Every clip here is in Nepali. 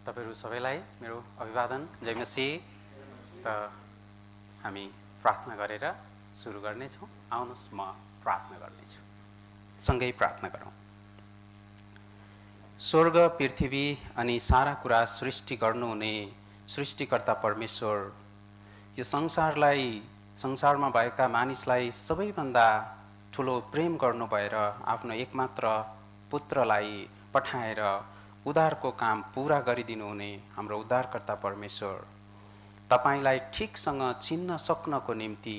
तपाईहरु सबैलाई मेरो अभिवादन। जय मसीह। त हामी प्रार्थना गरेर सुरु गर्नेछौँ। आउनुहोस् म प्रार्थना गर्नेछु। सँगै प्रार्थना गरौँ। स्वर्ग पृथ्वी अनि सारा कुरा सृष्टि गर्नुहुने सृष्टिकर्ता परमेश्वर, यो संसारमा भएका मानिसलाई सबैभन्दा ठुलो प्रेम गर्नु भएर आफ्नो एकमात्र पुत्रलाई पठाएर उद्धारको काम पूरा गरिदिनु हुने हाम्रो उद्धारकर्ता परमेश्वर, तपाईलाई ठिकसँग चिन्न सक्नको निम्ति,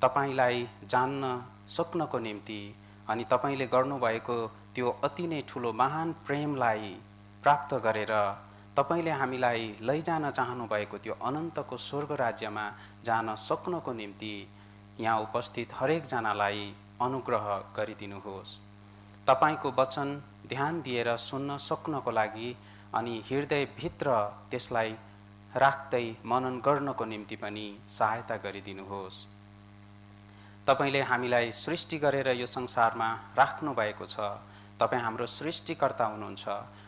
तपाईलाई जान्न सक्नको निम्ति अनि तपाईले गर्नुभएको त्यो अति नै ठुलो महान प्रेमलाई प्राप्त गरेर तपाईले हामीलाई लैजान चाहनु भएको त्यो अनन्तको स्वर्ग राज्यमा जान सक्नको निम्ति यहाँ उपस्थित हरेक जनालाई अनुग्रह गरिदिनुहोस्। तपाईको वचन ध्यान दिएर सुन्न सक्नको लागि अनि हृदय भित्र त्यसलाई राख्दै मनन गर्नको निम्ति पनि सहायता गरिदिनुहोस्। तपाईले हामीलाई सृष्टि गरेर यो संसारमा राख्नु भएको छ। तपाई हाम्रो सृष्टिकर्ता हुनुहुन्छ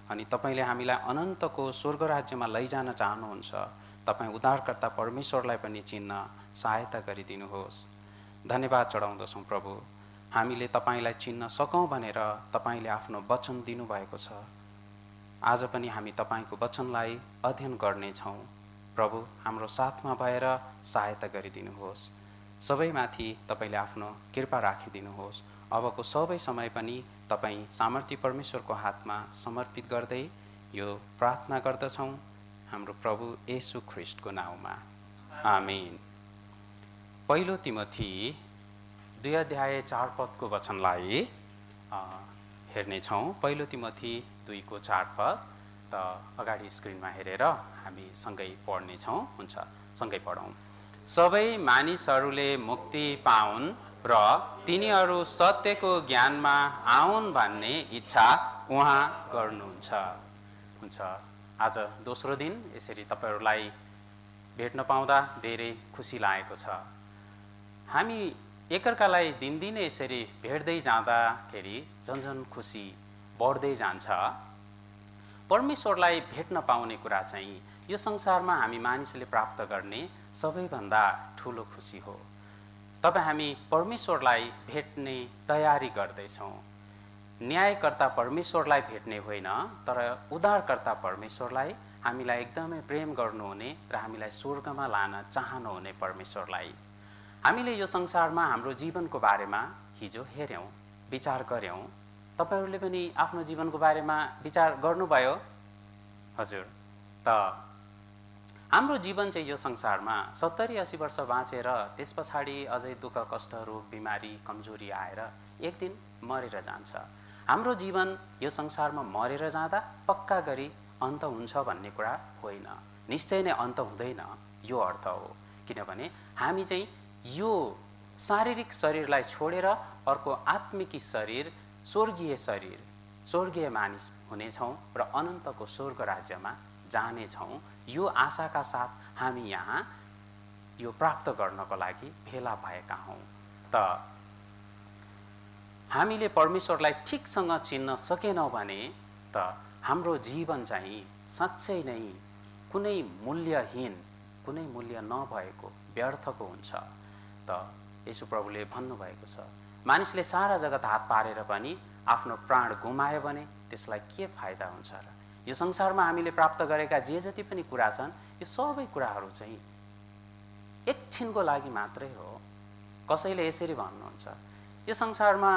अनि तपाईले हामीलाई अनन्तको स्वर्ग राज्यमा लैजान चाहनुहुन्छ। तपाई उद्धारकर्ता परमेश्वरलाई पनि चिन्न सहायता गरिदिनुहोस्। धन्यवाद चढाउँदछौँ प्रभु, हामीले तपाईलाई चिन्न सकौं भनेर तपाईले आफ्नो वचन दिनुभएको छ। आज पनि हामी तपाईको वचनलाई अध्ययन गर्नेछौँ। प्रभु, हाम्रो साथमा भएर सहायता गरिदिनुहोस्। सबैमाथि तपाईले आफ्नो कृपा राखिदिनुहोस्। अबको सबै समय पनि तपाई सामर्थ्य परमेश्वरको हातमा समर्पित गर्दै यो प्रार्थना गर्दछौँ हाम्रो प्रभु येशू ख्रीष्टको नाउँमा, आमेन। पहिलो तिमोथी 2 अध्याय 4 पदको वचनलाई हेर्नेछौँ। पहिलो तिमोथी 2 को 4 पद। त अगाडि स्क्रिनमा हेरेर हामी सँगै पढ्नेछौँ। हुन्छ, सँगै पढौँ। सबै मानिसहरूले मुक्ति पाउन् र तिनीहरू सत्यको ज्ञानमा आउन् भन्ने इच्छा उहाँ गर्नुहुन्छ। हुन्छ, आज दोस्रो दिन यसरी तपाईहरुलाई भेट्न पाउँदा धेरै खुसी लागेको छ। हामी एकअर्कालाई दिनदिनै यसरी भेट्दै जाँदाखेरि झन्झन खुसी बढ्दै जान्छ। परमेश्वरलाई भेट्न पाउने कुरा चाहिँ यो संसारमा हामी मानिसले प्राप्त गर्ने सबैभन्दा ठुलो खुसी हो। तब हामी परमेश्वरलाई भेट्ने तयारी गर्दैछौँ। न्यायकर्ता परमेश्वरलाई भेट्ने होइन, तर उद्धारकर्ता परमेश्वरलाई, हामीलाई एकदमै प्रेम गर्नुहुने र हामीलाई स्वर्गमा लान चाहनुहुने परमेश्वरलाई। हामीले यो संसारमा हाम्रो जीवनको बारेमा हिजो हेर्यौं, विचार गर्यौं। तपाईहरुले पनि आफ्नो जीवनको बारेमा विचार गर्नुभयो? हजुर। त हाम्रो जीवन चाहिँ यो संसारमा 70-80 वर्ष बाँचेर त्यसपछि अझै दुःख कष्ट रोग बिमारी कमजोरी आएर एक दिन मरेर जान्छ। हाम्रो जीवन यो संसारमा मरेर जाँदा पक्का गरी अन्त हुन्छ भन्ने कुरा होइन। निश्चय नै अन्त हुँदैन, यो अर्थ हो। किनभने हामी चाहिँ यो शारीरिक शरीरलाई छोडेर अर्को आत्मिकी शरीर, स्वर्गीय मानिस हुनेछौँ र अनन्तको स्वर्ग राज्यमा जानेछौँ। यो आशाका साथ हामी यहाँ यो प्राप्त गर्नको लागि भेला भएका हौँ। त हामीले परमेश्वरलाई ठिकसँग चिन्न सकेनौँ भने त हाम्रो जीवन चाहिँ साँच्चै नै कुनै मूल्यहीन, कुनै मूल्य नभएको व्यर्थको हुन्छ। त येशू प्रभुले भन्नुभएको छ, मानिसले सारा जगत हात पारेर पनि आफ्नो प्राण गुमायो भने त्यसलाई के फाइदा हुन्छ र? यो संसारमा हामीले प्राप्त गरेका जे जति पनि कुरा छन्, यो सबै कुराहरू चाहिँ एकछिनको लागि मात्रै हो। कसैले यसरी भन्नुहुन्छ, यो संसारमा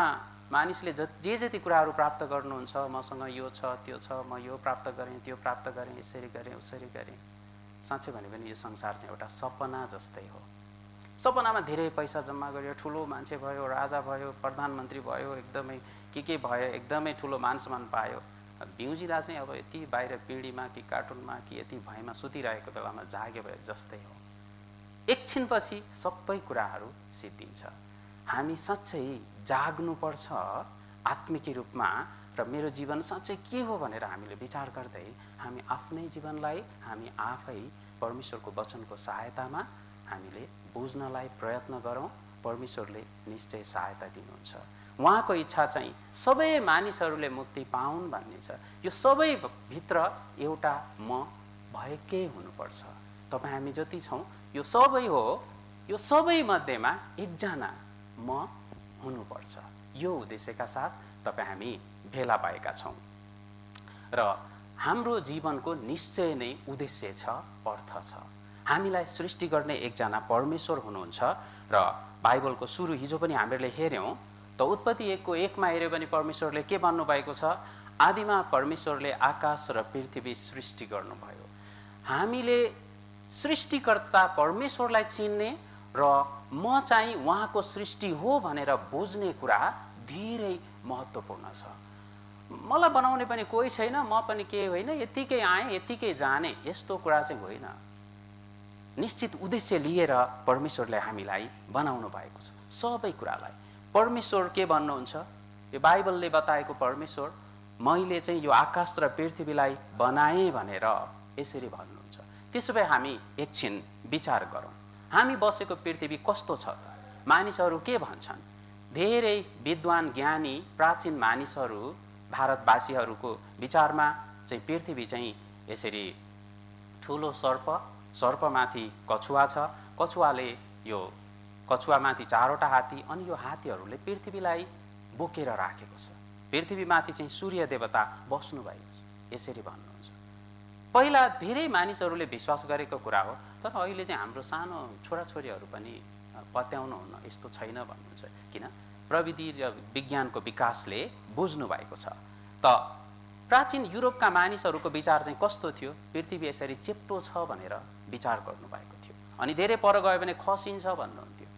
मानिसले जे जति कुराहरू प्राप्त गर्नुहुन्छ, मसँग यो छ त्यो छ, म यो प्राप्त गरेँ त्यो प्राप्त गरेँ, यसरी गरेँ उसरी गरेँ। साँच्चै भने पनि यो संसार चाहिँ एउटा सपना जस्तै हो। सपनामा धेरै पैसा जम्मा गर्यो, ठुलो मान्छे भयो, राजा भयो, प्रधानमन्त्री भयो, एकदमै के भयो, एकदमै ठुलो मान सम्मान पायो। बिउजिँदा चाहिँ अब यति बाहिर पिँढीमा कि कार्टुनमा कि यति भएमा सुतिरहेको बेलामा जाग्यो भए जस्तै हो। एकछिनपछि सबै कुराहरू सिद्धिन्छ। हामी साँच्चै जाग्नुपर्छ आत्मिकी रूपमा र मेरो जीवन साँच्चै के हो भनेर हामीले विचार गर्दै हामी आफ्नै जीवनलाई हामी आफै परमेश्वरको वचनको सहायतामा हामीले बुझ्नलाई प्रयत्न गरौँ। परमेश्वरले निश्चय सहायता दिनुहुन्छ। उहाँको इच्छा चाहिँ सबै मानिसहरूले मुक्ति पाउन् भन्ने छ। यो सबै भित्र एउटा म भएकै हुनुपर्छ। तपाईँ हामी जति छौँ यो सबै हो, यो सबै मध्येमा एकजना म हुनुपर्छ। यो उद्देश्यका साथ तपाईँ हामी भेला भएका छौँ र हाम्रो जीवनको निश्चय नै उद्देश्य छ, अर्थ छ। हामीलाई सृष्टि गर्ने एकजना परमेश्वर हुनुहुन्छ र बाइबलको सुरु हिजो पनि हामीले हेऱ्यौँ त उत्पत्ति 1को 1मा हेऱ्यो भने परमेश्वरले के भन्नुभएको छ? आदिमा परमेश्वरले आकाश र पृथ्वी सृष्टि गर्नुभयो। हामीले सृष्टिकर्ता परमेश्वरलाई चिन्ने र म चाहिँ उहाँको सृष्टि हो भनेर बुझ्ने कुरा धेरै महत्त्वपूर्ण छ। मलाई बनाउने पनि कोही छैन, म पनि केही होइन, यतिकै आएँ यतिकै जाने, यस्तो कुरा चाहिँ होइन। निश्चित उद्देश्य लिएर परमेश्वरले हामीलाई बनाउनु भएको छ। सबै कुरालाई परमेश्वर के भन्नुहुन्छ? यो बाइबलले बताएको परमेश्वर मैले चाहिँ यो आकाश र पृथ्वीलाई बनाएँ भनेर यसरी भन्नुहुन्छ। त्यसो भए हामी एकछिन विचार गरौँ, हामी बसेको पृथ्वी कस्तो छ त? मानिसहरू के भन्छन्? धेरै विद्वान ज्ञानी प्राचीन मानिसहरू भारतवासीहरूको विचारमा चाहिँ पृथ्वी चाहिँ यसरी ठुलो सर्प, सर्पमाथि कछुवा छ, कछुवाले यो कछुवामाथि 4वटा हात्ती, अनि यो हात्तीहरूले पृथ्वीलाई बोकेर राखेको छ। पृथ्वीमाथि चाहिँ सूर्य देवता बस्नु भएको छ, यसरी भन्नुहुन्छ। पहिला धेरै मानिसहरूले विश्वास गरेको कुरा हो, तर अहिले चाहिँ हाम्रो सानो छोराछोरीहरू पनि पत्याउनुहुन्न, यस्तो छैन भन्नुहुन्छ। किन? प्रविधि र विज्ञानको विकासले बुझ्नु भएको छ। त प्राचीन युरोपका मानिसहरूको विचार चाहिँ कस्तो थियो? पृथ्वी यसरी चेप्टो छ भनेर विचार गर्नुभएको थियो। अनि धेरै पर गयो भने खसिन्छ भन्नुहुन्थ्यो।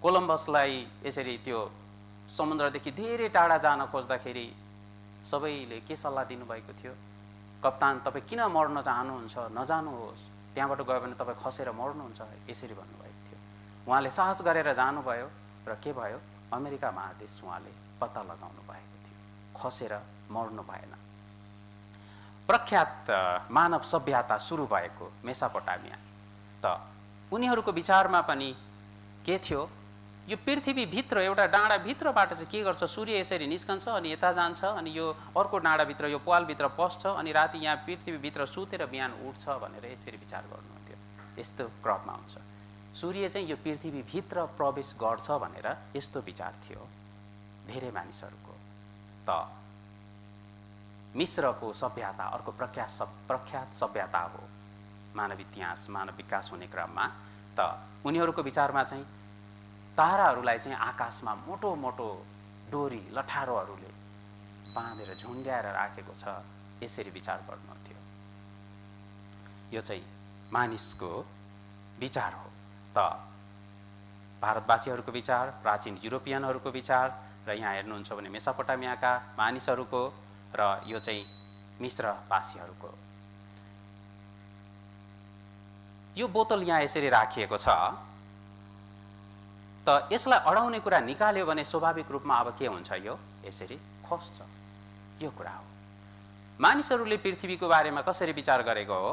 कोलम्बसलाई यसरी त्यो समुद्रदेखि धेरै टाढा जान खोज्दाखेरि सबैले के सल्लाह दिनुभएको थियो? कप्तान, तपाईँ किन मर्न चाहनुहुन्छ? नजानुहोस्, त्यहाँबाट गयो भने तपाईँ खसेर मर्नुहुन्छ, यसरी भन्नुभएको थियो। उहाँले साहस गरेर जानुभयो र के भयो? अमेरिका महादेश उहाँले पत्ता लगाउनु भएको थियो, खसेर मर्नु भएन। प्रख्यात मानव सभ्यता सुरु भएको मेसोपोटामिया, त उनीहरूको विचारमा पनि के थियो? यो पृथ्वीभित्र एउटा डाँडाभित्रबाट चाहिँ के गर्छ? सूर्य यसरी निस्कन्छ अनि यता जान्छ, अनि यो अर्को डाँडाभित्र यो प्वालभित्र पस्छ, अनि राति यहाँ पृथ्वीभित्र सुतेर बिहान उठ्छ भनेर यसरी विचार गर्नुहुन्थ्यो। यस्तो क्रममा हुन्छ। सूर्य चाहिँ यो पृथ्वीभित्र प्रवेश गर्छ भनेर यस्तो विचार थियो धेरै मानिसहरूको। त मिश्रको सभ्यता अर्को प्रख्यात सभ्यता हो मानव इतिहास, मानव विकास हुने क्रममा। त उनीहरूको विचारमा चाहिँ ताराहरूलाई चाहिँ आकाशमा मोटो मोटो डोरी लठारोहरूले बाँधेर झुन्ड्याएर राखेको छ, यसरी विचार गर्नुहुन्थ्यो। यो चाहिँ मानिसको विचार हो। त भारतवासीहरूको विचार, प्राचीन युरोपियनहरूको विचार, र यहाँ हेर्नुहुन्छ भने मेसोपोटामियाका मानिसहरूको, र यो चाहिँ मिश्रवासीहरूको। यो बोतल यहाँ यसरी राखिएको छ, त यसलाई अडाउने कुरा निकाल्यो भने स्वाभाविक रूपमा अब के हुन्छ? यो यसरी खस्छ। यो कुरा हो। मानिसहरूले पृथ्वीको बारेमा कसरी विचार गरेको हो?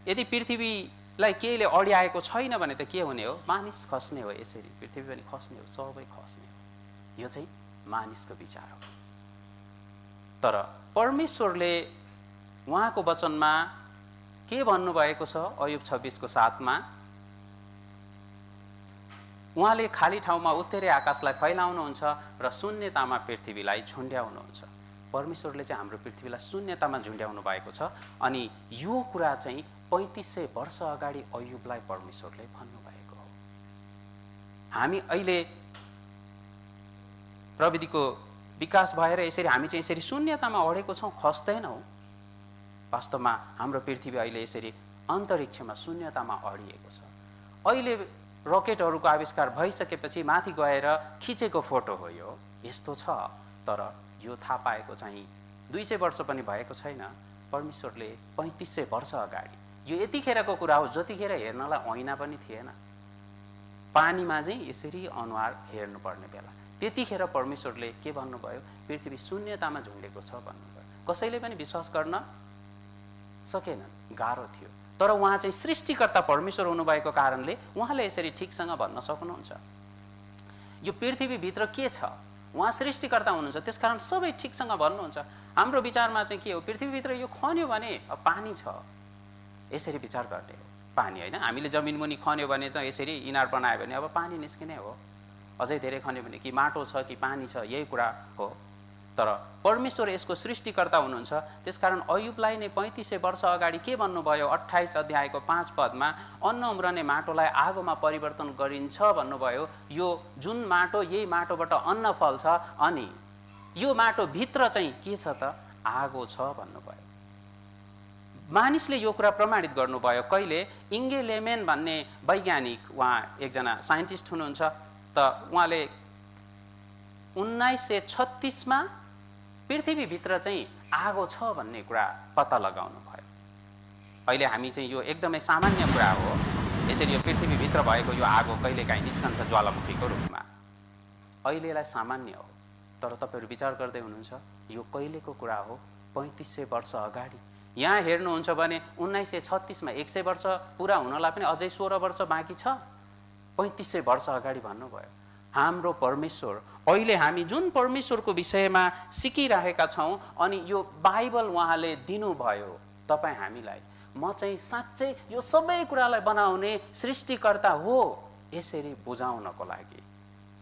यदि पृथ्वीलाई केहीले अड्याएको छैन भने त के हुने हो? मानिस खस्ने हो, यसरी पृथ्वी पनि खस्ने हो, सबै खस्ने हो। यो चाहिँ मानिसको विचार हो। तर परमेश्वरले उहाँको वचनमा के भन्नुभएको छ? अयुब 26को 7मा उहाँले खाली ठाउँमा उत्तरे आकाशलाई फैलाउनुहुन्छ र शून्यतामा पृथ्वीलाई झुन्ड्याउनुहुन्छ। परमेश्वरले चाहिँ हाम्रो पृथ्वीलाई शून्यतामा झुन्ड्याउनु भएको छ। अनि यो कुरा चाहिँ 3500 वर्ष अगाडि अयुबलाई परमेश्वरले भन्नुभएको हो। हामी अहिले प्रविधिको विकास भएर यसरी हामी चाहिँ यसरी शून्यतामा अडेको छौँ, खस्दैनौँ। वास्तवमा हाम्रो पृथ्वी अहिले यसरी अन्तरिक्षमा शून्यतामा अडिएको छ। अहिले रकेटहरूको आविष्कार भइसकेपछि माथि गएर खिचेको फोटो हो यो, यस्तो छ। तर यो थाहा पाएको चाहिँ 200 वर्ष पनि भएको छैन। परमेश्वरले 3500 वर्ष अगाडि, यो यतिखेरको कुरा हो जतिखेर हेर्नलाई ऐना पनि थिएन, पानीमा चाहिँ यसरी अनुहार हेर्नुपर्ने बेला, त्यतिखेर परमेश्वरले के भन्नुभयो? पृथ्वी शून्यतामा झुन्डेको छ भन्नुभयो। कसैले पनि विश्वास गर्न सकेनन्, गाह्रो थियो। तर उहाँ चाहिँ सृष्टिकर्ता परमेश्वर हुनुभएको कारणले उहाँले यसरी ठिकसँग भन्न सक्नुहुन्छ। यो पृथ्वीभित्र के छ? उहाँ सृष्टिकर्ता हुनुहुन्छ, त्यसकारण सबै ठिकसँग भन्नुहुन्छ। हाम्रो विचारमा चाहिँ के हो, पृथ्वीभित्र यो खन्यो भने अब पानी छ, यसरी विचार गर्ने हो। पानी होइन, हामीले जमिन मुनि खन्यो भने त यसरी इनार बनायो भने अब पानी निस्किने हो। अझै धेरै खन्यो भने कि माटो छ कि पानी छ, यही कुरा हो। तर परमेश्वर यसको सृष्टिकर्ता हुनुहुन्छ। त्यसकारण अयुबलाई नै 3500 वर्ष अगाडि के भन्नुभयो, 28 अध्यायको 5 पदमा, अन्न उम्रने माटोलाई आगोमा परिवर्तन गरिन्छ भन्नुभयो। यो जुन माटो, यही माटोबाट अन्न फल्छ, अनि यो माटो भित्र चाहिँ के छ त, आगो छ भन्नुभयो। मानिसले यो कुरा प्रमाणित गर्नुभयो कहिले, इङ्गे लेमेन भन्ने वैज्ञानिक, उहाँ एकजना साइन्टिस्ट हुनुहुन्छ, त उहाँले 1936 मा पृथ्वीभित्र चाहिँ आगो छ भन्ने कुरा पत्ता लगाउनु भयो। अहिले हामी चाहिँ यो एकदमै सामान्य कुरा हो, यसरी यो पृथ्वीभित्र भएको यो आगो कहिलेकाहीँ निस्कन्छ ज्वालामुखीको रूपमा, अहिलेलाई सामान्य हो। तर तपाईँहरू विचार गर्दै हुनुहुन्छ यो कहिलेको कुरा हो, 3500 वर्ष अगाडि। यहाँ हेर्नुहुन्छ भने 1936 मा 100 वर्ष पुरा हुनलाई पनि अझै 16 वर्ष बाँकी छ। 3500 वर्ष अगाडि भन्नुभयो। हाम्रो परमेश्वर, अहिले हामी जुन परमेश्वरको विषयमा सिकिरहेका छौँ, अनि यो बाइबल उहाँले दिनुभयो तपाईँ हामीलाई, म चाहिँ साँच्चै यो सबै कुरालाई बनाउने सृष्टिकर्ता हो, यसरी बुझाउनको लागि।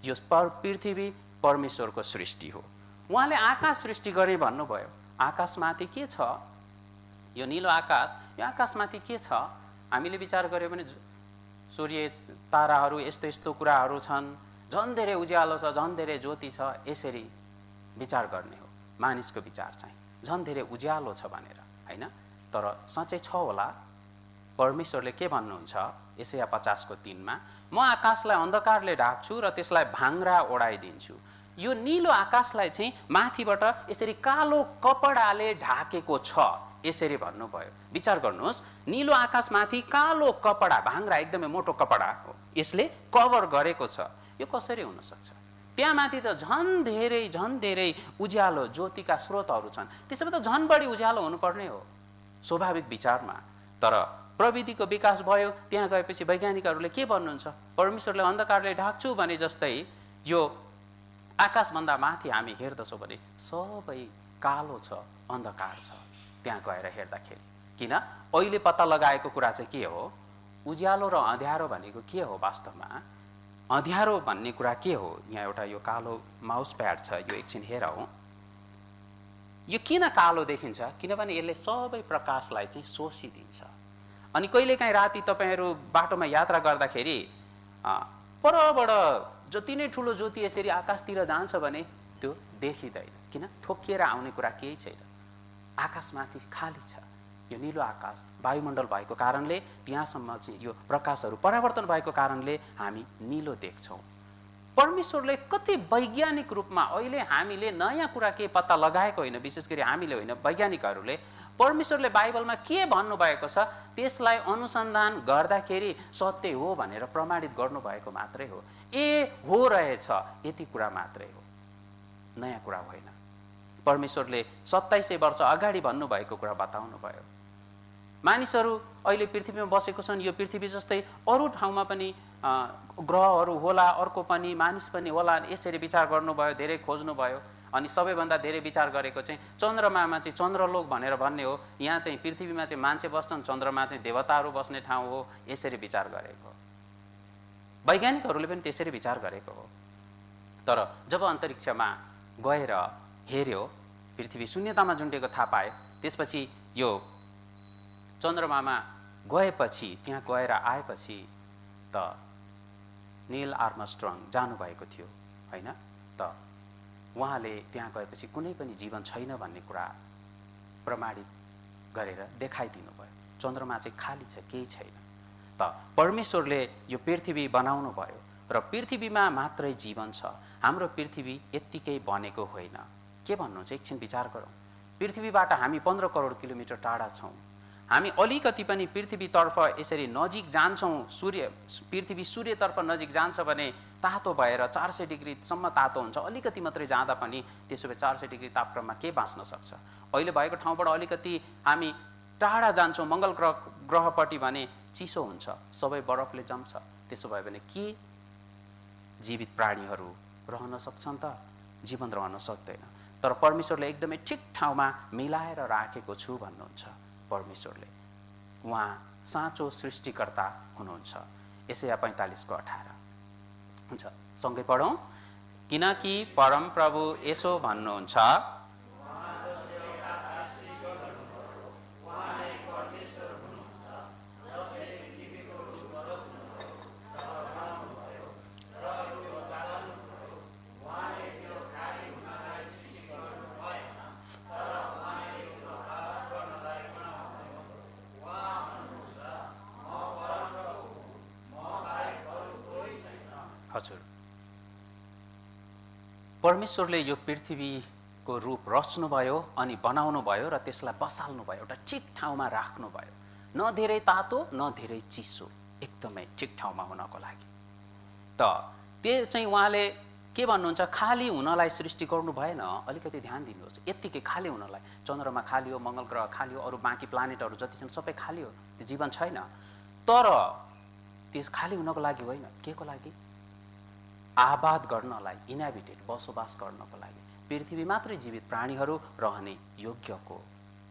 यो पृथ्वी परमेश्वरको सृष्टि हो। उहाँले आकाश सृष्टि गरे भन्नुभयो। आकाशमाथि के छ, यो निलो आकाश, यो आकाशमाथि के छ, हामीले विचार गर्यो भने सूर्य ताराहरू यस्तो यस्तो कुराहरू छन्, झन् धेरै उज्यालो छ, झन् धेरै ज्योति छ, यसरी विचार गर्ने हो मानिसको विचार चाहिँ, झन् धेरै उज्यालो छ भनेर होइन। तर साँच्चै छ होला? परमेश्वरले के भन्नुहुन्छ यशाया 50 को 3 मा, म आकाशलाई अन्धकारले ढाक्छु र त्यसलाई भाङ्रा ओढाइदिन्छु। यो निलो आकाशलाई चाहिँ माथिबाट यसरी कालो कपडाले ढाकेको छ, यसरी भन्नुभयो। विचार गर्नुहोस्, निलो आकाशमाथि कालो कपडा, भाङ्रा एकदमै मोटो कपडा हो, यसले कभर गरेको छ। यो कसरी हुन सक्छ? त्यहाँ माथि त झन् धेरै उज्यालो ज्योतिका स्रोतहरू छन्, त्यसो भए त झन् बढी उज्यालो हुनुपर्ने हो स्वाभाविक विचारमा। तर प्रविधिको विकास भयो, त्यहाँ गएपछि वैज्ञानिकहरूले के भन्नुहुन्छ, परमेश्वरले अन्धकारले ढाक्छु भने जस्तै यो आकाशभन्दा माथि हामी हेर्दछौँ भने सबै कालो छ, अन्धकार छ त्यहाँ गएर हेर्दाखेरि। किन? अहिले पत्ता लगाएको कुरा चाहिँ के हो, उज्यालो र अँध्यारो भनेको के हो वास्तवमा? अँध्यारो भन्ने कुरा के हो? यहाँ एउटा यो कालो माउस प्याड छ, यो एकछिन हेरौँ। यो किन कालो देखिन्छ? किनभने यसले सबै प्रकाशलाई चाहिँ शोषिदिन्छ। अनि कहिलेकाहीँ राति तपाईँहरू बाटोमा यात्रा गर्दाखेरि परबाट जति नै ठुलो ज्योति यसरी आकाशतिर जान्छ भने त्यो देखिँदैन। किन? ठोकिएर आउने कुरा केही छैन, आकाशमाथि खाली छ। यो निलो आकाश वायुमण्डल भएको कारणले त्यहाँसम्म चाहिँ यो प्रकाशहरू परावर्तन भएको कारणले हामी निलो देख्छौँ। परमेश्वरले कति वैज्ञानिक रूपमा, अहिले हामीले नयाँ कुरा के पत्ता लगाएको होइन, विशेष गरी हामीले होइन, वैज्ञानिकहरूले परमेश्वरले बाइबलमा के भन्नुभएको छ त्यसलाई अनुसन्धान गर्दाखेरि सत्य हो भनेर प्रमाणित गर्नुभएको मात्रै हो। हो रहेछ यति कुरा मात्रै हो, नयाँ कुरा होइन। परमेश्वरले 2700 वर्ष अगाडि भन्नुभएको कुरा बताउनु भयो। मानिसहरू अहिले पृथ्वीमा बसेको छन्, यो पृथ्वी जस्तै अरू ठाउँमा पनि ग्रहहरू होला, अर्को पनि मानिस पनि होला, यसरी विचार गर्नुभयो, धेरै खोज्नुभयो। अनि सबैभन्दा धेरै विचार गरेको चाहिँ चन्द्रमामा चाहिँ चन्द्रलोक भनेर भन्ने हो। यहाँ चाहिँ पृथ्वीमा चाहिँ मान्छे बस्छन्, चन्द्रमा चाहिँ देवताहरू बस्ने ठाउँ हो, यसरी विचार गरेको। वैज्ञानिकहरूले पनि त्यसरी विचार गरेको हो। तर जब अन्तरिक्षमा गएर हेर्यो, पृथ्वी शून्यतामा झुन्डेको थाहा पाए, त्यसपछि यो चन्द्रमामा गएपछि, त्यहाँ गएर आएपछि त नील आर्मस्ट्रङ जानुभएको थियो होइन त, उहाँले त्यहाँ गएपछि कुनै पनि जीवन छैन भन्ने कुरा प्रमाणित गरेर देखाइदिनु भयो। चन्द्रमा चाहिँ खाली छ, केही छैन। त परमेश्वरले यो पृथ्वी बनाउनु भयो र पृथ्वीमा मात्रै जीवन छ। हाम्रो पृथ्वी यत्तिकै बनेको होइन। के भन्नुहुन्छ एकछिन विचार गरौँ। पृथ्वीबाट हामी 15 करोड किलोमिटर टाढा छौँ। हामी अलिकति पनि पृथ्वीतर्फ यसरी नजिक जान्छौँ, पृथ्वी सूर्यतर्फ नजिक जान्छ भने तातो भएर 400 डिग्रीसम्म तातो हुन्छ। अलिकति मात्रै जाँदा पनि त्यसो भए 400 डिग्री तापक्रममा के बाँच्न सक्छ? अहिले भएको ठाउँबाट अलिकति हामी टाढा जान्छौँ मङ्गल ग्रहपट्टि भने चिसो हुन्छ, सबै बरफले जम्छ। त्यसो भयो भने के जीवित प्राणीहरू रहन सक्छन् त? जीवन रहन सक्दैन। तर परमेश्वरले एकदमै ठिक ठाउँमा मिलाएर राखेको छु भन्नुहुन्छ परमेश्वरले। उहाँ साँचो सृष्टिकर्ता हुनुहुन्छ। यशाया 45:18 हुन्छ, सँगै पढौँ। किनकि परमप्रभु यसो भन्नुहुन्छ, हजुर, परमेश्वरले यो पृथ्वीको रूप रच्नुभयो अनि बनाउनुभयो र त्यसलाई बसाल्नुभयो, एउटा ठिक ठाउँमा राख्नुभयो। न धेरै तातो न धेरै चिसो, एकदमै ठिक ठाउँमा हुनको लागि। त त्यो चाहिँ उहाँले के भन्नुहुन्छ, खाली हुनलाई सृष्टि गर्नु भएन। अलिकति ध्यान दिनुहोस्, यत्तिकै खाली हुनलाई। चन्द्रमा खाली हो, मङ्गल ग्रह खाली हो, अरू बाँकी प्लानेटहरू जति छन् सबै खाली हो, त्यो जीवन छैन। तर त्यस खाली हुनको लागि होइन, के को लागि? आबाद गर्नलाई, इन्हाबिटेड, बसोबास गर्नको लागि। पृथ्वी मात्रै जीवित प्राणीहरू रहने योग्यको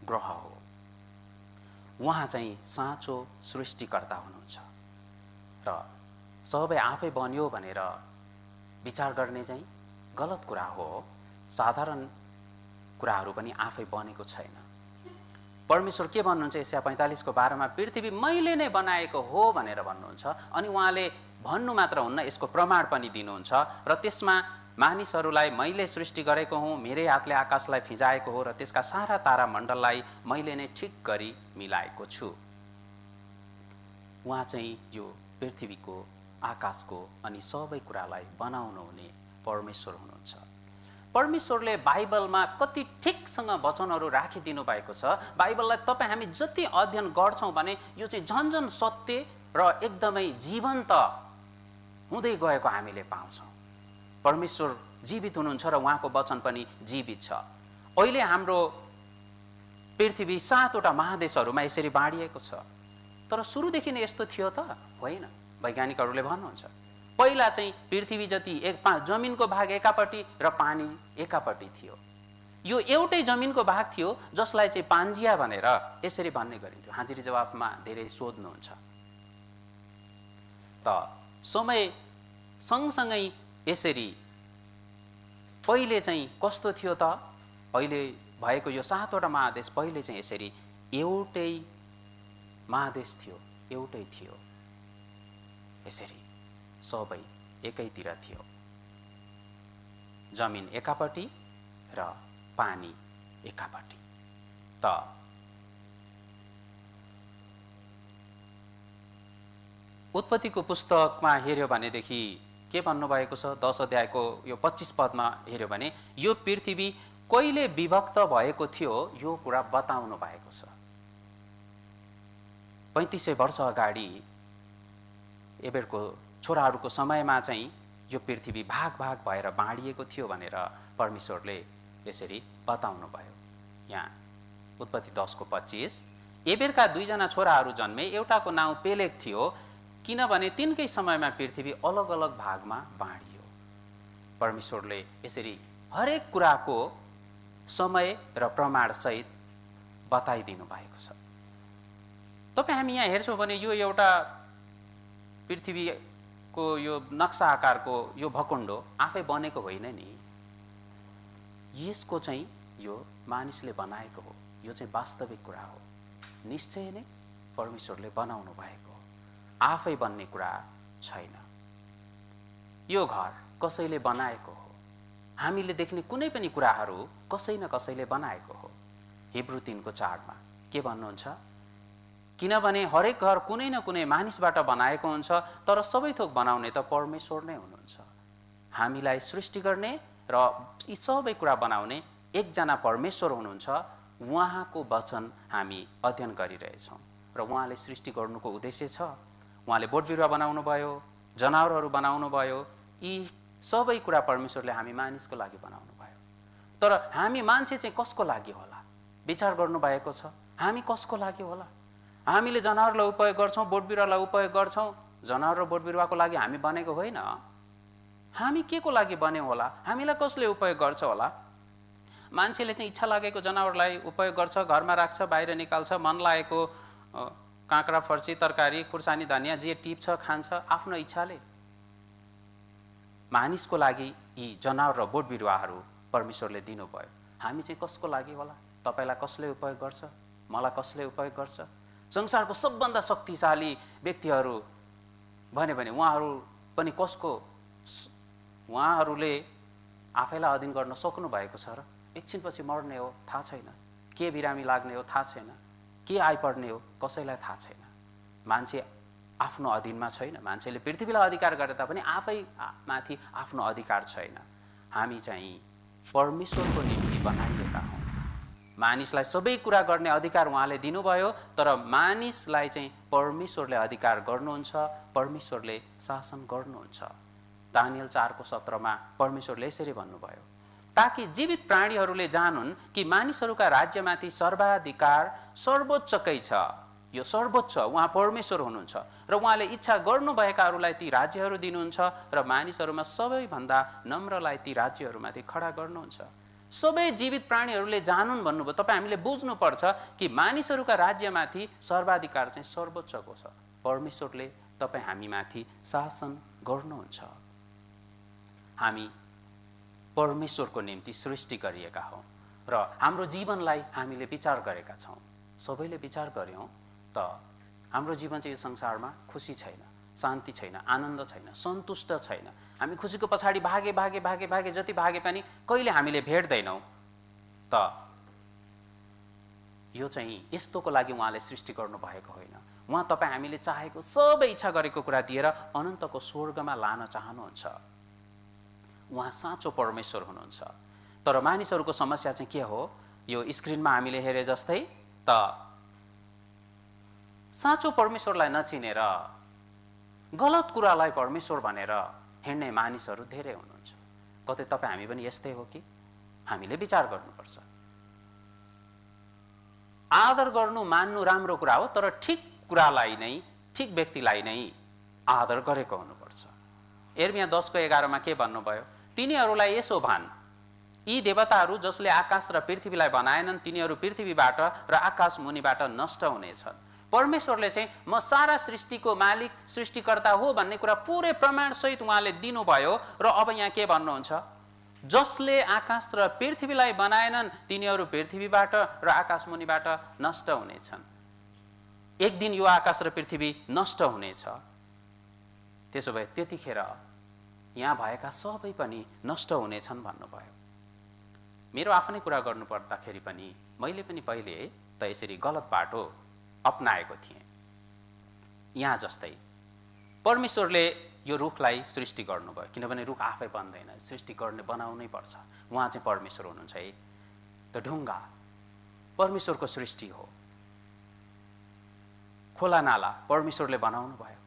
ग्रह हो। उहाँ चाहिँ साँचो सृष्टिकर्ता हुनुहुन्छ र सबै आफै बन्यो भनेर विचार गर्ने चाहिँ गलत कुरा हो। साधारण कुराहरू पनि आफै बनेको छैन। परमेश्वर के भन्नुहुन्छ यशाया 45:12मा, पृथ्वी मैले नै बनाएको हो भनेर भन्नुहुन्छ। अनि उहाँले भन्नु मात्र हुन्न, यसको प्रमाण पनि दिनुहुन्छ। र त्यसमा मानिसहरूलाई मैले सृष्टि गरेको हुँ, मेरै हातले आकाशलाई फिजाएको हो र त्यसका सारा तारामण्डललाई मैले नै ठिक गरी मिलाएको छु। उहाँ चाहिँ यो पृथ्वीको, आकाशको अनि सबै कुरालाई बनाउनु हुने परमेश्वर हुनुहुन्छ। परमेश्वरले बाइबलमा कति ठिकसँग वचनहरू राखिदिनु भएको छ। बाइबललाई तपाईँ हामी जति अध्ययन गर्छौँ भने यो चाहिँ झन्झन सत्य र एकदमै जीवन्त हुँदै गएको हामीले पाउँछौँ। परमेश्वर जीवित हुनुहुन्छ र उहाँको वचन पनि जीवित छ। अहिले हाम्रो पृथ्वी 7वटा महादेशहरूमा यसरी बाँडिएको छ। तर सुरुदेखि नै यस्तो थियो त होइन। वैज्ञानिकहरूले भन्नुहुन्छ पहिला चाहिँ पृथ्वी जति जमिनको भाग एकापट्टि र पानी एकापट्टि थियो। यो एउटै जमिनको भाग थियो जसलाई चाहिँ पान्जिया भनेर यसरी भन्ने गरिन्थ्यो। हाजिरी जवाफमा धेरै सोध्नुहुन्छ। त समय सँगसँगै यसरी पहिले चाहिँ कस्तो थियो त? अहिले भएको यो 7वटा महादेश पहिले चाहिँ यसरी एउटै महादेश थियो, एउटै थियो। यसरी सबै एकैतिर थियो। जमिन एकापट्टि र पानी एकापट्टि। त उत्पत्तिको पुस्तकमा हेर्यो भनेदेखि के भन्नुभएको छ? 10 अध्यायको यो 25 पदमा हेर्यो भने यो पृथ्वी कहिले विभक्त भएको थियो यो कुरा बताउनु भएको छ। 3500 वर्ष अगाडि एबेरको छोराहरूको समयमा चाहिँ यो पृथ्वी भाग भाग भएर बाँडिएको थियो भनेर परमेश्वरले यसरी बताउनु भयो। यहाँ उत्पत्ति 10:25 एबेरका 2 जना छोराहरू जन्मे, एउटाको नाउँ पेलेग थियो किनभने तिनकै समयमा पृथ्वी अलग अलग भागमा बाँडियो। परमेश्वरले यसरी हरेक कुराको समय र प्रमाण सहित बताइदिनु भएको छ। तपाईँ हामी यहाँ हेर्छौँ भने यो एउटा पृथ्वीको यो नक्सा आकारको यो भकुण्डो आफै बनेको होइन नि। यसको चाहिँ यो मानिसले बनाएको हो। यो चाहिँ वास्तविक कुरा हो। निश्चय नै परमेश्वरले बनाउनु भएको हो, आफै बन्ने कुरा छैन। यो घर कसैले बनाएको हो। हामीले देख्ने कुनै पनि कुराहरू कसै न कसैले बनाएको हो। हिब्रू 3:4 के भन्नुहुन्छ? किनभने हरेक घर कुनै न कुनै मानिसबाट बनाएको हुन्छ, तर सबै थोक बनाउने त परमेश्वर नै हुनुहुन्छ। हामीलाई सृष्टि गर्ने र यी सबै कुरा बनाउने एकजना परमेश्वर हुनुहुन्छ। उहाँको वचन हामी अध्ययन गरिरहेछौँ र उहाँले सृष्टि गर्नुको उद्देश्य छ। उहाँले बोट बिरुवा बनाउनु भयो, जनावरहरू बनाउनु भयो। यी सबै कुरा परमेश्वरले हामी मानिसको लागि बनाउनु भयो। तर हामी मान्छे चाहिँ कसको लागि होला विचार गर्नुभएको छ? हामी कसको लागि होला? हामीले जनावरलाई उपयोग गर्छौँ, बोट बिरुवालाई उपयोग गर्छौँ। जनावर र बोट बिरुवाको लागि हामी बनेको होइन। हामी के को लागि बन्यौँ होला, हामीलाई कसले उपयोग गर्छ होला। मान्छेले चाहिँ इच्छा लागेको जनावरलाई उपयोग गर्छ, घरमा राख्छ, बाहिर निकाल्छ, मन लागेको काँक्रा फर्सी तरकारी खुर्सानी धनियाँ जे टिप्छ खान्छ आफ्नो इच्छाले। मानिसको लागि यी जनावर र बोट बिरुवाहरू परमेश्वरले दिनुभयो। हामी चाहिँ कसको लागि होला? तपाईलाई कसले उपयोग गर्छ, मलाई कसले उपयोग गर्छ? संसारको सबभन्दा शक्तिशाली व्यक्तिहरू भन्यो भने उहाँहरू पनि कसको? उहाँहरूले आफैलाई अधीन गर्न सक्नु भएको छ र? एकछिनपछि मर्ने हो, थाहा छैन। के बिरामी लाग्ने हो थाहा छैन, के आइपर्ने हो कसैलाई थाहा छैन। मान्छे आफ्नो अधीनमा छैन। मान्छेले पृथ्वीलाई अधिकार गरे तापनि आफै माथि आफ्नो अधिकार छैन। हामी चाहिँ परमेश्वरको निम्ति बनाइएका हौँ। मानिसलाई सबै कुरा गर्ने अधिकार उहाँले दिनुभयो, तर मानिसलाई चाहिँ परमेश्वरले अधिकार गर्नुहुन्छ, परमेश्वरले शासन गर्नुहुन्छ। दानियल 4:17 परमेश्वरले यसरी भन्नुभयो, ताकि जीवित प्राणीहरूले जानुन् कि मानिसहरूका राज्यमाथि सर्वाधिकार सर्वोच्चकै छ। यो सर्वोच्च उहाँ परमेश्वर हुनुहुन्छ र उहाँले इच्छा गर्नुभएकाहरूलाई ती राज्यहरू दिनुहुन्छ र मानिसहरूमा सबैभन्दा नम्रलाई ती राज्यहरूमाथि खडा गर्नुहुन्छ। सबै जीवित प्राणीहरूले जानुन् भन्नुभयो। तपाईँ हामीले बुझ्नुपर्छ कि मानिसहरूका राज्यमाथि सर्वाधिकार चाहिँ सर्वोच्चको छ। परमेश्वरले तपाईँ हामीमाथि शासन गर्नुहुन्छ। हामी परमेश्वरको निम्ति सृष्टि गरिएका हौँ र हाम्रो जीवनलाई हामीले विचार गरेका छौँ। सबैले विचार गर्यौँ त हाम्रो जीवन चाहिँ यो संसारमा खुसी छैन, शान्ति छैन, आनन्द छैन, सन्तुष्ट छैन। हामी खुसीको पछाडि भागे भागे भागे भागे जति भागे पनि कहिले हामीले भेट्दैनौँ। त यो चाहिँ यस्तोको लागि उहाँले सृष्टि गर्नुभएको होइन। उहाँ तपाईँ हामीले चाहेको सबै इच्छा गरेको कुरा दिएर अनन्तको स्वर्गमा लान चाहनुहुन्छ। उहाँ साँचो परमेश्वर हुनुहुन्छ। तर मानिसहरूको समस्या चाहिँ के हो? यो स्क्रिनमा हामीले हेरे जस्तै त साँचो परमेश्वरलाई नचिनेर गलत कुरालाई परमेश्वर भनेर हिँड्ने मानिसहरू धेरै हुनुहुन्छ। कतै तपाईँ हामी पनि यस्तै हो कि? हामीले विचार गर्नुपर्छ। आदर गर्नु मान्नु राम्रो कुरा हो, तर ठिक कुरालाई नै, ठिक व्यक्तिलाई नै आदर गरेको हुनुपर्छ। यिर्मया 10:11 के भन्नुभयो? तिनीहरूलाई यसो भन्, यी देवताहरू जसले आकाश र पृथ्वीलाई बनाएनन् तिनीहरू पृथ्वीबाट र आकाश मुनिबाट नष्ट हुनेछन्। परमेश्वरले चाहिँ म सारा सृष्टिको मालिक सृष्टिकर्ता हो भन्ने कुरा पुरै प्रमाणसहित उहाँले दिनुभयो र अब यहाँ के भन्नुहुन्छ? जसले आकाश र पृथ्वीलाई बनाएनन् तिनीहरू पृथ्वीबाट र आकाश मुनिबाट नष्ट हुनेछन्। एक दिन यो आकाश र पृथ्वी नष्ट हुनेछ। त्यसो भए त्यतिखेर यहाँ भएका सबै पनि नष्ट हुनेछन् भन्नुभयो। मेरो आफ्नै कुरा गर्नु पर्दाखेरि पनि मैले पनि पहिले त यसरी गलत बाटो अपनाएको थिएँ। यहाँ जस्तै परमेश्वरले यो रुखलाई सृष्टि गर्नुभयो, किनभने रुख आफै बन्दैन, सृष्टि गर्ने बनाउनै पर्छ। उहाँ चाहिँ परमेश्वर हुनुहुन्छ है। त ढुङ्गा परमेश्वरको सृष्टि हो। खोला नाला परमेश्वरले बनाउनु भयो।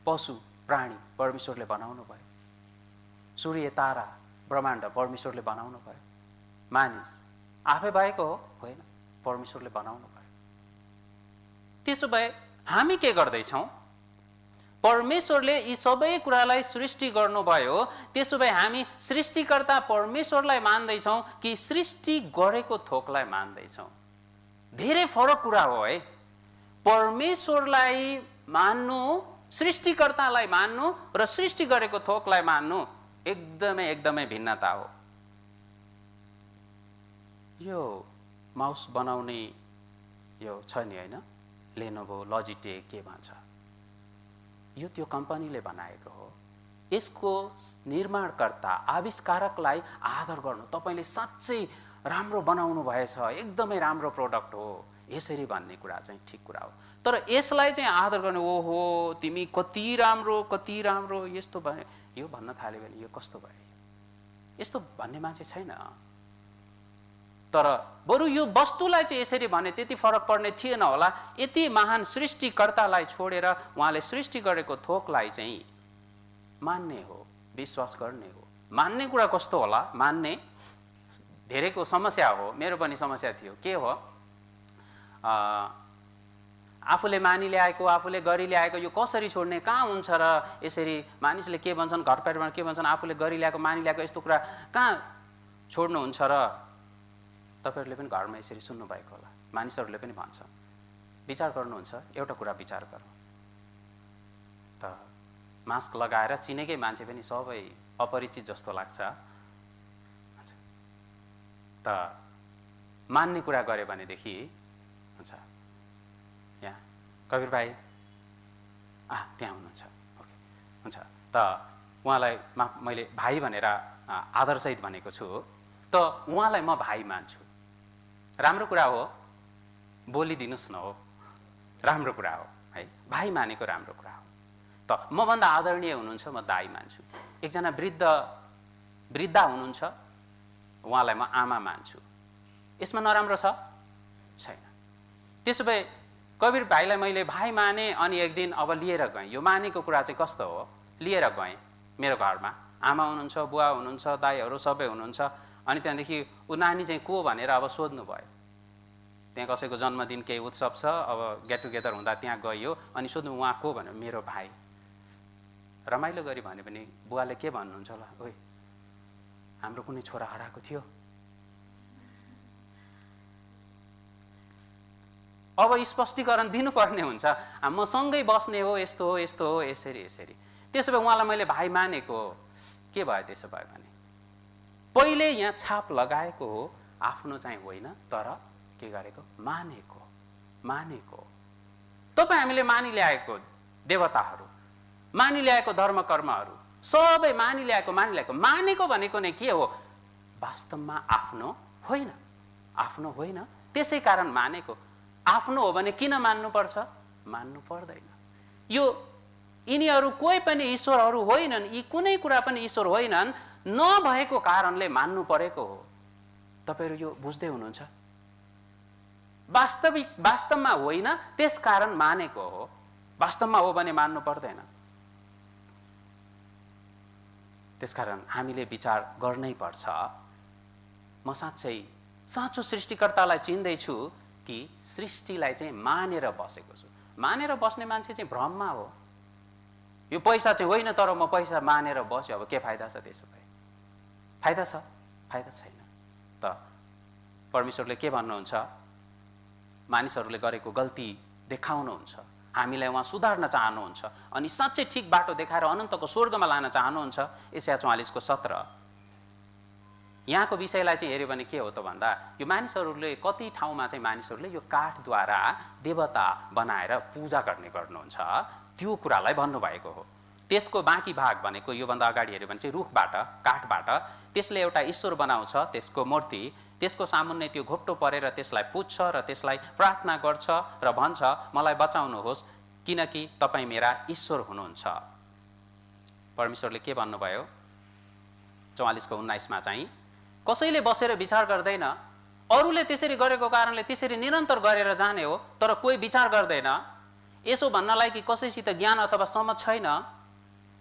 पशु प्राणी परमेश्वरले बनाउनु भयो। सूर्य तारा ब्रह्माण्ड परमेश्वरले बनाउनु भयो। मानिस आफै भएको हो? होइन, परमेश्वरले बनाउनु भयो। त्यसो भए हामी के गर्दैछौँ? परमेश्वरले यी सबै कुरालाई सृष्टि गर्नुभयो। त्यसो भए हामी सृष्टिकर्ता परमेश्वरलाई मान्दैछौँ कि सृष्टि गरेको थोकलाई मान्दैछौँ? धेरै फरक कुरा हो है। परमेश्वरलाई मान्नु, सृष्टिकर्तालाई मान्नु र सृष्टि गरेको थोकलाई मान्नु एकदमै एकदमै भिन्नता हो। यो माउस बनाउने यो छ नि होइन, लेनोभो, लजिटेक के भन्छ, यो त्यो कम्पनीले बनाएको हो। यसको निर्माणकर्ता आविष्कारकलाई आदर गर्नु। तपाईँले साँच्चै राम्रो बनाउनु भएछ, एकदमै राम्रो प्रोडक्ट हो, यसरी भन्ने कुरा चाहिँ ठिक कुरा हो। तर यसलाई चाहिँ आदर गर्ने, ओहो तिमी कति राम्रो कति राम्रो यस्तो भने, यो भन्न थाल्यो भने यो कस्तो भयो, यस्तो भन्ने मान्छे छैन। तर बरु यो वस्तुलाई चाहिँ यसरी भने त्यति फरक पर्ने थिएन होला। यति महान सृष्टिकर्तालाई छोडेर उहाँले सृष्टि गरेको थोकलाई चाहिँ मान्ने हो, विश्वास गर्ने हो। मान्ने कुरा कस्तो होला? मान्ने धेरैको समस्या हो, मेरो पनि समस्या थियो। के हो? आफूले मानि ल्याएको, आफूले गरी ल्याएको यो कसरी छोड्ने, कहाँ हुन्छ र यसरी मानिसले के भन्छन्, घर परिवारमा के भन्छन्, आफूले गरी ल्याएको मानि ल्याएको यस्तो कुरा कहाँ छोड्नुहुन्छ र तपाईँहरूले पनि घरमा यसरी सुन्नुभएको होला, मानिसहरूले पनि भन्छ। विचार गर्नुहुन्छ, एउटा कुरा विचार गरौँ त, मास्क लगाएर चिनेकै मान्छे पनि सबै अपरिचित जस्तो लाग्छ त मान्ने कुरा गऱ्यो भनेदेखि हुन्छ। यहाँ कवीर भाइ त्यहाँ हुनुहुन्छ, ओके हुन्छ। त उहाँलाई मैले भाइ भनेर आदरसहित भनेको छु, त उहाँलाई म भाइ मान्छु, राम्रो कुरा हो, बोलिदिनुहोस् न, हो राम्रो कुरा हो है, भाइ मानेको राम्रो कुरा हो। त मभन्दा आदरणीय हुनुहुन्छ, म दाइ मान्छु। एकजना वृद्धा हुनुहुन्छ, उहाँलाई म आमा मान्छु, यसमा नराम्रो छ छैन। त्यसो भए कवीर भाइलाई मैले भाइ माने अनि एक दिन अब लिएर गएँ, यो मानेको कुरा चाहिँ कस्तो हो, लिएर गएँ मेरो घरमा, आमा हुनुहुन्छ, बुवा हुनुहुन्छ, दाइहरू सबै हुनुहुन्छ, अनि त्यहाँदेखि ऊ नानी चाहिँ को भनेर अब सोध्नु भयो। त्यहाँ कसैको जन्मदिन केही उत्सव छ, अब गेट टुगेदर हुँदा त्यहाँ गइयो, अनि सोध्नु उहाँ को भन्यो, मेरो भाइ। रमाइलो गरी भन्यो भने बुवाले के भन्नुहुन्छ होला, ओइ हाम्रो कुनै छोरा हराएको थियो, अब स्पष्टीकरण दिनुपर्ने हुन्छ, म सँगै बस्ने हो, यस्तो हो यस्तो हो, यसरी यसरी। त्यसो भए उहाँलाई मैले भाइ मानेको के भयो? त्यसो भयो भने पहिले यहाँ छाप लगाएको हो, आफ्नो चाहिँ होइन, तर के गरेको, मानेको मानेको। तपाईँ हामीले मानिल्याएको देवताहरू, मानिल्याएको धर्म कर्महरू सबै मानिल्याएको मानेको भनेको नै के हो, वास्तवमा आफ्नो होइन, आफ्नो होइन, त्यसै कारण मानेको। आफ्नो हो भने किन मान्नुपर्छ? मान्नु पर्दैन। यो यिनीहरू कोही पनि ईश्वरहरू होइनन्, यी कुनै कुरा पनि ईश्वर होइनन्, नभएको कारणले मान्नु परेको हो। तपाईँहरू यो बुझ्दै हुनुहुन्छ? वास्तवमा होइन, त्यस कारण मानेको हो, वास्तवमा हो भने मान्नु पर्दैन। त्यसकारण हामीले विचार गर्नै पर्छ, म साँचो सृष्टिकर्तालाई चिन्दैछु कि सृष्टिलाई चाहिँ मानेर बसेको छु। मानेर बस्ने मान्छे चाहिँ भ्रममा हो। यो पैसा चाहिँ होइन, तर म पैसा मानेर बस्यो, अब के फाइदा छ? त्यसो भए फाइदा छ? फाइदा छैन। त परमेश्वरले के भन्नुहुन्छ? मानिसहरूले गरेको गल्ती देखाउनुहुन्छ, हामीलाई उहाँ सुधार्न चाहनुहुन्छ, अनि साँच्चै ठिक बाटो देखाएर अनन्तको स्वर्गमा लान चाहनुहुन्छ। यशाया 44:17। यहाँको विषयलाई चाहिँ हेऱ्यो भने के हो त भन्दा, यो मानिसहरूले कति ठाउँमा चाहिँ मानिसहरूले यो काठद्वारा देवता बनाएर पूजा गर्नुहुन्छ, त्यो कुरालाई भन्नुभएको हो। त्यसको बाँकी भाग भनेको योभन्दा अगाडि हेऱ्यो भने चाहिँ रुखबाट, काठबाट त्यसले एउटा ईश्वर बनाउँछ, त्यसको मूर्ति, त्यसको सामुन्ने त्यो घोप्टो परेर त्यसलाई पुज्छ र त्यसलाई प्रार्थना गर्छ र भन्छ, मलाई बचाउनुहोस् किनकि तपाईँ मेरा ईश्वर हुनुहुन्छ। परमेश्वरले के भन्नुभयो 44:19 चाहिँ, कसैले बसेर विचार गर्दैन, अरूले त्यसरी गरेको कारणले त्यसरी निरन्तर गरेर जाने हो, तर कोही विचार गर्दैन। यसो भन्नलाई कि कसैसित ज्ञान अथवा समझ छैन,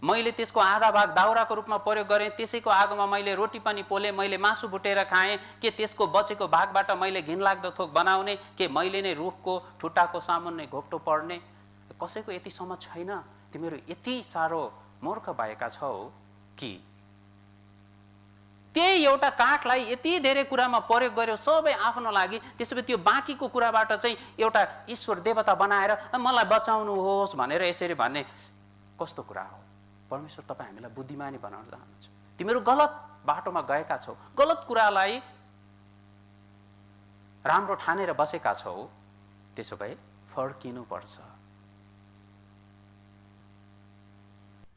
मैले त्यसको आधा भाग दाउराको रूपमा प्रयोग गरेँ, त्यसैको आगोमा मैले रोटी पनि पोलेँ, मैले मासु भुटेर खाएँ, के त्यसको बचेको भागबाट मैले घिनलाग्दो थोक बनाउने, के मैले नै रुखको ठुट्टाको सामुन्ने घोप्टो पर्ने? कसैको यति समझ छैन? तिमीहरू यति साह्रो मूर्ख भएका छौ कि त्यही एउटा काठलाई यति धेरै कुरामा प्रयोग गर्यो सबै आफ्नो लागि, त्यसपछि त्यो बाँकीको कुराबाट चाहिँ एउटा ईश्वर देवता बनाएर मलाई बचाउनुहोस् भनेर यसरी भन्ने कस्तो कुरा हो? परमेश्वर तपाईँ हामीलाई बुद्धिमानी बनाउन चाहनुहुन्छ। तिमीहरू गलत बाटोमा गएका छौ, गलत कुरालाई राम्रो ठानेर बसेका छौ, त्यसो भए फर्किनुपर्छ।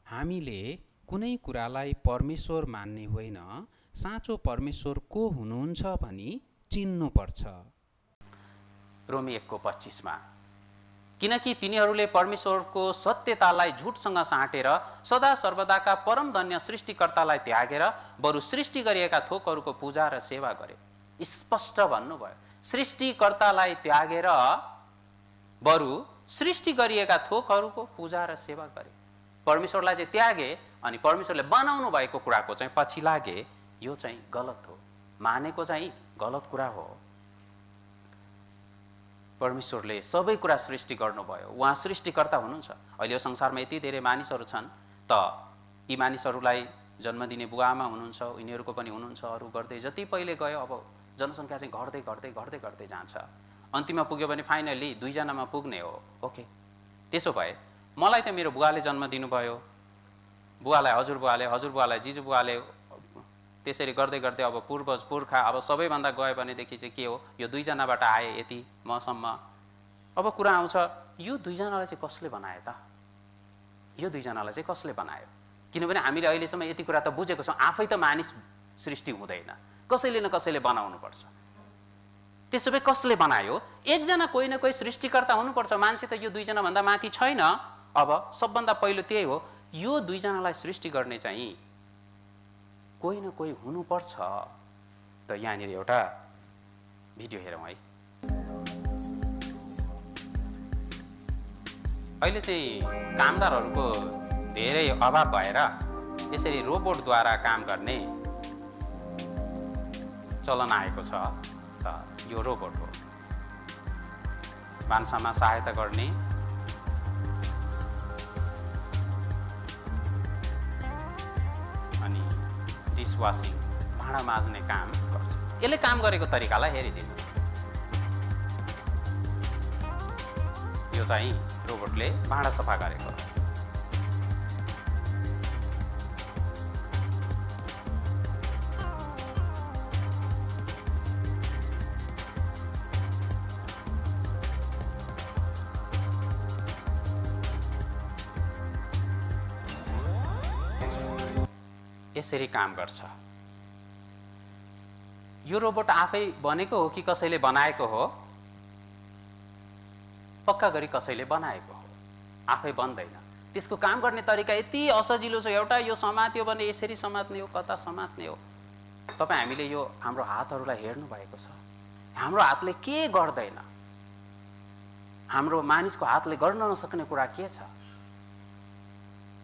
हामीले कुनै कुरालाई परमेश्वर मान्ने होइन, साँचो परमेश्वर को हुनुहुन्छ भनी चिन्नुपर्छ। रोमी 1:25 किनकि तिनीहरूले परमेश्वरको सत्यतालाई झुटसँग साँटेर सदा सर्वदाका परम धन्य सृष्टिकर्तालाई त्यागेर बरु सृष्टि गरिएका थोकहरूको पूजा र सेवा गरे। स्पष्ट भन्नुभयो, सृष्टिकर्तालाई त्यागेर बरु सृष्टि गरिएका थोकहरूको पूजा र सेवा गरे। परमेश्वरलाई चाहिँ त्यागे अनि परमेश्वरले बनाउनु भएको कुराको चाहिँ पछि लागे, यो चाहिँ गलत हो। मानेको चाहिँ गलत कुरा हो। परमेश्वरले सबै कुरा सृष्टि गर्नुभयो। उहाँ सृष्टिकर्ता हुनुहुन्छ। अहिले यो संसारमा यति धेरै मानिसहरू छन्, त यी मानिसहरूलाई जन्म दिने बुवाआमा हुनुहुन्छ, यिनीहरूको पनि हुनुहुन्छ, अरू गर्दै जति पहिले गयो अब जनसङ्ख्या चाहिँ घट्दै घट्दै घट्दै घट्दै जान्छ। अन्तिममा पुग्यो भने फाइनली 2 जनामा पुग्ने हो। ओके, त्यसो भए मलाई त मेरो बुवाले जन्म दिनुभयो, बुवालाई हजुरबुवालाई जिजुबुवाले, त्यसरी गर्दै गर्दै अब पूर्वज पुर्खा अब सबैभन्दा गयो भनेदेखि चाहिँ के हो, यो 2 जनाबाट आए यति मसम्म। अब कुरा आउँछ, यो 2 जनालाई चाहिँ कसले बनायो त? यो 2 जनालाई चाहिँ कसले बनायो? किनभने हामीले अहिलेसम्म यति कुरा त बुझेको छौँ, आफै त मानिस सृष्टि हुँदैन, कसैले न कसैले बनाउनु पर्छ। त्यसो भए कसले बनायो? एकजना कोही न कोही सृष्टिकर्ता हुनुपर्छ। मान्छे त यो 2 जनाभन्दा माथि छैन। अब सबभन्दा पहिलो त्यही हो, यो 2 जनालाई सृष्टि गर्ने चाहिँ कोही न कोही हुनुपर्छ। त यहाँनिर एउटा भिडियो हेरौँ है। अहिले चाहिँ कामदारहरूको धेरै अभाव भएर यसरी रोबोटद्वारा काम गर्ने चलन आएको छ। त यो रोबोट हो, भान्सामा सहायता गर्ने, अनि डिसवासिङ भाँडा माझ्ने काम गर्छ। यसले काम गरेको तरिकालाई हेरिदिनुहोस्। यो चाहिँ रोबोटले भाँडा सफा गरेको। यसरी काम गर्छ। यो रोबोट आफै बनेको हो कि कसैले बनाएको हो? पक्का गरी कसैले बनाएको हो, आफै बन्दैन। त्यसको काम गर्ने तरिका यति असजिलो छ। एउटा यो समात्यो भने यसरी समात्ने हो, कता समात्ने हो। तपाईँ हामीले यो हाम्रो हातहरूलाई हेर्नु भएको छ, हाम्रो हातले के गर्दैन? हाम्रो मानिसको हातले गर्न नसक्ने कुरा के छ?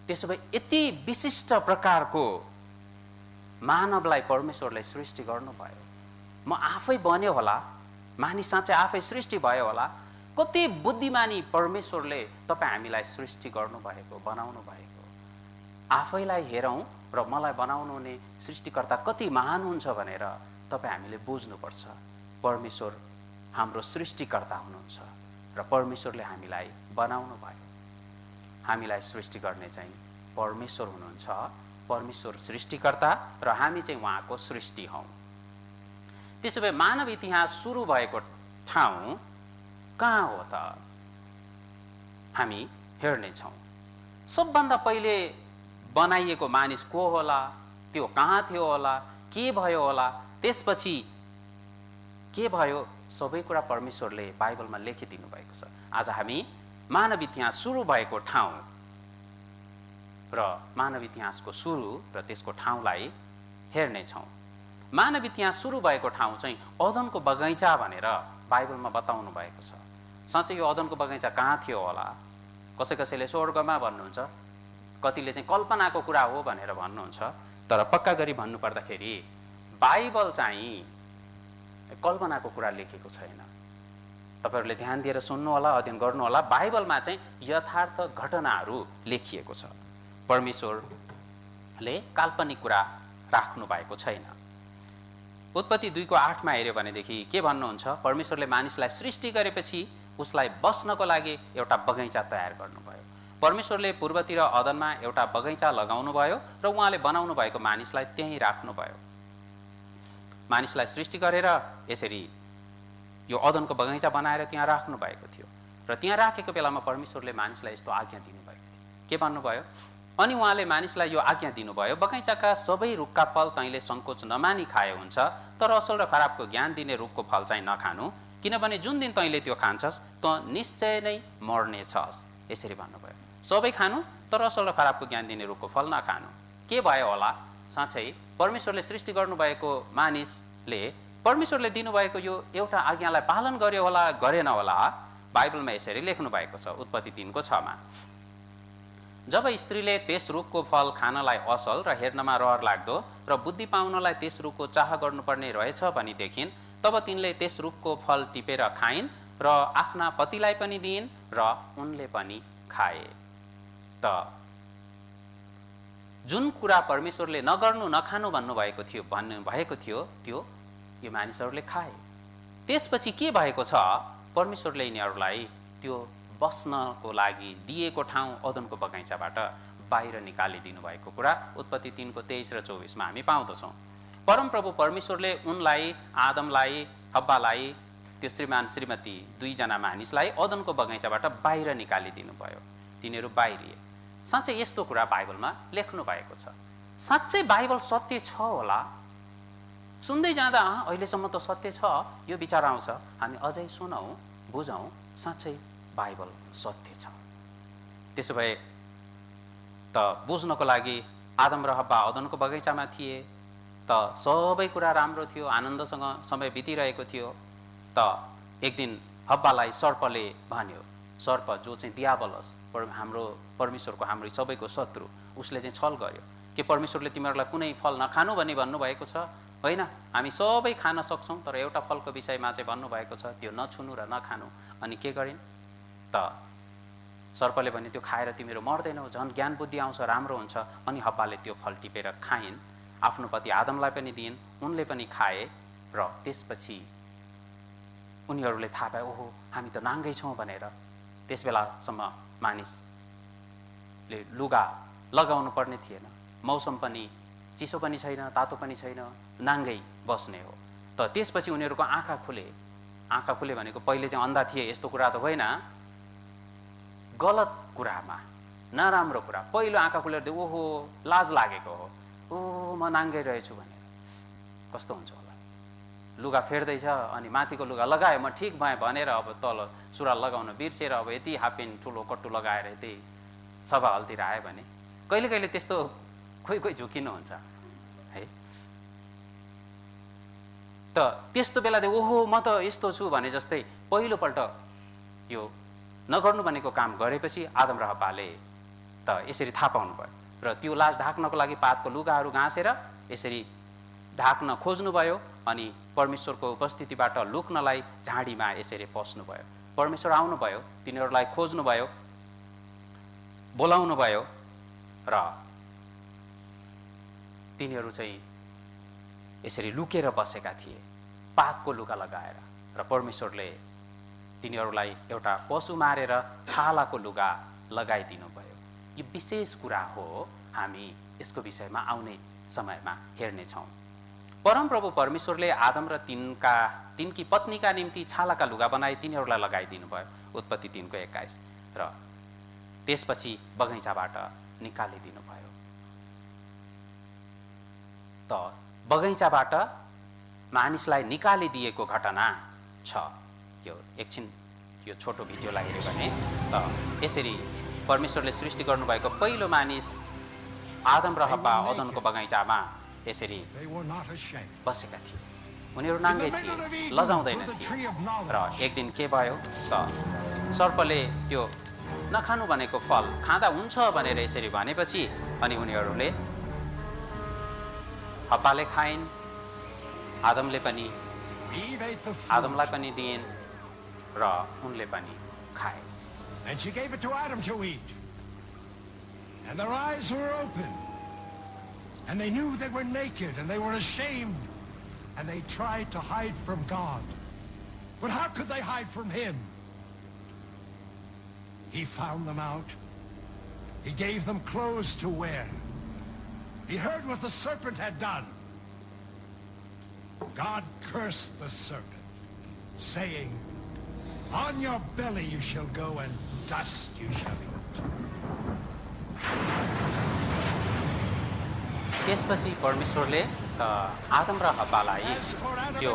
त्यसो भए यति विशिष्ट प्रकारको मानवलाई परमेश्वरले सृष्टि गर्नुभयो। म आफै बन्यो होला, मानिस साँच्चै आफै सृष्टि भयो होला। कति बुद्धिमानी परमेश्वरले तपाईँ हामीलाई सृष्टि गर्नुभएको, बनाउनु भएको। आफैलाई हेरौँ र मलाई बनाउनु हुने सृष्टिकर्ता कति महान हुन्छ भनेर तपाईँ हामीले बुझ्नुपर्छ। परमेश्वर हाम्रो सृष्टिकर्ता हुनुहुन्छ र परमेश्वरले हामीलाई बनाउनु भयो। हामीलाई सृष्टि गर्ने चाहिँ परमेश्वर हुनुहुन्छ। परमेश्वर सृष्टिकर्ता र हामी चाहिँ उहाँको सृष्टि हौँ। त्यसो भए मानव इतिहास सुरु भएको ठाउँ कहाँ हो त? हामी हेर्नेछौँ। सबभन्दा पहिले बनाइएको मानिस को होला, त्यो कहाँ थियो होला, के भयो होला, त्यसपछि के भयो, सबै कुरा परमेश्वरले बाइबलमा लेखिदिनु भएको छ। आज हामी मानव इतिहास सुरु भएको ठाउँ र मानव इतिहासको सुरु र त्यसको ठाउँलाई हेर्नेछौँ। मानव इतिहास सुरु भएको ठाउँ चाहिँ अदनको बगैँचा भनेर बाइबलमा बताउनु भएको छ। साँच्चै यो अदनको बगैँचा कहाँ थियो होला? कसैले स्वर्गमा भन्नुहुन्छ, कतिले चाहिँ कल्पनाको कुरा हो भनेर भन्नुहुन्छ। तर पक्का गरी भन्नुपर्दाखेरि बाइबल चाहिँ कल्पनाको कुरा लेखेको छैन। तपाईहरूले ध्यान दिएर सुन्नु होला, अध्ययन गर्नु होला। बाइबलमा चाहिँ यथार्थ घटनाहरू लेखिएको छ। परमेश्वरले काल्पनिक कुरा राख्नु भएको छैन। उत्पत्ति 2:8 हेर्यो भनेदेखि के भन्नुहुन्छ? परमेश्वरले मानिसलाई सृष्टि गरेपछि उसलाई बस्नको लागि एउटा बगैँचा तयार गर्नुभयो। परमेश्वरले पूर्वतिर अदनमा एउटा बगैँचा लगाउनु भयो र उहाँले बनाउनु भएको मानिसलाई त्यहीँ राख्नुभयो। मानिसलाई सृष्टि गरेर यसरी यो अदनको बगैँचा बनाएर त्यहाँ राख्नु भएको थियो र त्यहाँ राखेको बेलामा परमेश्वरले मानिसलाई यस्तो आज्ञा दिनुभएको थियो। के भन्नुभयो? अनि उहाँले मानिसलाई यो आज्ञा दिनुभयो, बगैँचाका सबै रुखका फल तैँले सङ्कोच नमानी खाए हुन्छ, तर असल र खराबको ज्ञान दिने रुखको फल चाहिँ नखानु, किनभने जुन दिन तैँले त्यो खान्छस् त निश्चय नै मर्नेछस्। यसरी भन्नुभयो। सबै खानु, तर असल र खराबको ज्ञान दिने रुखको फल नखानु। के भयो होला? साँच्चै परमेश्वरले सृष्टि गर्नुभएको मानिसले परमेश्वरले दिनुभएको यो एउटा आज्ञालाई पालन गर्यो होला, गरेन होला? बाइबलमा यसरी लेख्नु भएको छ उत्पत्ति 3:6। जब स्त्रीले त्यस रुखको फल खानलाई असल र हेर्नमा रहर लाग्दो र बुद्धि पाउनलाई त्यस रुखको चाह गर्नुपर्ने रहेछ भनी देखिन्, तब तिनले त्यस रुखको फल टिपेर खाइन् र र आफ्ना पतिलाई पनि दिइन् र उनले पनि खाए। त जुन कुरा परमेश्वरले नगर्नु नखानु भन्नुभएको थियो त्यो यो मानिसहरूले खाए। त्यसपछि के भएको छ, परमेश्वरले यिनीहरूलाई त्यो बस्नको लागि दिएको ठाउँ अदनको बगैँचाबाट बाहिर निकालिदिनु भएको कुरा उत्पत्ति 3 को 23 र 24 मा हामी पाउँदछौँ। परमप्रभु परमेश्वरले उनलाई, आदमलाई, हब्बालाई, त्यो श्रीमान श्रीमती दुईजना मानिसलाई अदनको बगैँचाबाट बाहिर निकालिदिनु भयो। तिनीहरू बाहिरिए। साँच्चै यस्तो कुरा बाइबलमा लेख्नु भएको छ। साँच्चै बाइबल सत्य छ होला? सुन्दै जाँदा अहिलेसम्म त सत्य छ, यो विचार आउँछ। हामी अझै सुनौँ, बुझौँ, साँच्चै बाइबल सत्य छ। त्यसो भए त बुझ्नको लागि आदम र हब्बा अदनको बगैँचामा थिए, त सबै कुरा राम्रो थियो, आनन्दसँग समय बितिरहेको थियो। त एक दिन हब्बालाई सर्पले भन्यो, सर्प जो चाहिँ दियाबलस, हाम्रो परमेश्वरको, हाम्रो सबैको शत्रु, उसले चाहिँ छल गर्यो कि परमेश्वरले तिमीहरूलाई कुनै फल नखानु भनी भन्नुभएको छ? होइन, हामी सबै खान सक्छौँ, तर एउटा फलको विषयमा चाहिँ भन्नुभएको छ, त्यो नछुनु र नखानु। अनि के गरिन् त? सर्पले भने त्यो खाएर तिमीहरू मर्दैनौ, झन् ज्ञान बुद्धि आउँछ, राम्रो हुन्छ। अनि हब्बाले त्यो फल टिपेर खाइन्, आफ्नो पति आदमलाई पनि दिइन्, उनले पनि खाए। र त्यसपछि उनीहरूले थाहा पाए, ओहो हामी त नाङ्गै छौँ भनेर। त्यस बेलासम्म मानिसले लुगा लगाउनु पर्ने थिएन, मौसम पनि चिसो पनि छैन, तातो पनि छैन, नाङ्गै बस्ने हो। त त्यसपछि उनीहरूको आँखा खुले। आँखा खुले भनेको पहिले चाहिँ अन्धा थिए यस्तो कुरा त होइन, गलत कुरामा, नराम्रो कुरा। पहिलो आँखा खुलेर ओहो लाज लागेको हो, ओ म नाङ्गै रहेछु भनेर। कस्तो हुन्छ होला? लुगा फेर्दैछ अनि माथिको लुगा लगायो, म ठिक भएँ भनेर अब तल सुरुवाल लगाउन बिर्सेर अब यति हाफपेन्ट ठुलो कट्टु लगाएर यति सभा हलतिर आयो भने कहिले कहिले त्यस्तो कोही कोही झुकिनुहुन्छ है। त त्यस्तो बेला ओहो म त यस्तो छु भने जस्तै पहिलोपल्ट यो नगर्नु भनेको काम गरेपछि आदम र हब्बाले त यसरी थाहा पाउनु भयो र त्यो लाज ढाक्नको लागि पातको लुगाहरू घाँसेर यसरी ढाक्न खोज्नुभयो। अनि परमेश्वरको उपस्थितिबाट लुक्नलाई झाडीमा यसरी पस्नुभयो। परमेश्वर आउनुभयो, तिनीहरूलाई खोज्नुभयो, बोलाउनु भयो र तिनीहरू चाहिँ यसरी लुकेर बसेका थिए पातको लुगा लगाएर। र परमेश्वरले तिनीहरूलाई एउटा पशु मारेर छालाको लुगा लगाइदिनु भयो। यो विशेष कुरा हो, हामी यसको विषयमा आउने समयमा हेर्नेछौँ। परमप्रभु परमेश्वरले आदम र तिनकी पत्नीका निम्ति छालाका लुगा बनाई तिनीहरूलाई लगाइदिनु भयो। उत्पत्ति 3 को 21। र त्यसपछि बगैँचाबाट निकालिदिनु भयो। त बगैँचाबाट मानिसलाई निकालिदिएको घटना छ। यो एकछिन यो छोटो भिडियोलाई हेऱ्यो भने त यसरी परमेश्वरले सृष्टि गर्नुभएको पहिलो मानिस आदम र हब्बा अदनको बगैँचामा यसरी बसेका थिए। उनीहरू नाङ्गै थिए, लजाउँदैन थिए। र एक दिन के भयो त सर्पले त्यो नखानु भनेको फल खाँदा हुन्छ भनेर यसरी भनेपछि अनि उनीहरूले हब्बाले खाइन्, आदमलाई पनि दिइन् र उनले पनि खाए। And she gave it to Adam to eat. And their eyes were open. And they knew they were naked and they were ashamed. And they tried to hide from God. But how could they hide from him? He found them out. He gave them clothes to wear. He heard what the serpent had done. God cursed the serpent, saying, on your belly you shall go and dust you shall eat. त्यसपछि परमेश्वरले आदम र हब्बालाई त्यो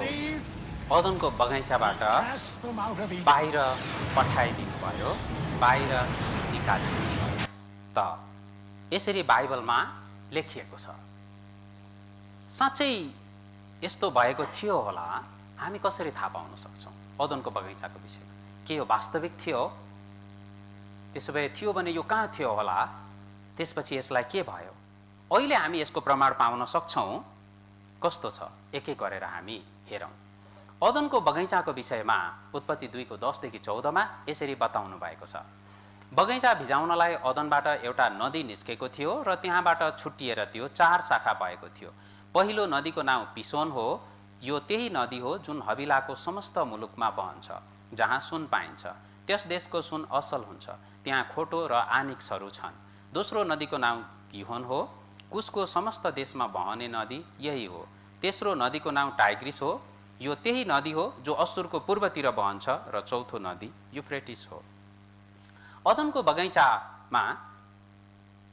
अदनको बगैँचाबाट बाहिर पठाइदिनु भयो, बाहिर निकालिदिनु भयो। त यसरी बाइबलमा लेखिएको छ। साँच्चै यस्तो भएको थियो होला? हामी कसरी थाहा पाउन सक्छौँ अदनको बगैँचाको विषयमा? के यो वास्तविक थियो? त्यसो भए थियो भने यो कहाँ थियो होला? त्यसपछि यसलाई के भयो? अहिले हामी यसको प्रमाण पाउन सक्छौँ। कस्तो छ? एक एक गरेर हामी हेरौँ। अदनको बगैँचाको विषयमा उत्पत्ति 2 को 10 देखि 14 मा यसरी बताउनु भएको छ। बगैँचा भिजाउनलाई अदनबाट एउटा नदी निस्केको थियो र त्यहाँबाट छुट्टिएर त्यो 4 शाखा भएको थियो। पहिलो नदीको नाउँ पिसोन हो। यो त्यही नदी हो जुन हबिलाको समस्त मुलुकमा बहन्छ, जहाँ सुन पाइन्छ। त्यस देशको सुन असल हुन्छ, त्यहाँ खोटो र आनिक्सहरू छन्। दोस्रो नदीको नाउँ गिहोन हो। कुसको समस्त देशमा बहने नदी यही हो। तेस्रो नदीको नाउँ टाइग्रिस हो। यो त्यही नदी हो जो असुरको पूर्वतिर बहन्छ। र चौथो नदी युफ्रेटिस हो। अदनको बगैँचामा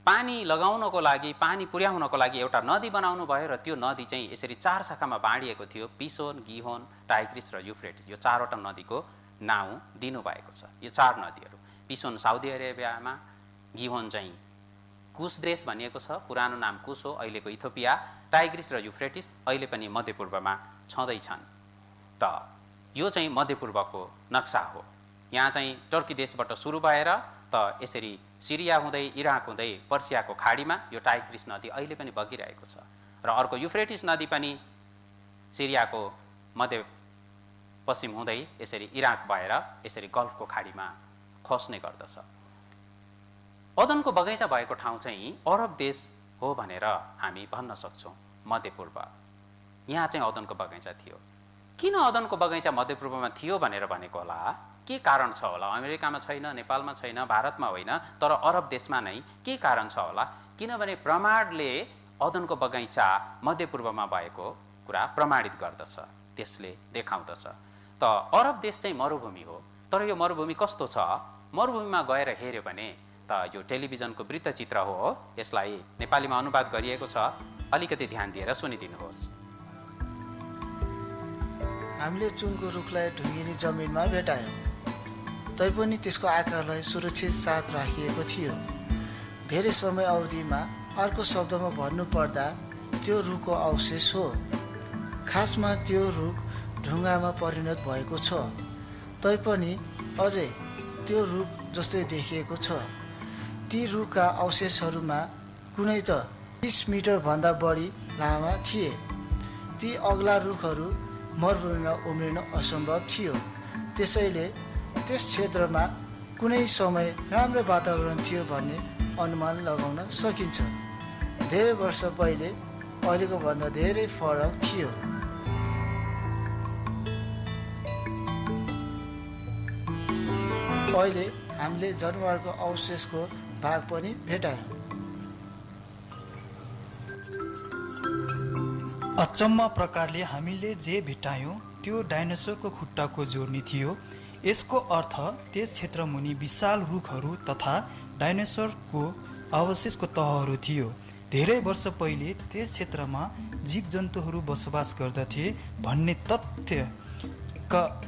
पानी लगाउनको लागि, पानी पुर्याउनको लागि एउटा नदी बनाउनु भयो र त्यो नदी चाहिँ यसरी 4 शाखामा बाँडिएको थियो। पिसोन, गिहोन, टाइग्रिस र युफ्रेटिस, यो 4वटा नदीको नाउँ दिनुभएको छ। यो 4 नदीहरू, पिसोन साउदी अरेबियामा, गिहोन चाहिँ कुश देश भनिएको छ, पुरानो नाम कुश हो, अहिलेको इथियोपिया। टाइग्रिस र युफ्रेटिस अहिले पनि मध्यपूर्वमा छँदैछन्। त यो चाहिँ मध्यपूर्वको नक्सा हो। यहाँ चाहिँ टर्की देशबाट सुरु भएर त यसरी सिरिया हुँदै, इराक हुँदै, पर्सियाको खाडीमा यो टाइग्रिस नदी अहिले पनि बगिरहेको छ। र अर्को युफ्रेटिस नदी पनि सिरियाको मध्य पश्चिम हुँदै यसरी इराक भएर यसरी गल्फको खाडीमा खस्ने गर्दछ। अदनको बगैँचा भएको ठाउँ चाहिँ अरब देश हो भनेर हामी भन्न सक्छौँ। मध्यपूर्व यहाँ चाहिँ अदनको बगैँचा थियो। किन अदनको बगैँचा मध्यपूर्वमा थियो भनेर भनेको होला? के कारण छ होला? अमेरिकामा छैन, नेपालमा छैन, भारतमा होइन, तर अरब देशमा नै के कारण छ होला? किनभने प्रमाणले अदनको बगैँचा मध्यपूर्वमा भएको कुरा प्रमाणित गर्दछ, त्यसले देखाउँदछ। त अरब देश चाहिँ मरुभूमि हो। तर यो मरुभूमि कस्तो छ? मरुभूमिमा गएर हेऱ्यो भने त यो टेलिभिजनको वृत्तचित्र हो। यसलाई नेपालीमा अनुवाद गरिएको छ, अलिकति ध्यान दिएर सुनिदिनुहोस्। हामीले चुनको रुखलाई ढुङ्गिने जमिनमा भेटायौँ, तैपनि त्यसको आकारलाई सुरक्षित साथ राखिएको थियो। धेरै समय अवधिमा अर्को शब्दमा भन्नुपर्दा त्यो रुखको अवशेष हो। खासमा त्यो रुख ढुङ्गामा परिणत भएको छ, तैपनि अझै त्यो रुख जस्तै देखिएको छ। ती रुखका अवशेषहरूमा कुनै त 30 मिटरभन्दा बढी लामा थिए। ती अग्ला रुखहरू मरुभूमिमा उम्रिन असम्भव थियो। त्यसैले त्यस क्षेत्रमा कुनै समय राम्रो वातावरण थियो भन्ने अनुमान लगाउन सकिन्छ। धेरै वर्ष पहिले अहिलेको भन्दा धेरै फरक थियो। अहिले हामीले जनावरको अवशेषको भाग पनि भेटायौँ। अचम्म प्रकारले हामीले जे भेटायौँ त्यो डाइनोसरको खुट्टाको जोड्नी थियो। यसको अर्थ त्यस क्षेत्र मुनि विशाल रुखहरू तथा डाइनोसरको अवशेषको तहहरू थियो। धेरै वर्ष पहिले त्यस क्षेत्रमा जीवजन्तुहरू बसोबास गर्दथे भन्ने तथ्य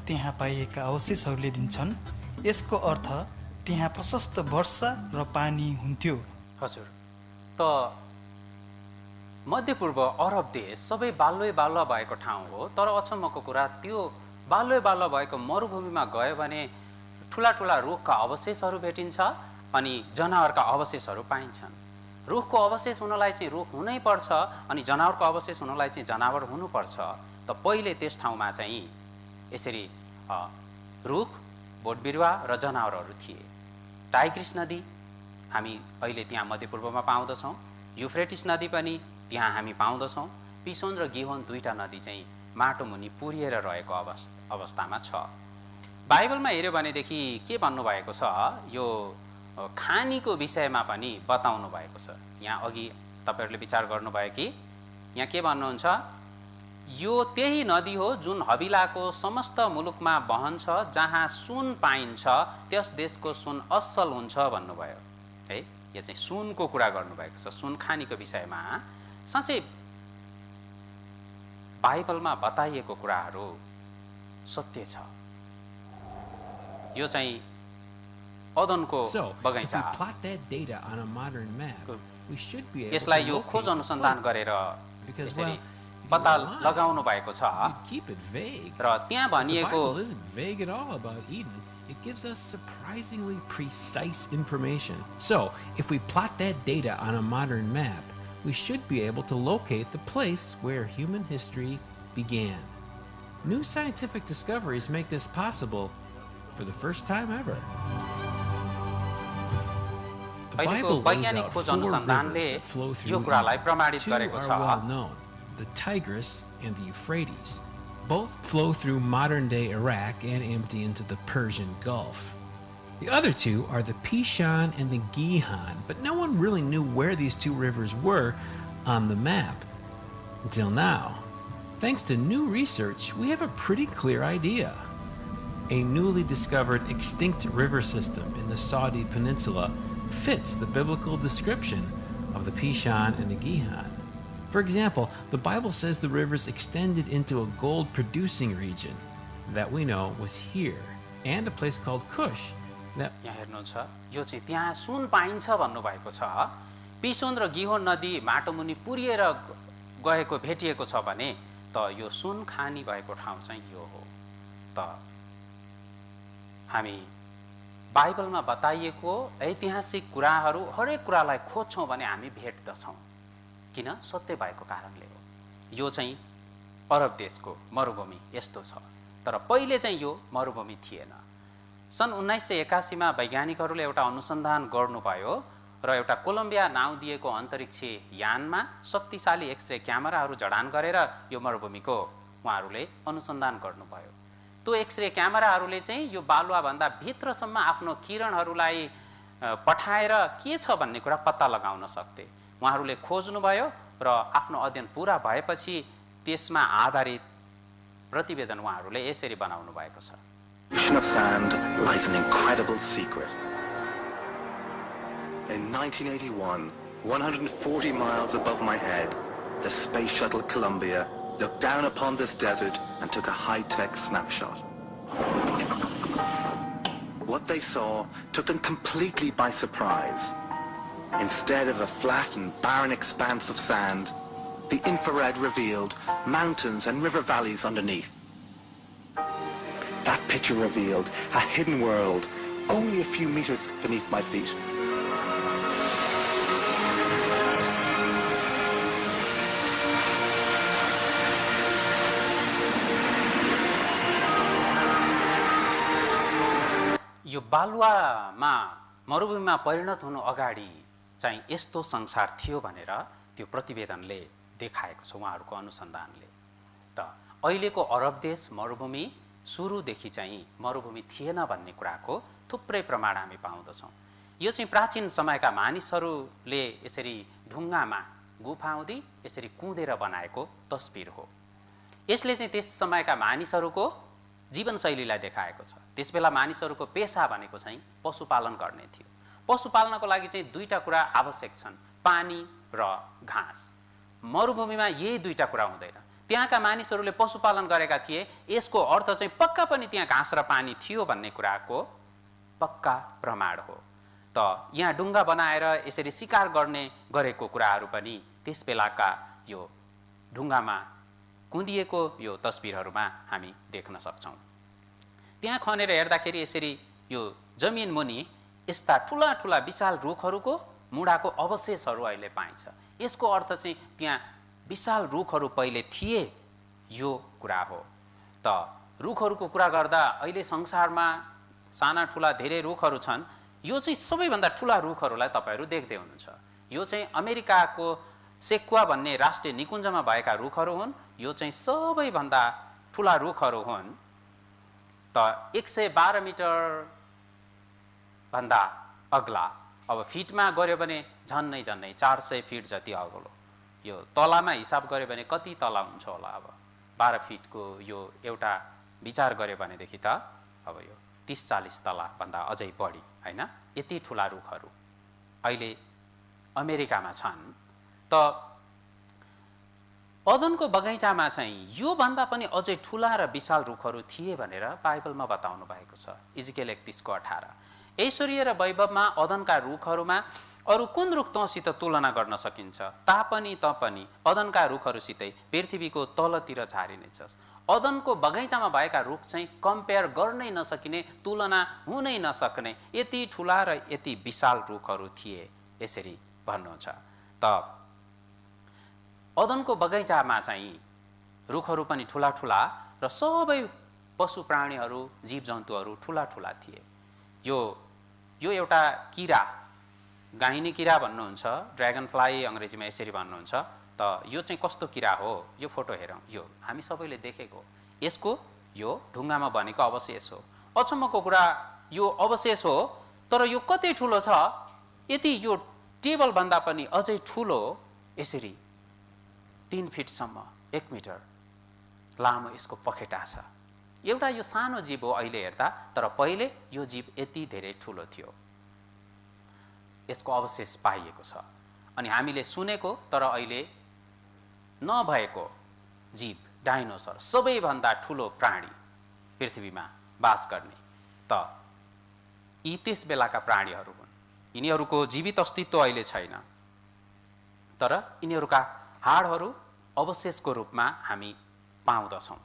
त्यहाँ पाइएका अवशेषहरूले दिन्छन्। यसको अर्थ त्यहाँ प्रशस्त वर्षा र पानी हुन्थ्यो। हजुर, त मध्यपूर्व अरब देश सबै बालुवा भएको ठाउँ हो। तर अचम्मको कुरा, त्यो बालुवा भएको मरुभूमिमा गयो भने ठुला ठुला रुखका अवशेषहरू भेटिन्छ अनि जनावरका अवशेषहरू पाइन्छन्। रुखको अवशेष हुनलाई चाहिँ रुख हुनै पर्छ अनि जनावरको अवशेष हुनलाई चाहिँ जनावर हुनुपर्छ। त पहिले त्यस ठाउँमा चाहिँ यसरी रुख, बोट बिरुवा र जनावरहरू थिए। टाइग्रिस नदी हामी अहिले त्यहाँ मध्यपूर्वमा पाउँदछौँ। युफ्रेटिस नदी पनि त्यहाँ हामी पाउँदछौँ। पिसोन र गिहोन दुईटा नदी चाहिँ माटो मुनि पुरिएर रहेको अवस्थामा छ। बाइबलमा हेऱ्यो भनेदेखि के भन्नुभएको छ, यो खानीको विषयमा पनि बताउनु भएको छ। यहाँ अघि तपाईँहरूले विचार गर्नुभयो कि यहाँ के भन्नुहुन्छ, यो त्यही नदी हो जुन हबिलाको समस्त मुलुकमा बहन्छ, जहाँ सुन पाइन्छ, त्यस देशको सुन असल हुन्छ भन्नुभयो है। यो चाहिँ सुनको कुरा गर्नुभएको छ। सुन खानीको विषयमा साँच्चै बाइबलमा बताइएको कुराहरू सत्य छ। यो चाहिँ अदनको बगैँचा। यसलाई यो खोज अनुसन्धान गरेर यसरी पत्ता लगाउनु भएको छ र त्यहाँ भनिएको it gives us surprisingly precise information. So, if we plot that data on a modern map, we should be able to locate the place where human history began. New scientific discoveries make this possible for the first time ever. The अहिलेको Bible lays वैज्ञानिक out खोज 4 अनुसन्धानले rivers that flow through यो कुरालाई Egypt. प्रमाणित 2 गरेको are छ। well known, the Tigris and the Euphrates. Both flow through modern-day Iraq and empty into the Persian Gulf. The other 2 are the Pishon and the Gihon, but no one really knew where these 2 rivers were on the map until now. Thanks to new research, we have a pretty clear idea. A newly discovered extinct river system in the Saudi Peninsula fits the biblical description of the Pishon and the Gihon. For example, the Bible says the rivers extended into a gold-producing region that we know was here, and a place called Cush. That यहाँ हेर्नुहुन्छ यो चाहिँ त्यहाँ सुन पाइन्छ भन्नुभएको छ। पिसोन र गिहोन नदी माटोमुनि पुरिएर गएको भेटिएको छ भने त यो सुन खानी भएको ठाउँ चाहिँ यो हो। त हामी बाइबलमा बताइएको ऐतिहासिक कुराहरू हरेक कुरालाई खोज्छौँ भने हामी भेट्दछौँ। किन? सत्य भएको कारणले हो। यो चाहिँ अरब देशको मरुभूमि यस्तो छ, तर पहिले चाहिँ यो मरुभूमि थिएन। सन् 1981 मा वैज्ञानिकहरूले एउटा अनुसन्धान गर्नुभयो र एउटा कोलम्बिया नाउँ दिएको अन्तरिक्ष यानमा शक्तिशाली एक्सरे क्यामेराहरू जडान गरेर यो मरुभूमिको उहाँहरूले अनुसन्धान गर्नुभयो। त्यो एक्सरे क्यामेराहरूले चाहिँ यो बालुवाभन्दा भित्रसम्म आफ्नो किरणहरूलाई पठाएर के छ भन्ने कुरा पत्ता लगाउन सक्थे। उहाँहरूले खोज्नुभयो र आफ्नो अध्ययन पुरा भएपछि त्यसमा आधारित प्रतिवेदन उहाँहरूले यसरी बनाउनु भएको छ। In the ocean of sand lies an incredible secret. In 1981, 140 miles above my head, the space shuttle Columbia looked down upon this desert and took a high-tech snapshot. What they saw took them completely by surprise. Instead of a flat and barren expanse of sand, the infrared revealed mountains and river valleys underneath. That picture revealed a hidden world only a few meters beneath my feet. यो बालुवामा मरुभूमिमा परिणत हुनु अगाडि चाहिँ यस्तो संसार थियो भनेर त्यो प्रतिवेदनले देखाएको छ उहाँहरूको अनुसन्धानले। त अहिलेको अरब देश मरुभूमि सुरुदेखि चाहिँ मरुभूमि थिएन भन्ने कुराको थुप्रै प्रमाण हामी पाउँदछौँ। यो चाहिँ प्राचीन समयका मानिसहरूले यसरी ढुङ्गामा गुफाउँदी यसरी कुँदेर बनाएको तस्बिर हो। यसले चाहिँ त्यस समयका मानिसहरूको जीवनशैलीलाई देखाएको छ। त्यसबेला मानिसहरूको पेशा भनेको चाहिँ पशुपालन गर्ने थियो। पशुपालनको लागि चाहिँ दुईटा कुरा आवश्यक छन्, पानी र घाँस। मरुभूमिमा यही दुईटा कुरा हुँदैन। त्यहाँका मानिसहरूले पशुपालन गरेका थिए, यसको अर्थ चाहिँ पक्का पनि त्यहाँ घाँस र पानी थियो भन्ने कुराको पक्का प्रमाण हो। त यहाँ ढुङ्गा बनाएर यसरी शिकार गर्ने गरेको कुराहरू पनि त्यस बेलाका यो ढुङ्गामा कुँदिएको यो तस्बिरहरूमा हामी देख्न सक्छौँ। त्यहाँ खनेर हेर्दाखेरि यसरी यो जमिन मुनि यस्ता ठुला ठुला विशाल रुखहरूको मुढाको अवशेषहरू अहिले पाइन्छ। यसको अर्थ चाहिँ त्यहाँ विशाल रुखहरू पहिले थिए, यो कुरा हो। त रुखहरूको कुरा गर्दा अहिले संसारमा साना ठुला धेरै रुखहरू छन्। यो चाहिँ सबैभन्दा ठुला रुखहरूलाई तपाईँहरू देख्दै हुनुहुन्छ। यो चाहिँ अमेरिकाको सेक्वा भन्ने राष्ट्रिय निकुञ्जमा भएका रुखहरू हुन्। यो चाहिँ सबैभन्दा ठुला रुखहरू हुन्। त 112 मिटर भन्दा अग्ला, अब फिटमा गऱ्यो भने झन्नै 400 फिट जति अग्लो। यो तलामा हिसाब गऱ्यो भने कति तला हुन्छ होला? अब 12 फिटको यो एउटा विचार गऱ्यो भनेदेखि त अब यो 30-40 तला भन्दा अझै बढी, हैन? यति ठुला रुखहरू अहिले अमेरिकामा छन्। त अदनको बगैँचामा चाहिँ यो भन्दा पनि अझै ठुला र विशाल रुखहरू थिए भनेर बाइबलमा बताउनु भएको छ। इजिकेल 31:18। ऐश्वर्य र वैभवमा अदनका रुखहरूमा अरू कुन रुख तँसित तुलना गर्न सकिन्छ? तापनि तँ पनि अदनका रुखहरूसितै पृथ्वीको तलतिर झारिनेछस्। अदनको बगैँचामा भएका रुख चाहिँ कम्पेयर गर्नै नसकिने, तुलना हुनै नसक्ने यति ठुला र यति विशाल रुखहरू थिए, यसरी भन्नुहुन्छ। त अदनको बगैँचामा चाहिँ रुखहरू पनि ठुला ठुला र सबै पशु प्राणीहरू जीव जन्तुहरू ठुला ठुला थिए। यो एउटा किरा, गाइने किरा भन्नुहुन्छ, ड्र्यागन फ्लाई अङ्ग्रेजीमा यसरी भन्नुहुन्छ। त यो चाहिँ कस्तो किरा हो? यो फोटो हेरौँ। यो हामी सबैले देखेको, यसको यो ढुङ्गामा बनेको अवशेष हो। अचम्मको कुरा, यो अवशेष हो, तर यो कति ठुलो छ, यति यो टेबलभन्दा पनि अझै ठुलो, यसरी 3 फिटसम्म 1 मिटर लामो यसको पखेटा छ। एउटा यो सानो जीव हो अहिले हेर्दा, तर पहिले यो जीव यति धेरै ठुलो थियो। यसको अवशेष पाइएको छ। अनि हामीले सुनेको तर अहिले नभएको जीव डाइनोसर, सबैभन्दा ठुलो प्राणी पृथ्वीमा बास गर्ने, त यी त्यस बेलाका प्राणीहरू हुन्। यिनीहरूको जीवित अस्तित्व अहिले छैन, तर यिनीहरूका हाडहरू अवशेषको रूपमा हामी पाउँदछौँ।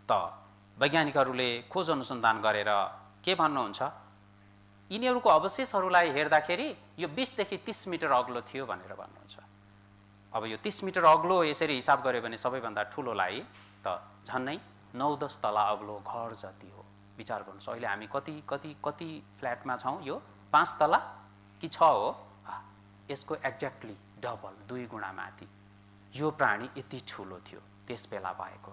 त वैज्ञानिकहरूले खोज अनुसन्धान गरेर के भन्नुहुन्छ, यिनीहरूको अवशेषहरूलाई हेर्दाखेरि यो 20 देखि 30 मिटर अग्लो थियो भनेर भन्नुहुन्छ। अब यो 30 मिटर अग्लो यसरी हिसाब गर्यो भने सबैभन्दा ठुलोलाई त झन्नै 9-10 तला अग्लो घर जति हो। विचार गर्नुहोस्, अहिले हामी कति फ्ल्याटमा छौँ? यो 5 तला कि 6 हो? यसको एक्ज्याक्टली डबल, 2 गुणा माथि। यो प्राणी यति ठुलो थियो त्यस बेला भएको।